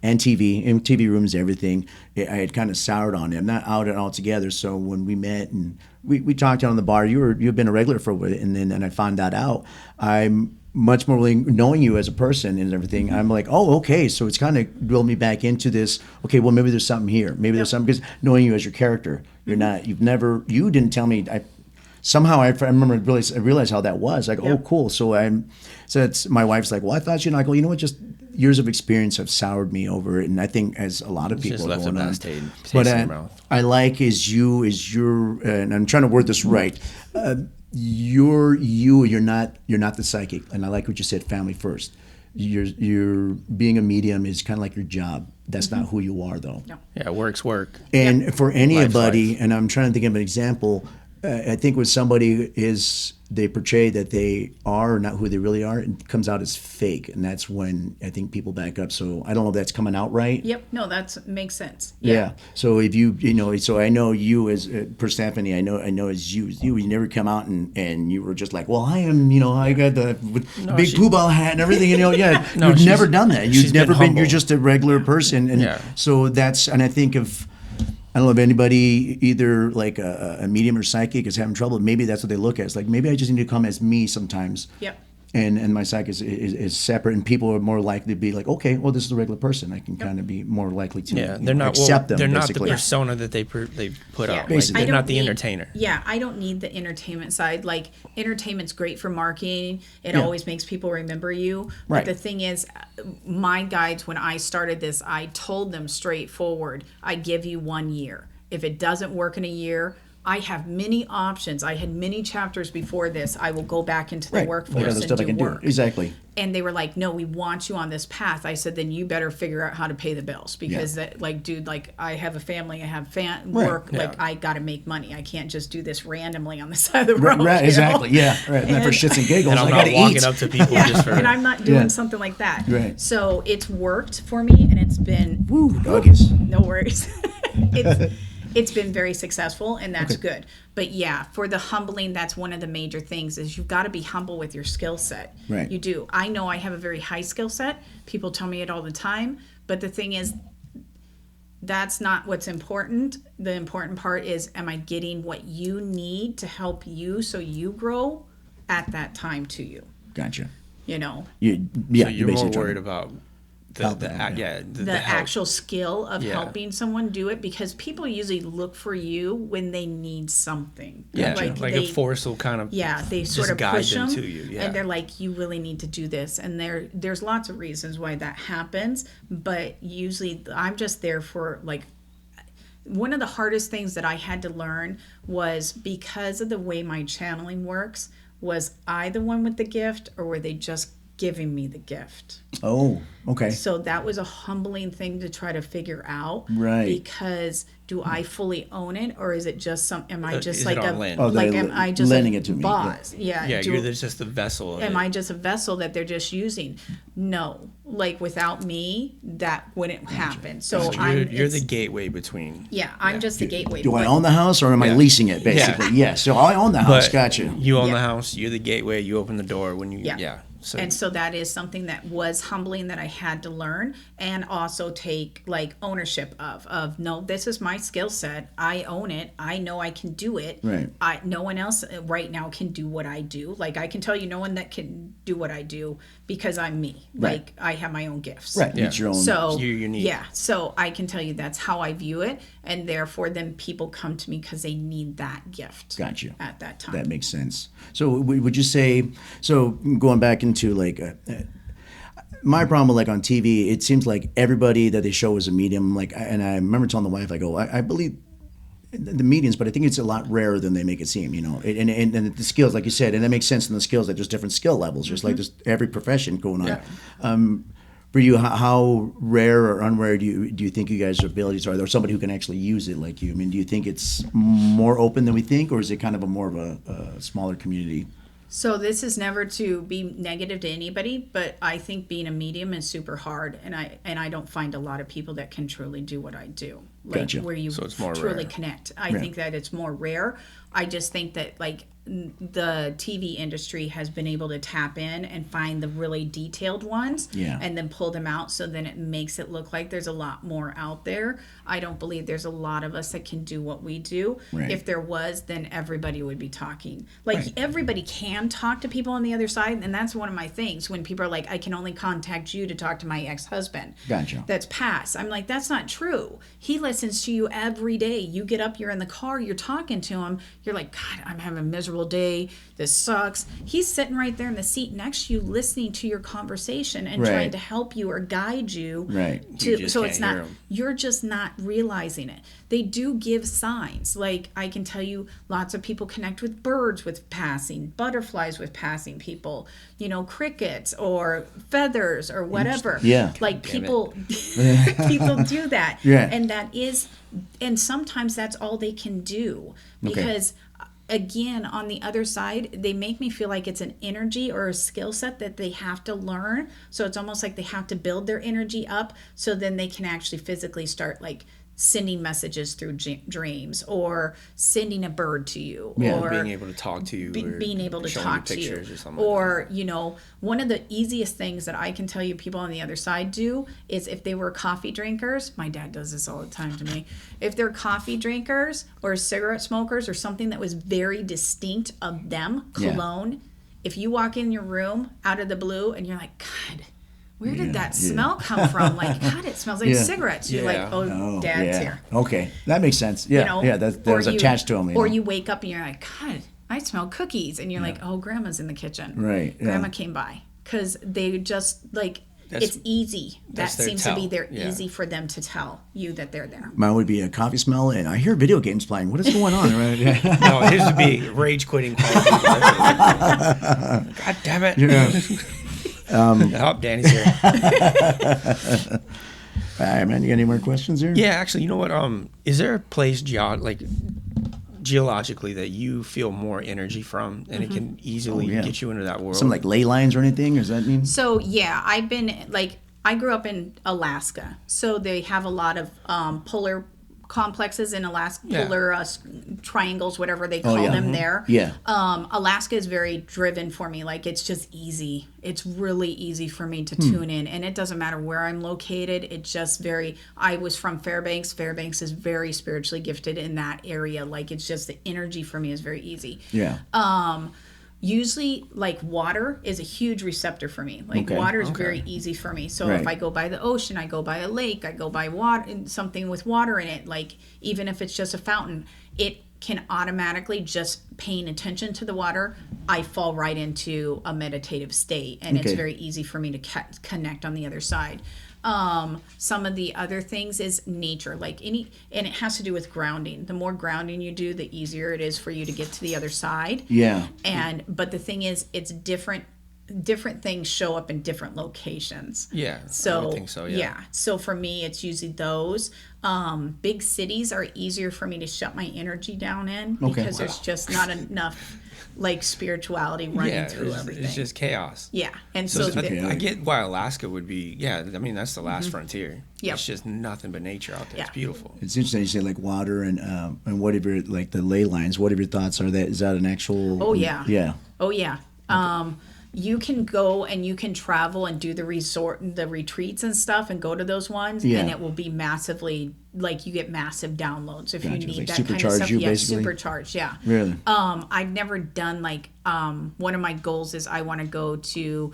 and TV rooms, everything, I had kind of soured on it. I'm not out and all together. So when we met and we talked on the bar, you've been a regular for a while, and then I found that out. I'm much more willing, knowing you as a person and everything, I'm like, oh, okay, so it's kind of drilled me back into this. Okay, well, maybe there's something here. Maybe there's something, because knowing you as your character, you didn't tell me. I remember I realized how that was. Like, oh, cool. So it's my wife's like, well, I thought I go, you know what? Just years of experience have soured me over it, and I think as a lot of people Just are left a going on. bad taste But in their mouth. I like is your, and I'm trying to word this right. You're not the psychic, and I like what you said. Family first. You're being a medium is kind of like your job. That's not who you are, though. No. Yeah, work's work. And for anybody, life. and I'm trying to think of an example. I think when somebody they portray that they are not who they really are, it comes out as fake, and that's when I think people back up. So I don't know if that's coming out right. Yep. No, that makes sense. Yeah. So if so I know you as Perstephane. I know as you never come out and you were just like, well, I am. I got the big poo ball hat and everything. Yeah. No, you've she's- never done that. You've she's been never been. You're humble. just a regular person, and Yeah. so and I think I don't know if anybody, either like a medium or psychic, is having trouble. Maybe that's what they look at. It's like, maybe I just need to come as me sometimes. Yep. And my psychic is separate, and people are more likely to be like, okay, well, this is a regular person. I can kind of be more likely to They're not accept them. They're basically. not the persona that they put Yeah. out. Like, Basically. they're not the entertainer. Yeah, I don't need the entertainment side. Like, entertainment's great for marketing. It Yeah. always makes people remember you. But Right. the thing is, my guides, when I started this, I told them straightforward, I give you 1 year. If it doesn't work in a year, I have many options. I had many chapters before this. I will go back into the Right. workforce What other and stuff I do can work. do? Exactly. And they were like, no, we want you on this path. I said, then you better figure out how to pay the bills, because I have a family, I have work, Yeah. I got to make money. I can't just do this randomly on the side of the road. Right. you know? Exactly. Yeah. Right. And for shits and giggles, And I'm I not got to walking eat. up to people just for. And I'm not doing Yeah. something like that. Right. So it's worked for me, and it's been Woo, doggies. no worries. It's been very successful, and that's good. But yeah, for the humbling, that's one of the major things is you've got to be humble with your skill set. Right. You do. I know I have a very high skill set. People tell me it all the time. But the thing is, that's not what's important. The important part is, am I getting what you need to help you so you grow at that time to you? Gotcha. You know? So you're You're more basically worried about the Help them, yeah. The help. actual skill of Yeah. helping someone do it, because people usually look for you when they need something. Yeah, like a they, force will kind of they sort just of guide push them them to you. Yeah. and they're like, you really need to do this. And there's lots of reasons why that happens, but usually I'm just there for one of the hardest things that I had to learn was, because of the way my channeling works, was I the one with the gift, or were they just giving me the gift. Oh, okay. So that was a humbling thing to try to figure out. Right. Because do I fully own it, or is it just am I just is like it a on land? Oh, like they're am I just lending a it to me. boss? Yeah. Yeah, you're just the vessel. Am I just a vessel that they're just using? No. Like without me, that wouldn't happen. So you're the gateway between. Yeah, I'm just the gateway. Do I own the house or am I leasing it, basically? Yeah. Yes. So I own the house. But Gotcha. you own Yeah. the house. You're the gateway. You open the door when you. Yeah. Yeah. So, And so that is something that was humbling that I had to learn and also take like ownership of no, this is my skill set. I own it. I know I can do it. Right. No one else right now can do what I do. Like I can tell you no one that can do what I do because I'm me. Right. Like I have my own gifts. Right. Yeah. It's your own. So You're unique. yeah, so I can tell you that's how I view it, and therefore then people come to me because they need that gift. Gotcha. At that time. That makes sense. So would you say, so going back into like, my problem with like on TV, it seems like everybody that they show is a medium. Like, and I remember telling the wife, I go, I believe the mediums, but I think it's a lot rarer than they make it seem, you know, and the skills, like you said, and that makes sense in the skills, that there's different skill levels, just like there's every profession going on. Yeah. For you, how rare or unrare do you think you guys' abilities are? There somebody who can actually use it like you? I mean, do you think it's more open than we think, or is it kind of a more of a smaller community? So this is never to be negative to anybody, but I think being a medium is super hard, and I don't find a lot of people that can truly do what I do, like Gotcha. where you So it's more truly rare. connect. I think that it's more rare. I just think that like the TV industry has been able to tap in and find the really detailed ones, Yeah. and then pull them out. So then it makes it look like there's a lot more out there. I don't believe there's a lot of us that can do what we do. Right. If there was, then everybody would be talking. Like everybody can talk to people on the other side, and that's one of my things. When people are like, "I can only contact you to talk to my ex-husband." Gotcha. That's past. I'm like, that's not true. He listens to you every day. You get up, you're in the car, you're talking to him. You're like, God, I'm having a miserable day. This sucks. He's sitting right there in the seat next to you, listening to your conversation and Right. trying to help you or guide you. Right. You just So can't it's not. hear 'em. You're just not realizing it. They do give signs. Like I can tell you, lots of people connect with birds with passing, butterflies with passing people. You know, crickets or feathers or whatever. Yeah. Like Damn people, people do that. Yeah. And that is, and sometimes that's all they can do because. Again, on the other side, they make me feel like it's an energy or a skill set that they have to learn. So it's almost like they have to build their energy up so then they can actually physically start like sending messages through dreams or sending a bird to you or being able to talk to you, or being able to showing talk to pictures you, or something. or you know, one of the easiest things that I can tell you people on the other side do is if they were coffee drinkers. My dad does this all the time to me. If they're coffee drinkers or cigarette smokers or something that was very distinct of them, Yeah. cologne. If you walk in your room out of the blue and you're like, God, where did that smell come from? Like, God, it smells like Yeah. cigarettes. You're Yeah. like, oh, Dad's here. Okay, that makes sense. Yeah, You know, yeah, that or was you- attached to him. Or you wake up and you're like, God, I smell cookies, and you're like, oh, Grandma's in the kitchen. Right, yeah. Grandma came by because they just like That's- it's easy. That that's their seems to be tell. their Yeah. easy for them to tell you that they're there. Mine would be a coffee smell, and I hear video games playing. What is going on? Right? Yeah. No, his would be rage quitting. God damn it! Oh, Danny's here. All right, man. You got any more questions here? Yeah, actually, you know what? Is there a place geologically that you feel more energy from, and it can easily yeah. get you into that world? Some like ley lines or anything? Or does that mean? So yeah, I've been like I grew up in Alaska, so they have a lot of polar complexes in Alaska, Yeah. polar triangles, whatever they call yeah. them there. Yeah. Alaska is very driven for me. Like it's just easy. It's really easy for me to tune in, and it doesn't matter where I'm located. It's just very. I was from Fairbanks. Fairbanks is very spiritually gifted in that area. Like it's just the energy for me is very easy. Yeah. Usually like water is a huge receptor for me. Like Okay. water is very easy for me. So if Right. I go by the ocean, I go by a lake, I go by water, something with water in it, like even if it's just a fountain, it can automatically, just paying attention to the water, I fall right into a meditative state, and it's Okay. very easy for me to connect on the other side. Some of the other things is nature, like and it has to do with grounding. The more grounding you do, the easier it is for you to get to the other side. Yeah. But the thing is, it's different different things show up in different locations. Yeah, So I would think so. Yeah. So for me, it's usually those. Big cities are easier for me to shut my energy down in because there's just not enough like spirituality running through everything. It's just chaos. Yeah, and So so I get why Alaska would be. Yeah, I mean that's the last frontier. Yep. It's just nothing but nature out there. Yeah. It's beautiful. It's interesting you say like water and whatever, like the ley lines. What are your thoughts? Is that an actual? Oh yeah. Yeah. Oh yeah. You can go and you can travel and do the retreats and stuff and go to those ones, Yeah. and it will be massively like you get massive downloads if you Gotcha. need Like that kind of supercharge stuff. you, Yeah, basically? supercharged. Yeah. Really? I've never done like one of my goals is I want to go to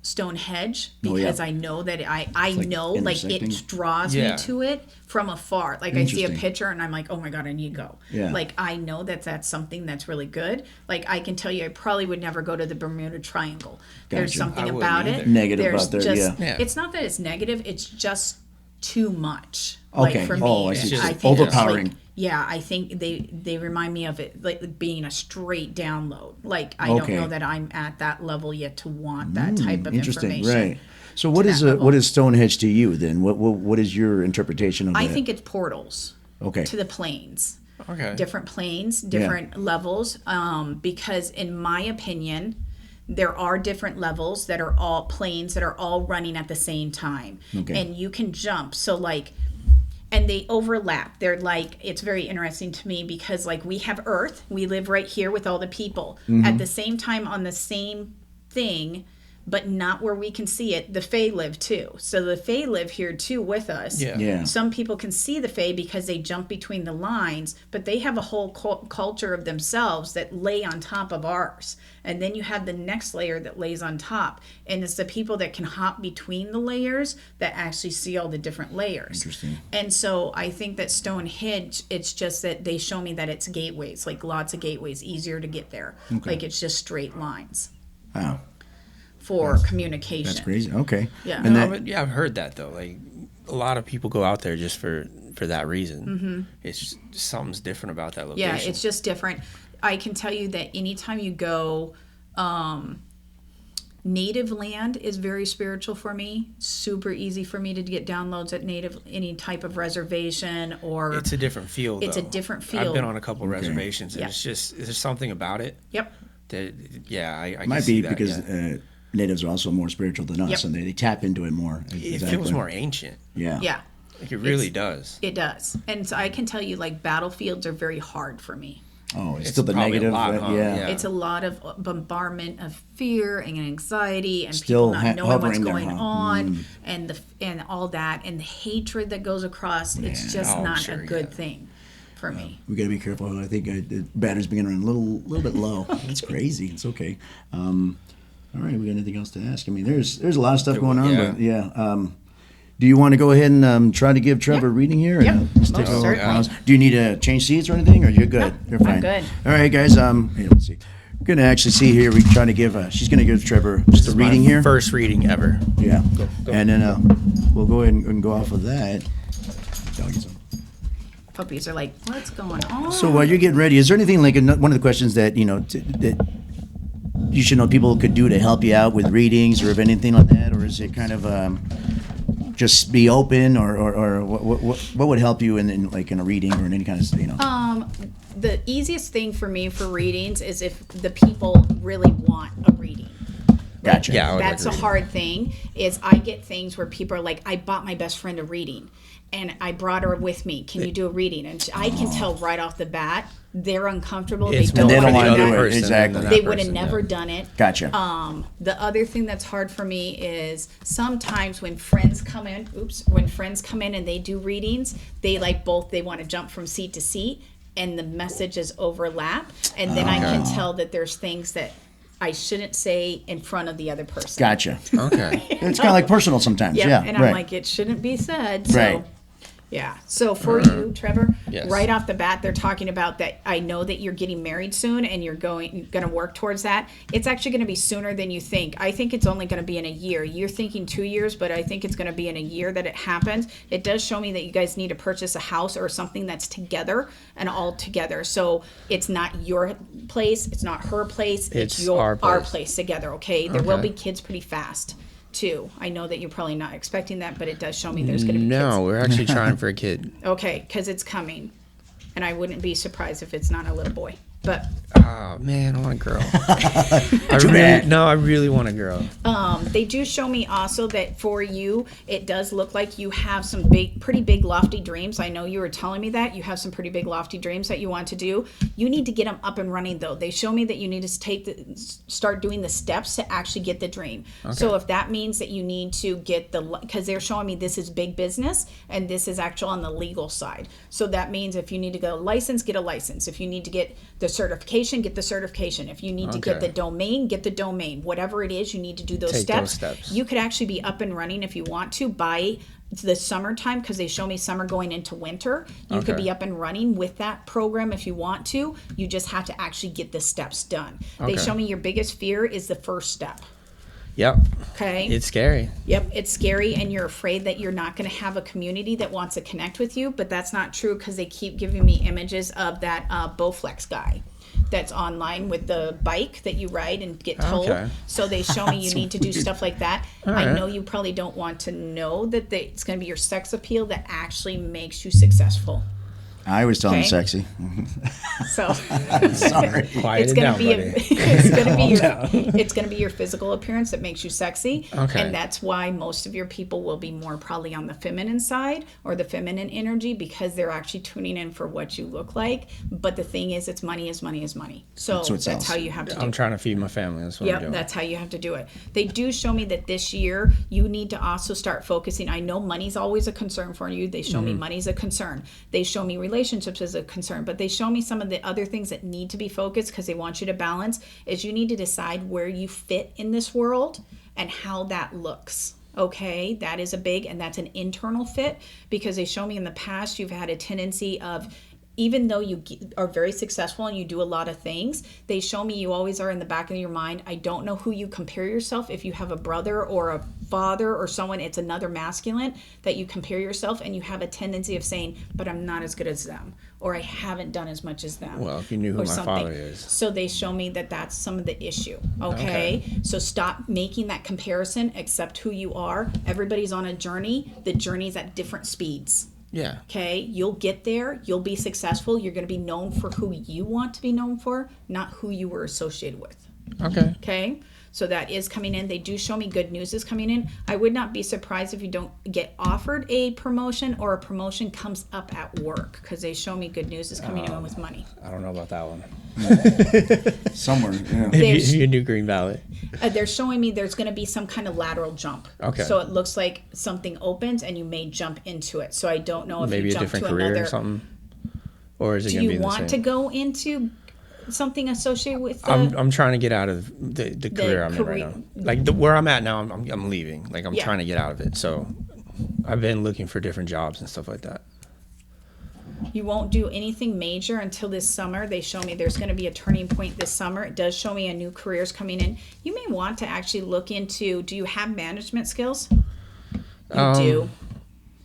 Stonehenge Oh, yeah. because I know that I know like intersecting? it draws Yeah. me to it from afar. Like I see a Interesting. picture and I'm like, oh my god, I need to go. Yeah. Like I know that that's something that's really good. Like I can tell you, I probably would never go to the Bermuda Triangle. There's Gotcha. something I wouldn't about either. it. Negative There's about there, just, yeah. Yeah. It's not that it's negative. It's just too much. Okay. Like for me, Oh, I see. It's I just think it's overpowering. like, yeah, I think they remind me of it like being a straight download. Like I Okay. don't know that I'm at that level yet to want that type of Interesting. information. Right. So what is that level. what is Stonehenge to you then? What is your interpretation of I that? think it's portals Okay. to the planes. Okay. Different planes, different levels. Because in my opinion, there are different levels that are all planes that are all running at the same time. Okay. And you can jump. So like, and they overlap. They're like, it's very interesting to me because like we have Earth, we live right here with all the people. At the same time on the same thing, but not where we can see it. The Fae live too. So the Fae live here too with us. Yeah. Yeah. Some people can see the Fae because they jump between the lines, but they have a whole culture of themselves that lay on top of ours. And then you have the next layer that lays on top. And it's the people that can hop between the layers that actually see all the different layers. Interesting. And so I think that Stonehenge, it's just that they show me that it's gateways, like lots of gateways, easier to get there. Like it's just straight lines Wow. for communication. That's crazy. Okay. Yeah. And No, that, but yeah, I've heard that though. Like a lot of people go out there just for that reason. It's just, something's different about that location. Yeah, it's just different. I can tell you that anytime you go, native land is very spiritual for me. Super easy for me to get downloads at any type of reservation or. It's a different feel. It's a though. different I've feel. been on a couple reservations, and Yeah. it's just there's something about it Yep. that I can might see be that, because yeah. natives are also more spiritual than us, Yep. and they tap into it more. It Exactly. feels more ancient. Yeah. Yeah, Like it really does. it does. And so I can tell you, like, battlefields are very hard for me. Oh, it's It's still the probably a negative. lot, huh? Yeah. Yeah. It's a lot of bombardment of fear and anxiety and Still people not knowing what's hovering there, going huh? on and all that and the hatred that goes across. It's just Oh, not sure, a good yeah. thing for me. We got to be careful. I think the battery's beginning to run a little bit low. That's crazy. It's okay. All right, we got anything else to ask? I mean, there's a lot of stuff going on, yeah. but yeah. Do you want to go ahead and try to give Trevor a reading here? Yep. Just take Most a little certainly. pause. Do you need to change seats or anything, or you're good? You're I'm fine. good. All right, guys. Here, let's see. We're gonna actually see here. We're trying to give. She's gonna give Trevor just a My reading here. First reading ever. Yeah. And then we'll go ahead and go off of that. Doggies on. Puppies are like, what's going on? So while you're getting ready, is there anything like one of the questions that that you should know people could do to help you out with readings or if anything like that, or is it kind of just be open, or what would help you in like in a reading or in any kind of The easiest thing for me for readings is if the people really want a reading. Gotcha. Yeah, I would That's a agree. hard thing is I get things where people are like, I bought my best friend a reading and I brought her with me. Can you do a reading? And I can tell right off the bat, they're uncomfortable. It's they more don't they don't want wanna to do do it. that. person Exactly. than that They would have person, never yeah. done it. Gotcha. The other thing that's hard for me is sometimes when friends come in, and they do readings, they want to jump from seat to seat and the messages overlap. And then I can tell that there's things that I shouldn't say in front of the other person. Gotcha. Okay. It's kind of like personal sometimes. Yep. Yeah. And I'm right. like, it shouldn't be said. So, Right. Yeah. So for you, Trevor, Yes. right off the bat, they're talking about that. I know that you're getting married soon and you're going to work towards that. It's actually going to be sooner than you think. I think it's only going to be in a year. You're thinking 2 years, but I think it's going to be in a year that it happens. It does show me that you guys need to purchase a house or something that's together and all together. So it's not your place. It's not her place. It's our our place together. Okay. There will Okay. be kids pretty fast too. I know that you're probably not expecting that, but it does show me there's going to be kids. No, we're actually trying for a kid. Okay, because it's coming. And I wouldn't be surprised if it's not a little boy. But Oh man, I want a girl. I really want a girl. they do show me also that for you, it does look like you have some pretty big lofty dreams. I know you were telling me that. You have some pretty big lofty dreams that you want to do. You need to get them up and running though. They show me that you need to start doing the steps to actually get the dream. Okay. So if that means that you need to get because they're showing me this is big business and this is actual on the legal side. So that means if you need to get a license, get a license. If you need to get the certification, get the certification. If you need to get the domain, get the domain. Whatever it is, you need to do those steps. You could actually be up and running if you want to by the summertime, because they show me summer going into winter. You could be up and running with that program if you want to. You just have to actually get the steps done. They show me your biggest fear is the first step. Yep. Okay. It's scary. Yep, it's scary, and you're afraid that you're not going to have a community that wants to connect with you, but that's not true because they keep giving me images of that Bowflex guy that's online with the bike that you ride and get towed. Okay. So they show me you need to do stuff like that. I know you probably don't want to know that it's going to be your sex appeal that actually makes you successful. I always tell him sexy. So sorry. It's going to be your physical appearance that makes you sexy. Okay. And that's why most of your people will be more probably on the feminine side or the feminine energy because they're actually tuning in for what you look like. But the thing is, it's money is money is money. So that's how you have to do it. I'm trying to feed my family. That's what I'm doing. That's how you have to do it. They do show me that this year you need to also start focusing. I know money's always a concern for you. They show me money's a concern. They show me relationships is a concern, but they show me some of the other things that need to be focused because they want you to balance is you need to decide where you fit in this world and how that looks. Okay, that is and that's an internal fit because they show me in the past you've had a tendency of, even though you are very successful and you do a lot of things, they show me you always are in the back of your mind. I don't know who you compare yourself. If you have a brother or a father or someone, it's another masculine that you compare yourself and you have a tendency of saying, but I'm not as good as them or I haven't done as much as them. Well, if you knew who my father is. So they show me that that's some of the issue. Okay? So stop making that comparison. Accept who you are. Everybody's on a journey. The journey's at different speeds. Yeah. Okay, you'll get there. You'll be successful. You're going to be known for who you want to be known for, not who you were associated with. Okay. Okay, so that is coming in. They do show me good news is coming in. I would not be surprised if you don't get offered a promotion or a promotion comes up at work because they show me good news is coming in with money. I don't know about that one. Somewhere, yeah. If you do Green Valley. They're showing me there's going to be some kind of lateral jump. Okay. So it looks like something opens and you may jump into it. So I don't know if maybe you a jump different to career another. Or something. Or is it Do going to be you the want same? to go into something associated with I'm trying to get out of the career I'm in right now. Like where I'm at now, I'm leaving. Like I'm trying to get out of it. So I've been looking for different jobs and stuff like that. You won't do anything major until this summer. They show me there's going to be a turning point this summer. It does show me a new career's coming in. You may want to actually look into, do you have management skills? You do.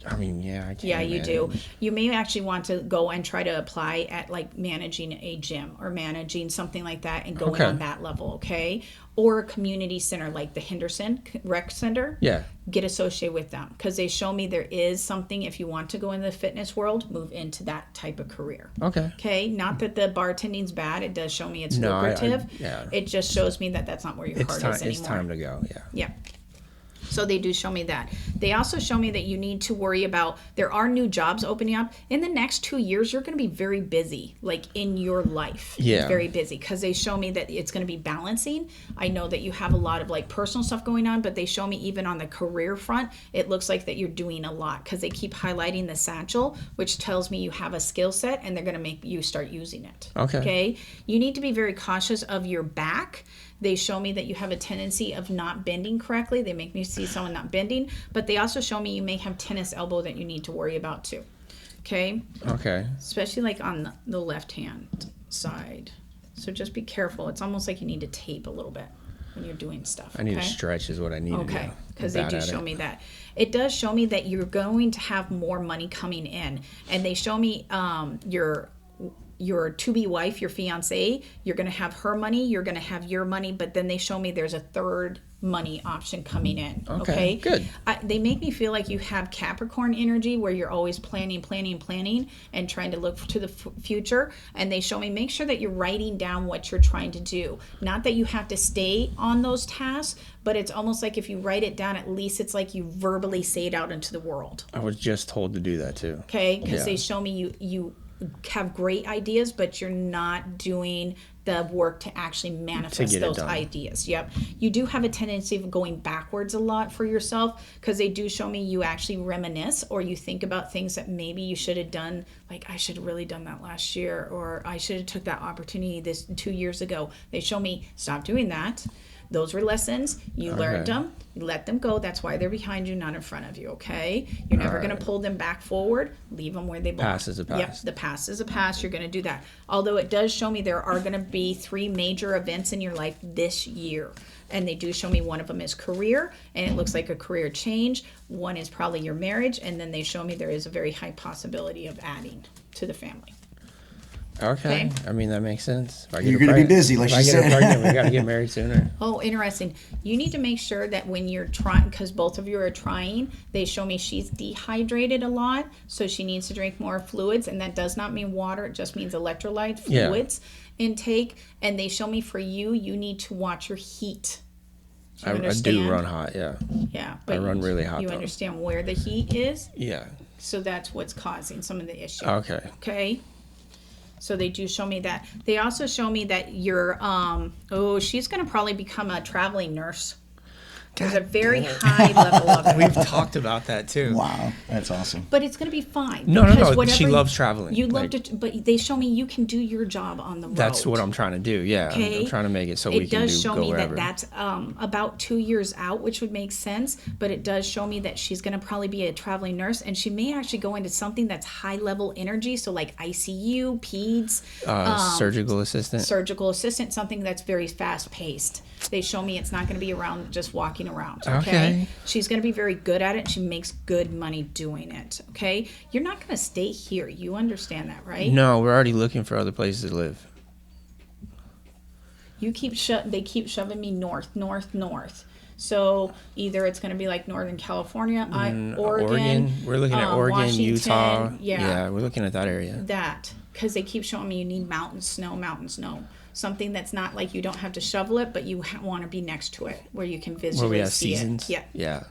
I mean, yeah, I can. Yeah, you do. You may actually want to go and try to apply at like managing a gym or managing something like that and going on that level, okay? Or a community center like the Henderson Rec Center. Yeah. Get associated with them because they show me there is something if you want to go in the fitness world, move into that type of career. Okay. Okay. Not that the bartending's bad. It does show me it's lucrative. Yeah. It just shows me that that's not where your heart is anymore. It's time to go. Yeah. Yeah. So they do show me that. They also show me that you need to worry about, there are new jobs opening up. In the next 2 years, you're going to be very busy, like in your life. Yeah. Very busy because they show me that it's going to be balancing. I know that you have a lot of like personal stuff going on, but they show me even on the career front, it looks like that you're doing a lot because they keep highlighting the satchel, which tells me you have a skill set and they're going to make you start using it. Okay. You need to be very cautious of your back. They show me that you have a tendency of not bending correctly. They make me see someone not bending, but they also show me you may have tennis elbow that you need to worry about too. Okay? Okay. Especially like on the left-hand side. So just be careful. It's almost like you need to tape a little bit when you're doing stuff. I need to okay? stretch is what I need to do. Okay, because I'm they bad do at show it. me that. It does show me that you're going to have more money coming in. And they show me your to-be wife, your fiance, you're going to have her money, you're going to have your money, but then they show me there's a third money option coming in. Okay, good. They make me feel like you have Capricorn energy where you're always planning and trying to look to the future. And they show me make sure that you're writing down what you're trying to do. Not that you have to stay on those tasks, but it's almost like if you write it down, at least it's like you verbally say it out into the world. I was just told to do that too. Okay, because Yeah. they show me you have great ideas, but you're not doing the work to actually manifest get it those done. ideas. Yep. You do have a tendency of going backwards a lot for yourself because they do show me you actually reminisce or you think about things that maybe you should have done, like I should have really done that last year, or I should have took that opportunity this 2 years ago. They show me stop doing that. Those were lessons. You learned them. You let them go. That's why they're behind you, not in front of you, okay? You're never going to pull them back forward. Leave them where they belong. Past is a past. Yep, the past is a past. You're going to do that. Although it does show me there are going to be 3 major events in your life this year. And they do show me one of them is career, and it looks like a career change. One is probably your marriage, and then they show me there is a very high possibility of adding to the family. Okay. Okay. I mean, that makes sense. If I You're get gonna be pregnant- busy, like if I she get said. pregnant, we got to get married sooner. Oh, interesting. You need to make sure that when you're trying, because both of you are trying, they show me she's dehydrated a lot, so she needs to drink more fluids, and that does not mean water, it just means electrolyte Yeah. fluids intake. And they show me for you, you need to watch your heat. Do you I do understand? run hot, yeah. Yeah, I run really hot, You though. understand where the heat is, Yeah. so that's what's causing some of the issue. Okay. Okay. So they do show me that. They also show me that you're, she's going to probably become a traveling nurse. There's a very high level of it. We've talked about that too. Wow, that's awesome. But it's going to be fine. No. because She whatever loves traveling. You love Like, to, but they show me you can do your job on the road. That's what I'm trying to do. Yeah. Okay. I'm trying to make it so we It can does show go me wherever. that that's about 2 years out, which would make sense. But it does show me that she's going to probably be a traveling nurse, and she may actually go into something that's high level energy, so like ICU, peds, surgical assistant. surgical assistant, something that's very fast paced. They show me it's not going to be around just walking around. Okay. She's going to be very good at it. She makes good money doing it. Okay. You're not going to stay here. You understand that, right? No, we're already looking for other places to live. You keep they keep shoving me north. So either it's going to be like Northern California, Oregon. We're looking at Oregon, Washington, Utah. Yeah, we're looking at that area. that because they keep showing me you need mountain snow. Something that's not like you don't have to shovel it, but you want to be next to it where you can Where visually we have see seasons. it. Yeah. Yeah.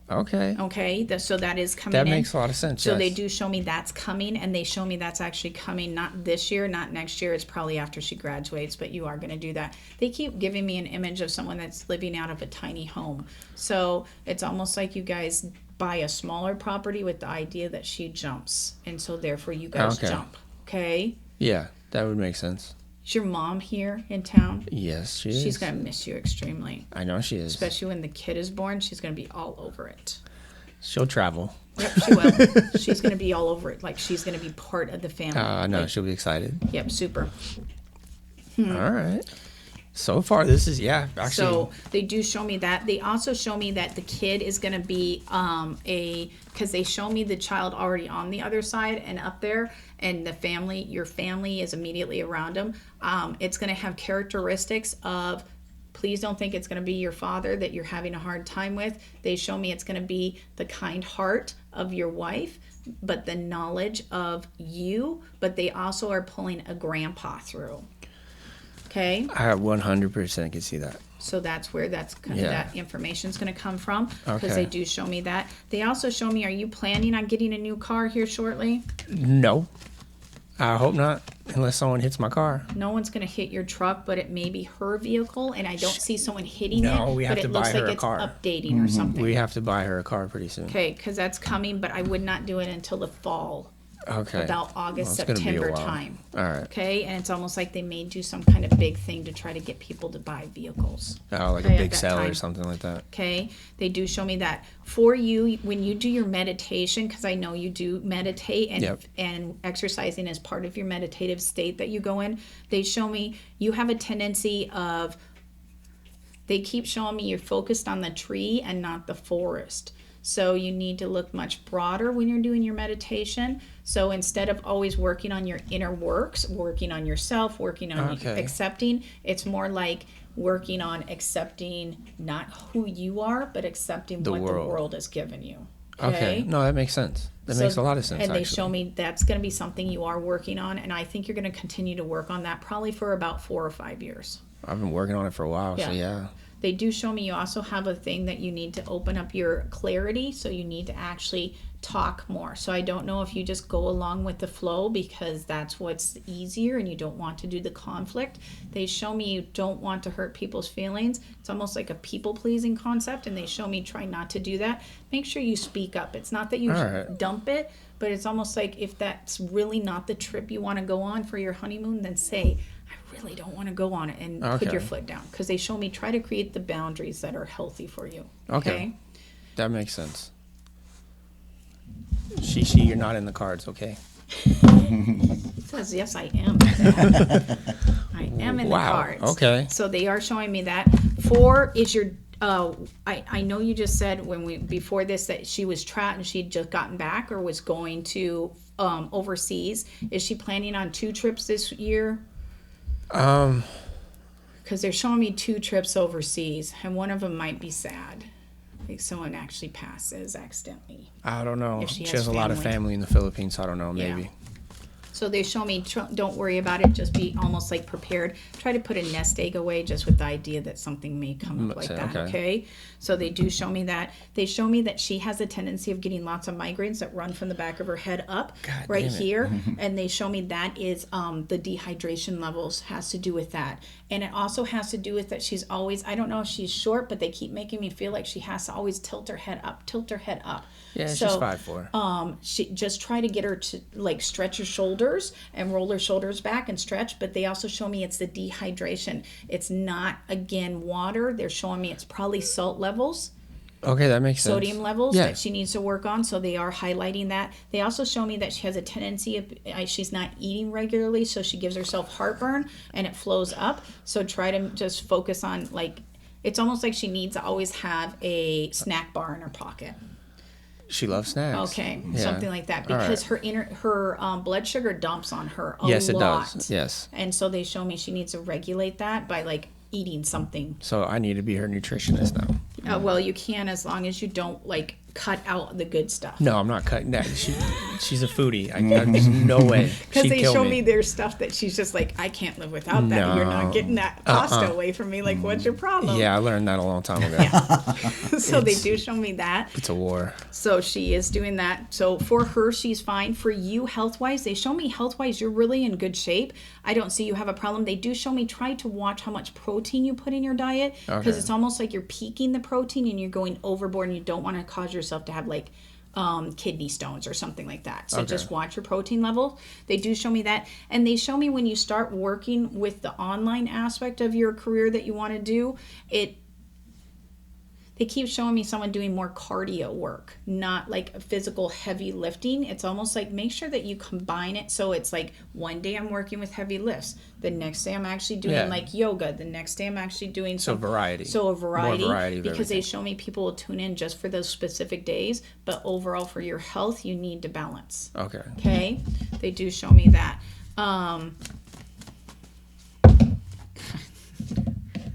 Okay. Okay. So that is coming That in. makes a lot of sense. So yes. they do show me that's coming, and they show me that's actually coming not this year, not next year. It's probably after she graduates, but you are going to do that. They keep giving me an image of someone that's living out of a tiny home. So it's almost like you guys buy a smaller property with the idea that she jumps, and so therefore you guys Okay. jump. Okay. Yeah, that would make sense. Is your mom here in town? Yes, she is. She's going to miss you extremely. I know she is. Especially when the kid is born, she's going to be all over it. She'll travel. Yep, she will. She's going to be all over it. Like she's going to be part of the family. No, Like, she'll be excited. yep, super. All right. So far, this is, actually. So they do show me that. They also show me that the kid is going to be because they show me the child already on the other side and up there, and the family, your family is immediately around them. It's going to have characteristics of, please don't think it's going to be your father that you're having a hard time with. They show me it's going to be the kind heart of your wife, but the knowledge of you, but they also are pulling a grandpa through. Okay? I 100% can see that. So that's where that information's going to come from, because Okay. they do show me that. They also show me, are you planning on getting a new car here shortly? No. I hope not, unless someone hits my car. No one's going to hit your truck, but it may be her vehicle, and I don't see someone hitting No, it, we have but to it buy looks her like a it's car. updating or something. We have to buy her a car pretty soon. Okay, because that's coming, but I would not do it until the fall Okay. About August, Well, it's gonna be a September while. time. All right. Okay, and it's almost like they may do some kind of big thing to try to get people to buy vehicles. Oh, like Okay, a at big that sale or time. something like that. Okay, they do show me that for you when you do your meditation, because I know you do meditate and Yep. and exercising is part of your meditative state that you go in. They show me you have a tendency of. They keep showing me you're focused on the tree and not the forest. So you need to look much broader when you're doing your meditation. So instead of always working on your inner works, working on yourself, working on Okay. accepting, it's more like working on accepting not who you are, but accepting The what world. the world has given you. Okay. No, that makes sense. That makes a lot of sense, And they actually. show me that's going to be something you are working on. And I think you're going to continue to work on that probably for about 4 or 5 years. I've been working on it for a while, so yeah. They do show me you also have a thing that you need to open up your clarity, so you need to actually talk more. So I don't know if you just go along with the flow because that's what's easier and you don't want to do the conflict. They show me you don't want to hurt people's feelings. It's almost like a people-pleasing concept, and they show me try not to do that. Make sure you speak up. It's not that you All right. dump it, but it's almost like if that's really not the trip you want to go on for your honeymoon, then say, I really don't want to go on it, and put Okay. your foot down, because they show me try to create the boundaries that are healthy for you. Okay. That makes sense. Shishi, you're not in the cards, okay? It says yes, I am. I am in Wow, the cards. okay. So they are showing me that. 4 is your. I know you just said when we before this that she was trapped and she'd just gotten back or was going to overseas. Is she planning on 2 trips this year? Because they're showing me 2 trips overseas, and one of them might be sad. Like someone actually passes accidentally. I don't know. If she She has has a lot of family. family in the Philippines, so I don't know, Yeah. maybe. So they show me, don't worry about it. Just be almost like prepared. Try to put a nest egg away just with the idea that something may come up like Say, that, okay. okay? So they do show me that. They show me that she has a tendency of getting lots of migraines that run from the back of her head up God right damn it. here. And they show me that is the dehydration levels has to do with that. And it also has to do with that she's always, I don't know if she's short, but they keep making me feel like she has to always tilt her head up. Yeah, So, she's 5'4". she just try to get her to like stretch her shoulders and roll her shoulders back and stretch, but they also show me it's the dehydration. It's not again water. They're showing me it's probably salt levels, Okay, that makes sense. sodium levels Yeah. that she needs to work on. So they are highlighting that. They also show me that she has a tendency of she's not eating regularly, so she gives herself heartburn and it flows up. So try to just focus on like it's almost like she needs to always have a snack bar in her pocket. She loves snacks. Okay, Yeah. something like that, All because right. her blood sugar dumps on her a Yes, lot. it does. Yes. And so they show me she needs to regulate that by like eating something. So I need to be her nutritionist now. Well, you can as long as you don't like cut out the good stuff. No, I'm not cutting that. She's a foodie. There's no way. Because She'd they kill show me. me there's stuff that she's just like, I can't live without that. No. You're not getting that pasta away from me. Like, what's your problem? Yeah, I learned that a long time ago. So they do show me that. It's a war. So she is doing that. So for her, she's fine. For you, health-wise, they show me health-wise, you're really in good shape. I don't see you have a problem. They do show me try to watch how much protein you put in your diet, because Okay. it's almost like you're peaking the protein and you're going overboard, and you don't want to cause yourself to have like kidney stones or something like that. So Okay. just watch your protein level. They do show me that. And they show me when you start working with the online aspect of your career that you want to do, they keep showing me someone doing more cardio work, not like physical heavy lifting. It's almost like make sure that you combine it. So it's like one day I'm working with heavy lifts. The next day I'm actually doing Yeah. like yoga. The next day I'm actually doing So variety. So a variety. More variety of because they everything. show me people will tune in just for those specific days. But overall for your health, you need to balance. Okay. Okay? They do show me that.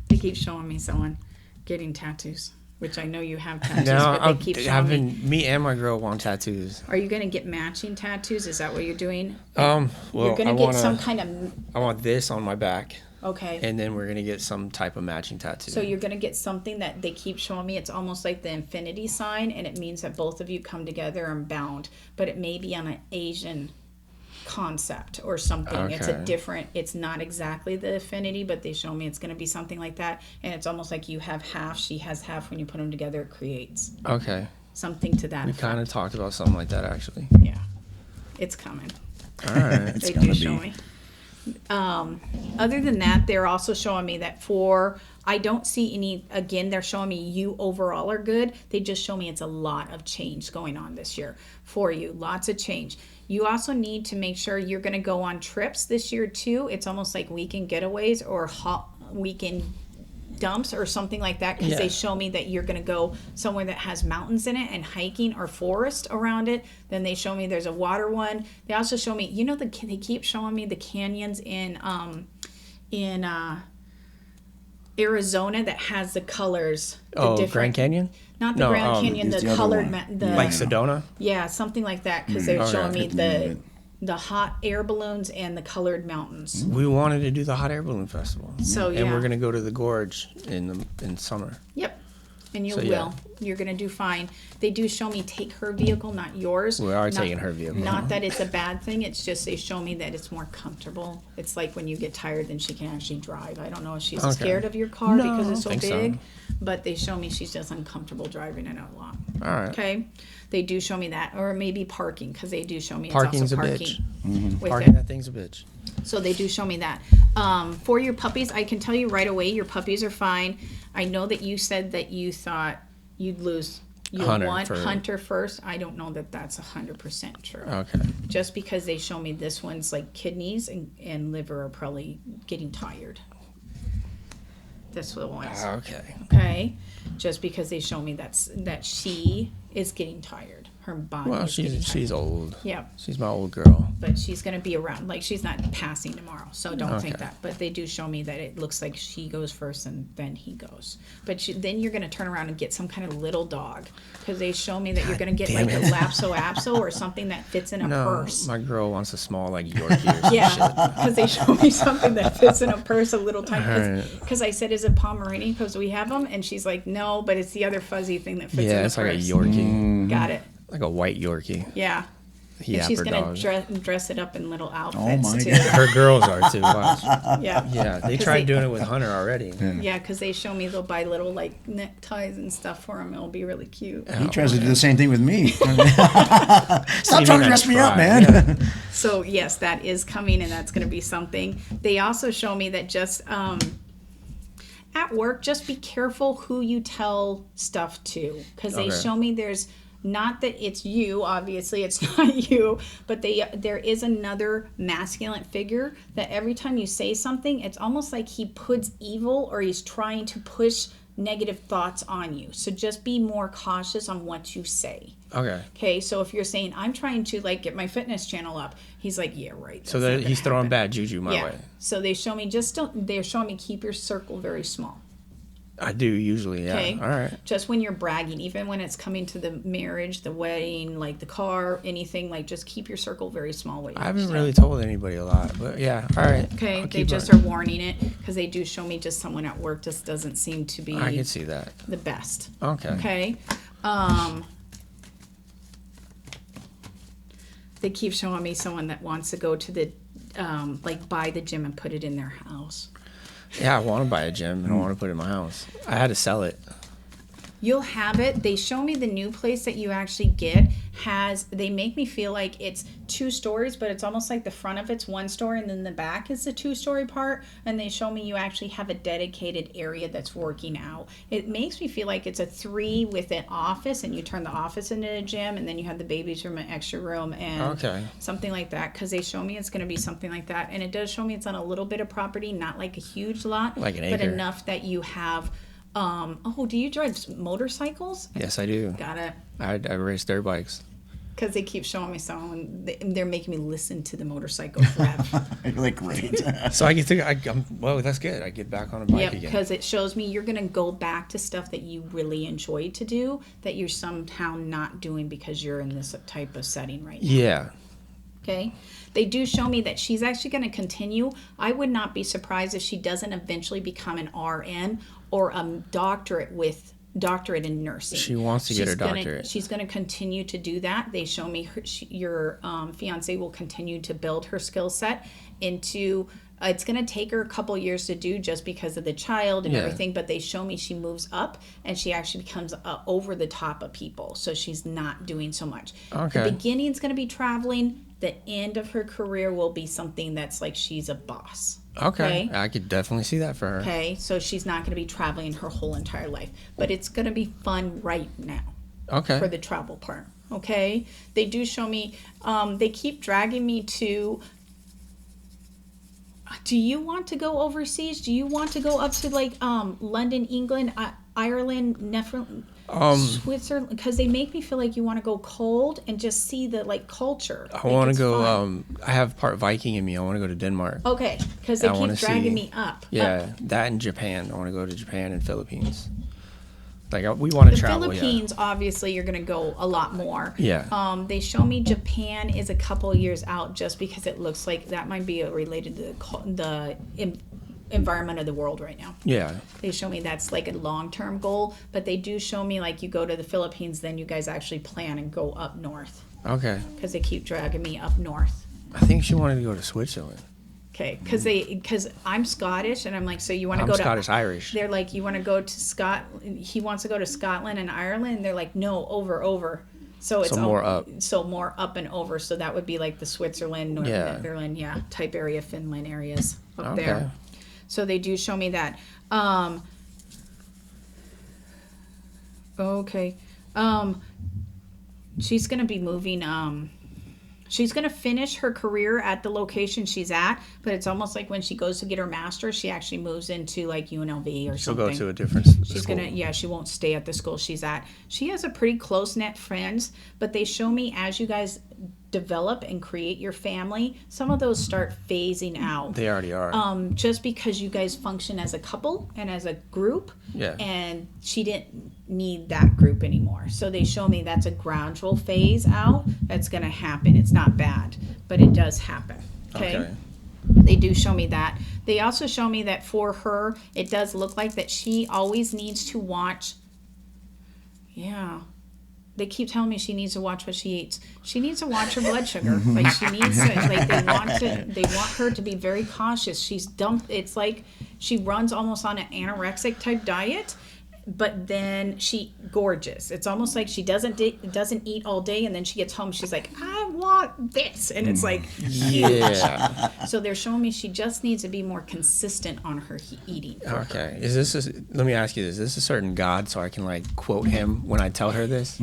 They keep showing me someone getting tattoos, which I know you have tattoos, Now, but they keep showing me. me and my girl want tattoos. Are you going to get matching tattoos? Is that what you're doing? Well, You're going I to get wanna, some kind of... I want this on my back, Okay. and then we're gonna get some type of matching tattoo. So you're going to get something that they keep showing me. It's almost like the infinity sign, and it means that both of you come together and bound. But it may be on an Asian concept or something. It's a Okay. different, it's not exactly the affinity, but they show me it's going to be something like that. And it's almost like you have half, she has half. When you put them together, it creates Okay. something to that We effect. kind of talked about something like that actually. Yeah. It's coming. All right. It's They gonna do be. show me. Other than that, they're also showing me that I don't see any, again, they're showing me you overall are good. They just show me it's a lot of change going on this year for you. Lots of change. You also need to make sure you're going to go on trips this year too. It's almost like weekend getaways or weekend dumps or something like that, because they show me that you're going to go somewhere that has mountains in it and hiking or forest around it. Then they show me there's a water one. They also show me, they keep showing me the canyons in Arizona that has the colors. Grand Canyon? Not the Grand Canyon, it's the the other colored, one. Like Sedona? yeah, something like that, because they're showing me Get the name of the hot air balloons and the colored mountains. We wanted to do the hot air balloon festival. So And we're gonna go to the gorge in summer. Yep. And you So, will. yeah. You're going to do fine. They do show me take her vehicle, not yours. We are Not- taking her vehicle. Not that it's a bad thing. It's just they show me that it's more comfortable. It's like when you get tired, then she can actually drive. I don't know if she's Okay. scared of your car because it's so think so. big, but they show me she's just uncomfortable driving it a lot. All right. Okay. They do show me that, or maybe parking, because they do show me Parking's it's also a parking. bitch. With Parking it. that thing's a bitch. So they do show me that. For your puppies, I can tell you right away, your puppies are fine. I know that you said that you thought you'd lose. You Hunter want for- Hunter first. I don't know that that's 100% true. Okay. Just because they show me this one's like kidneys and liver are probably getting tired. That's what it was. Okay. Okay. Just because they show me that she is getting tired. Her body Well, is getting tired. she's old. Yeah. She's my old girl. But she's going to be around. Like, she's not passing tomorrow, so don't think Okay. that. But they do show me that it looks like she goes first and then he goes. But then you're going to turn around and get some kind of little dog, because they show me that you're going to get damn like it. a Lapso or something that fits in a No, purse. my girl wants a small like Yorkie or some Yeah, shit. because they show me something that fits in a purse, a little tiny. Alright. Because I said, "Is it Pomeranian?" Because we have them, and she's like, "No, but it's the other fuzzy thing that fits in Yeah, the it's purse." like a Yorkie, Got it. like a white Yorkie. Yeah. And she's Yapper gonna dog. dress it up in little outfits my too. God. Her girls are too. Watch. Yeah. Yeah, they 'Cause tried doing it with Hunter already. Yeah, because they show me they'll buy little like neckties and stuff for him. It'll be really cute. He tries to do the same thing with me. Stop You trying to mean I dress me up, try, man. yeah. So yes, that is coming, and that's going to be something. They also show me that just at work, just be careful who you tell stuff to, because they Okay. show me there's not that it's you, obviously it's not you, but there is another masculine figure that every time you say something, it's almost like he puts evil or he's trying to push negative thoughts on you. So just be more cautious on what you say. Okay. Okay, so if you're saying I'm trying to like get my fitness channel up, he's like, yeah, right. So that's not he's gonna throwing happen. bad juju my Yeah. way. So they show me they're showing me keep your circle very small. I do usually. Yeah. Okay. All right. Just when you're bragging, even when it's coming to the marriage, the wedding, like the car, anything, like just keep your circle very small. What you I haven't say. really told anybody a lot, but yeah. All right. Okay, I'll they keep just it. are warning it because they do show me just someone at work just doesn't seem to be I can see that. the best. Okay. Okay. They keep showing me someone that wants to go to the like buy the gym and put it in their house. Yeah, I want to buy a gym and I want to put it in my house. I had to sell it. You'll have it. They show me the new place that you actually get they make me feel like it's 2 stories, but it's almost like the front of it's 1 story and then the back is the 2-story part. And they show me you actually have a dedicated area that's working out. It makes me feel like it's a 3 with an office, and you turn the office into a gym, and then you have the baby's room, an extra room, and Okay. something like that. Because they show me it's going to be something like that. And it does show me it's on a little bit of property, not like a huge lot, Like an but acre. enough that you have. Do you drive motorcycles? Yes, I do. Got it. I race dirt bikes. Because they keep showing me someone, they're making me listen to the motorcycle rev. You're like, great. So I get to, well, that's good. I get back on a bike Yep, again. because it shows me you're going to go back to stuff that you really enjoy to do that you're somehow not doing because you're in this type of setting right now. Yeah. Okay. They do show me that she's actually going to continue. I would not be surprised if she doesn't eventually become an RN or a doctorate in nursing. She wants to get her She's gonna- doctorate. She's going to continue to do that. They show me your fiance will continue to build her skill set into. It's going to take her a couple years to do just because of the child and Yeah. everything, but they show me she moves up and she actually becomes over the top of people. So she's not doing so much. Okay. The beginning's going to be traveling, The end of her career will be something that's like she's a boss. Okay. I could definitely see that for her. Okay, so she's not going to be traveling her whole entire life, but it's going to be fun right now. Okay. For the travel part. Okay, they do show me. They keep dragging me to. Do you want to go overseas? Do you want to go up to like London, England, Ireland, Switzerland? Because they make me feel like you want to go cold and just see the like culture. I want to go. I have part Viking in me. I want to go to Denmark. Okay, because they keep dragging me up. Yeah, that and Japan. I want to go to Japan and Philippines. Like we want to travel. The Philippines, obviously, you're going to go a lot more. Yeah. They show me Japan is a couple of years out, just because it looks like that might be related to the environment of the world right now. Yeah. They show me that's like a long-term goal, but they do show me like you go to the Philippines, then you guys actually plan and go up north. Okay. Because they keep dragging me up north. I think she wanted to go to Switzerland. Okay, because I'm Scottish, and I'm like, so you want to go to Scottish-Irish. They're like, you want to go to he wants to go to Scotland and Ireland, and they're like, no, over. So it's more up. So more up and over. So that would be like the Switzerland, North Netherlands, type area, Finland areas up there. So they do show me that. Okay. She's gonna be moving. She's going to finish her career at the location she's at, but it's almost like when she goes to get her master's, she actually moves into like UNLV or something. She'll go to a different school. She's going to, she won't stay at the school she's at. She has a pretty close-knit friends, but they show me as you guys develop and create your family, some of those start phasing out. They already are. Just because you guys function as a couple and as a group. Yeah. And she didn't need that group anymore. So they show me that's a gradual phase out that's going to happen. It's not bad, but it does happen. Okay. They do show me that. They also show me that for her, it does look like that she always needs to watch. Yeah. They keep telling me she needs to watch what she eats. She needs to watch her blood sugar. Like she needs to, like they want her to be very cautious. She's dumped. It's like she runs almost on an anorexic type diet, but then she gorges. It's almost like she doesn't eat all day, and then she gets home. She's like, I want this, and it's like, yeah. So they're showing me she just needs to be more consistent on her eating. Okay. Is this? Let me ask you this: is this a certain god, so I can like quote him when I tell her this?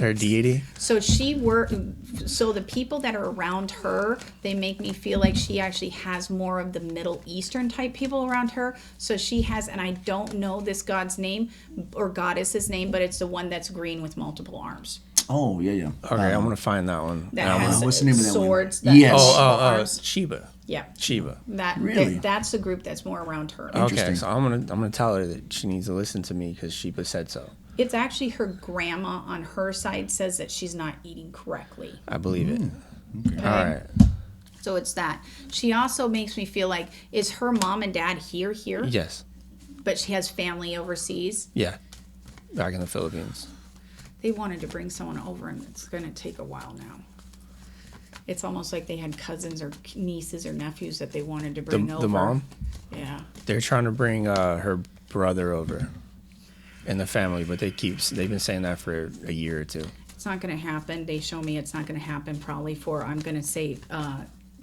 Or deity? So the people that are around her, they make me feel like she actually has more of the Middle Eastern type people around her. So she has, and I don't know this god's name or goddess's name, but it's the one that's green with multiple arms. Oh, yeah. Okay, I'm going to find that one. That has what's the name of that swords. one? Yes. Arms. Sheba. Yeah. Sheba. That's the group that's more around her. Okay, so I'm gonna tell her that she needs to listen to me because Sheba said so. It's actually her grandma on her side says that she's not eating correctly. I believe it. Okay. All right. So it's that. She also makes me feel like, is her mom and dad here? Yes. But she has family overseas? Yeah. Back in the Philippines. They wanted to bring someone over, and it's going to take a while now. It's almost like they had cousins or nieces or nephews that they wanted to bring over. The mom? Yeah. They're trying to bring her brother over in the family, but they've been saying that for a year or two. It's not going to happen. They show me it's not going to happen probably for, I'm going to say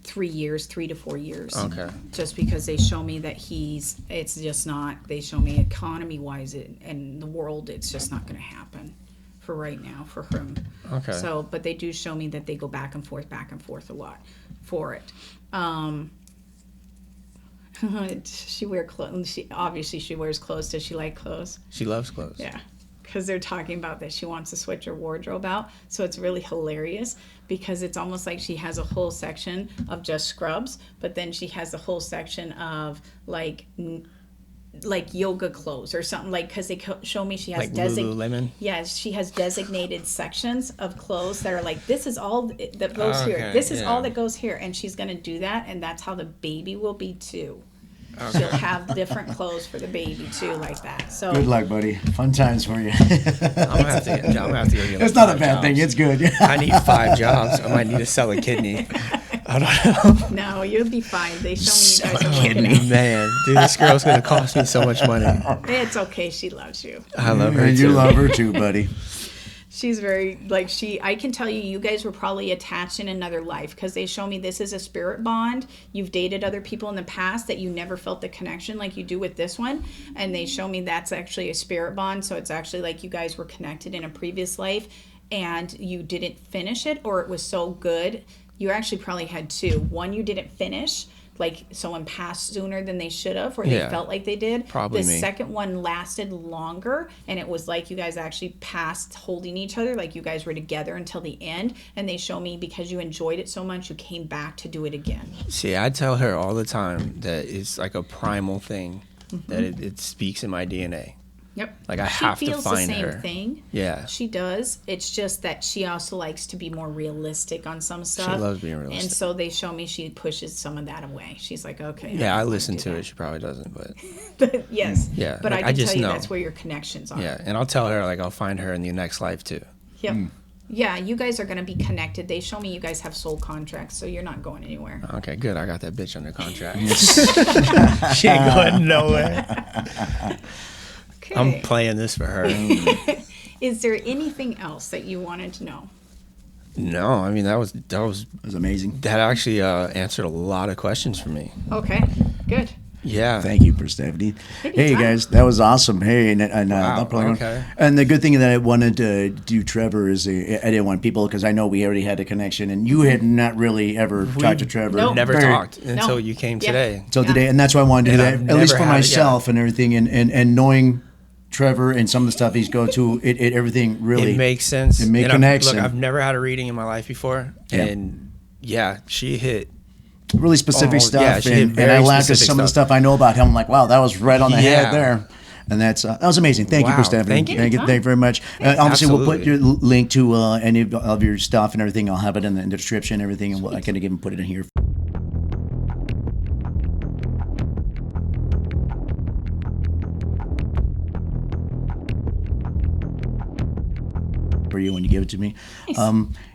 3 years, 3 to 4 years. Okay. Just because they show me that it's just not, they show me economy-wise and the world, it's just not going to happen for right now for him. Okay. So, but they do show me that they go back and forth a lot for it. She wears clothes. She wears clothes. Does she like clothes? She loves clothes. Yeah, because they're talking about that she wants to switch her wardrobe out. So it's really hilarious because it's almost like she has a whole section of just scrubs, but then she has a whole section of like yoga clothes or something, like, because they show me she has like Lululemon. Yes, she has designated sections of clothes that are like, this is all that goes here. This is all that goes here, and she's going to do that, and that's how the baby will be too. Okay. She'll have different clothes for the baby too, like that. So good luck, buddy. Fun times for you. I'm gonna have to go get. It's not a bad thing. It's good. I need 5 jobs. I might need to sell a kidney. I don't know. No, you'll be fine. They show me you guys are working out. Man, dude, this girl's gonna cost me so much money. It's okay. She loves you. I love her too. You love her too, buddy. She's very, like, I can tell you guys were probably attached in another life, because they show me this is a spirit bond. You've dated other people in the past that you never felt the connection like you do with this one. And they show me that's actually a spirit bond. So it's actually like you guys were connected in a previous life and you didn't finish it, or it was so good. You actually probably had two. One you didn't finish, like someone passed sooner than they should have, or they felt like they did. Probably the me. second one lasted longer, and it was like you guys actually passed holding each other, like you guys were together until the end. And they show me because you enjoyed it so much, you came back to do it again. See, I tell her all the time that it's like a primal thing, that it speaks in my DNA. Yep. Like, I have to find her. She feels the same her. thing. Yeah. She does. It's just that she also likes to be more realistic on some stuff. She loves being realistic. And so they show me she pushes some of that away. She's like, okay. Yeah, I don't wanna listen do to that. it. She probably doesn't, but But yes. Yeah, But like, I I can just tell you know. that's where your connections are. yeah. And I'll tell her, like, I'll find her in the next life too. Yep. Yeah, you guys are going to be connected. They show me you guys have soul contracts, so you're not going anywhere. Okay, good. I got that bitch under contract. She ain't going nowhere. Okay. I'm playing this for her. Is there anything else that you wanted to know? No, I mean that was It was amazing. that actually answered a lot of questions for me. Okay, good. Yeah. Thank you, Perstephane. Hey Anytime. guys, that was awesome. Hey, Wow, I'll probably- okay. And the good thing that I wanted to do, Trevor, is I didn't want people, because I know we already had a connection, and you had not really ever talked to Trevor. Nope. Never Very- talked until No. you came Yeah. today. So Yeah. today, and that's why I wanted to do And that, I've at least never for had it, myself and everything, and knowing Trevor and some of the stuff he's go to, it everything really It makes sense. It makes And connection. Look, I've never had a reading in my life before, Yeah. and yeah, she hit. really specific Oh, stuff, yeah, she hit and I very laughed at specific some of the stuff. stuff I know about him. I'm like, wow, that was right on the Yeah. head there. And that was amazing. Thank you, Wow, Perstephane. thank you. Thank you very much. Obviously, we'll put your Absolutely. link to any of your stuff and everything. I'll have it in the description and everything, and I can even put it in here. For you when you give it to me.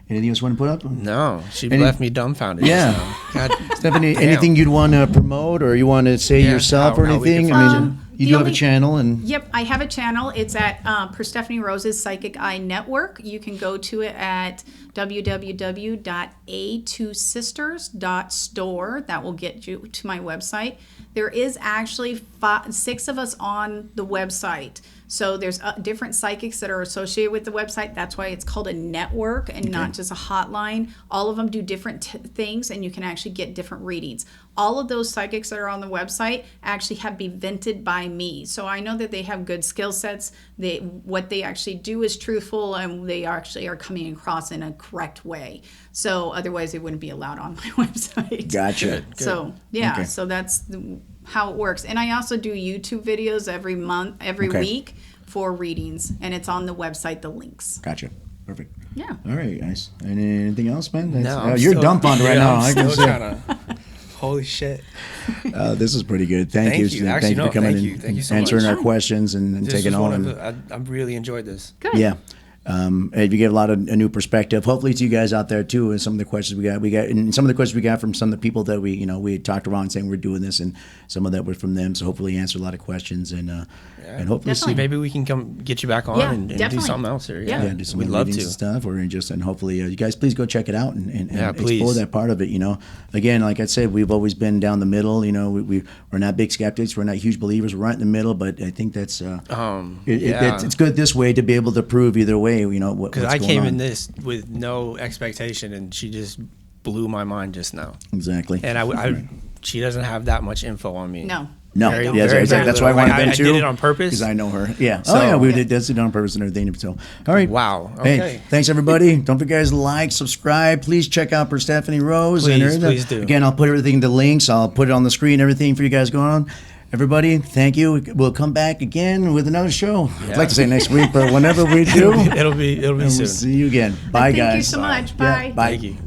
Anything else you want to put up? No, she Any- left me dumbfounded. Yeah. just now. God, Stephanie, damn. anything you'd want to promote, or you want to say Yeah, yourself or how we anything? can I find mean, you. you The do have a only- channel, and Yep, I have a channel. It's at Perstephane Rose's Psychic Eye Network. You can go to it at www.a2sisters.store. That will get you to my website. There is actually 6 of us on the website. So there's different psychics that are associated with the website. That's why it's called a network and not just a hotline. All of them do different things, and you can actually get different readings. All of those psychics that are on the website actually have been vented by me. So I know that they have good skill sets. What they actually do is truthful, and they actually are coming across in a correct way. So otherwise they wouldn't be allowed on my website. gotcha. Good. So yeah, Okay. so that's how it works. And I also do YouTube videos every Okay. week for readings, and it's on the website, the links. Gotcha. Perfect. Yeah. All right, guys. Anything else, man? No, I'm you're still- dumbfounded right yeah, now. I'm I can still see. trying to. Holy shit! This is pretty good. Thank you. you. Actually, Thank you no, for coming thank in you. Thank you so answering much. our questions and This taking was on. one of I really enjoyed this. Good. Yeah. If you get a lot of a new perspective, hopefully to you guys out there too, and some of the questions we got, and some of the questions we got from some of the people that we talked around saying we're doing this, and some of that were from them. So hopefully answer a lot of questions, and hopefully Definitely. Maybe we can come get you back on Yeah, and do definitely. something else here. Yeah. yeah, do some We'd more love readings to. and stuff, or and hopefully you guys please go check it out and Yeah, explore please. that part of it. Again, like I said, we've always been down the middle. We're not big skeptics, we're not huge believers, we're right in the middle. But I think that's it's good this way to be able to prove either way. What's Because I going came on. in this with no expectation, and she just blew my mind just now. Exactly. And she doesn't have that much info on me. No. No, Very- yeah, very, exactly. very That's why I little. wanted them I to. did it on purpose. Because I know her. Yeah. So- Oh, yeah, we did it on purpose and everything. So, all right. Wow. Hey, Okay. thanks, everybody. Don't forget, guys, like, subscribe. Please check out Perstephane Rose. Please, everything. please do. Again, I'll put everything, the links. I'll put it on the screen, everything for you guys going on. Everybody, thank you. We'll come back again with another show. I'd like to say next week, but whenever we do, It'll be we'll soon. see you again. Bye, Thank guys. you so much. Yeah, Bye. bye. Thank you.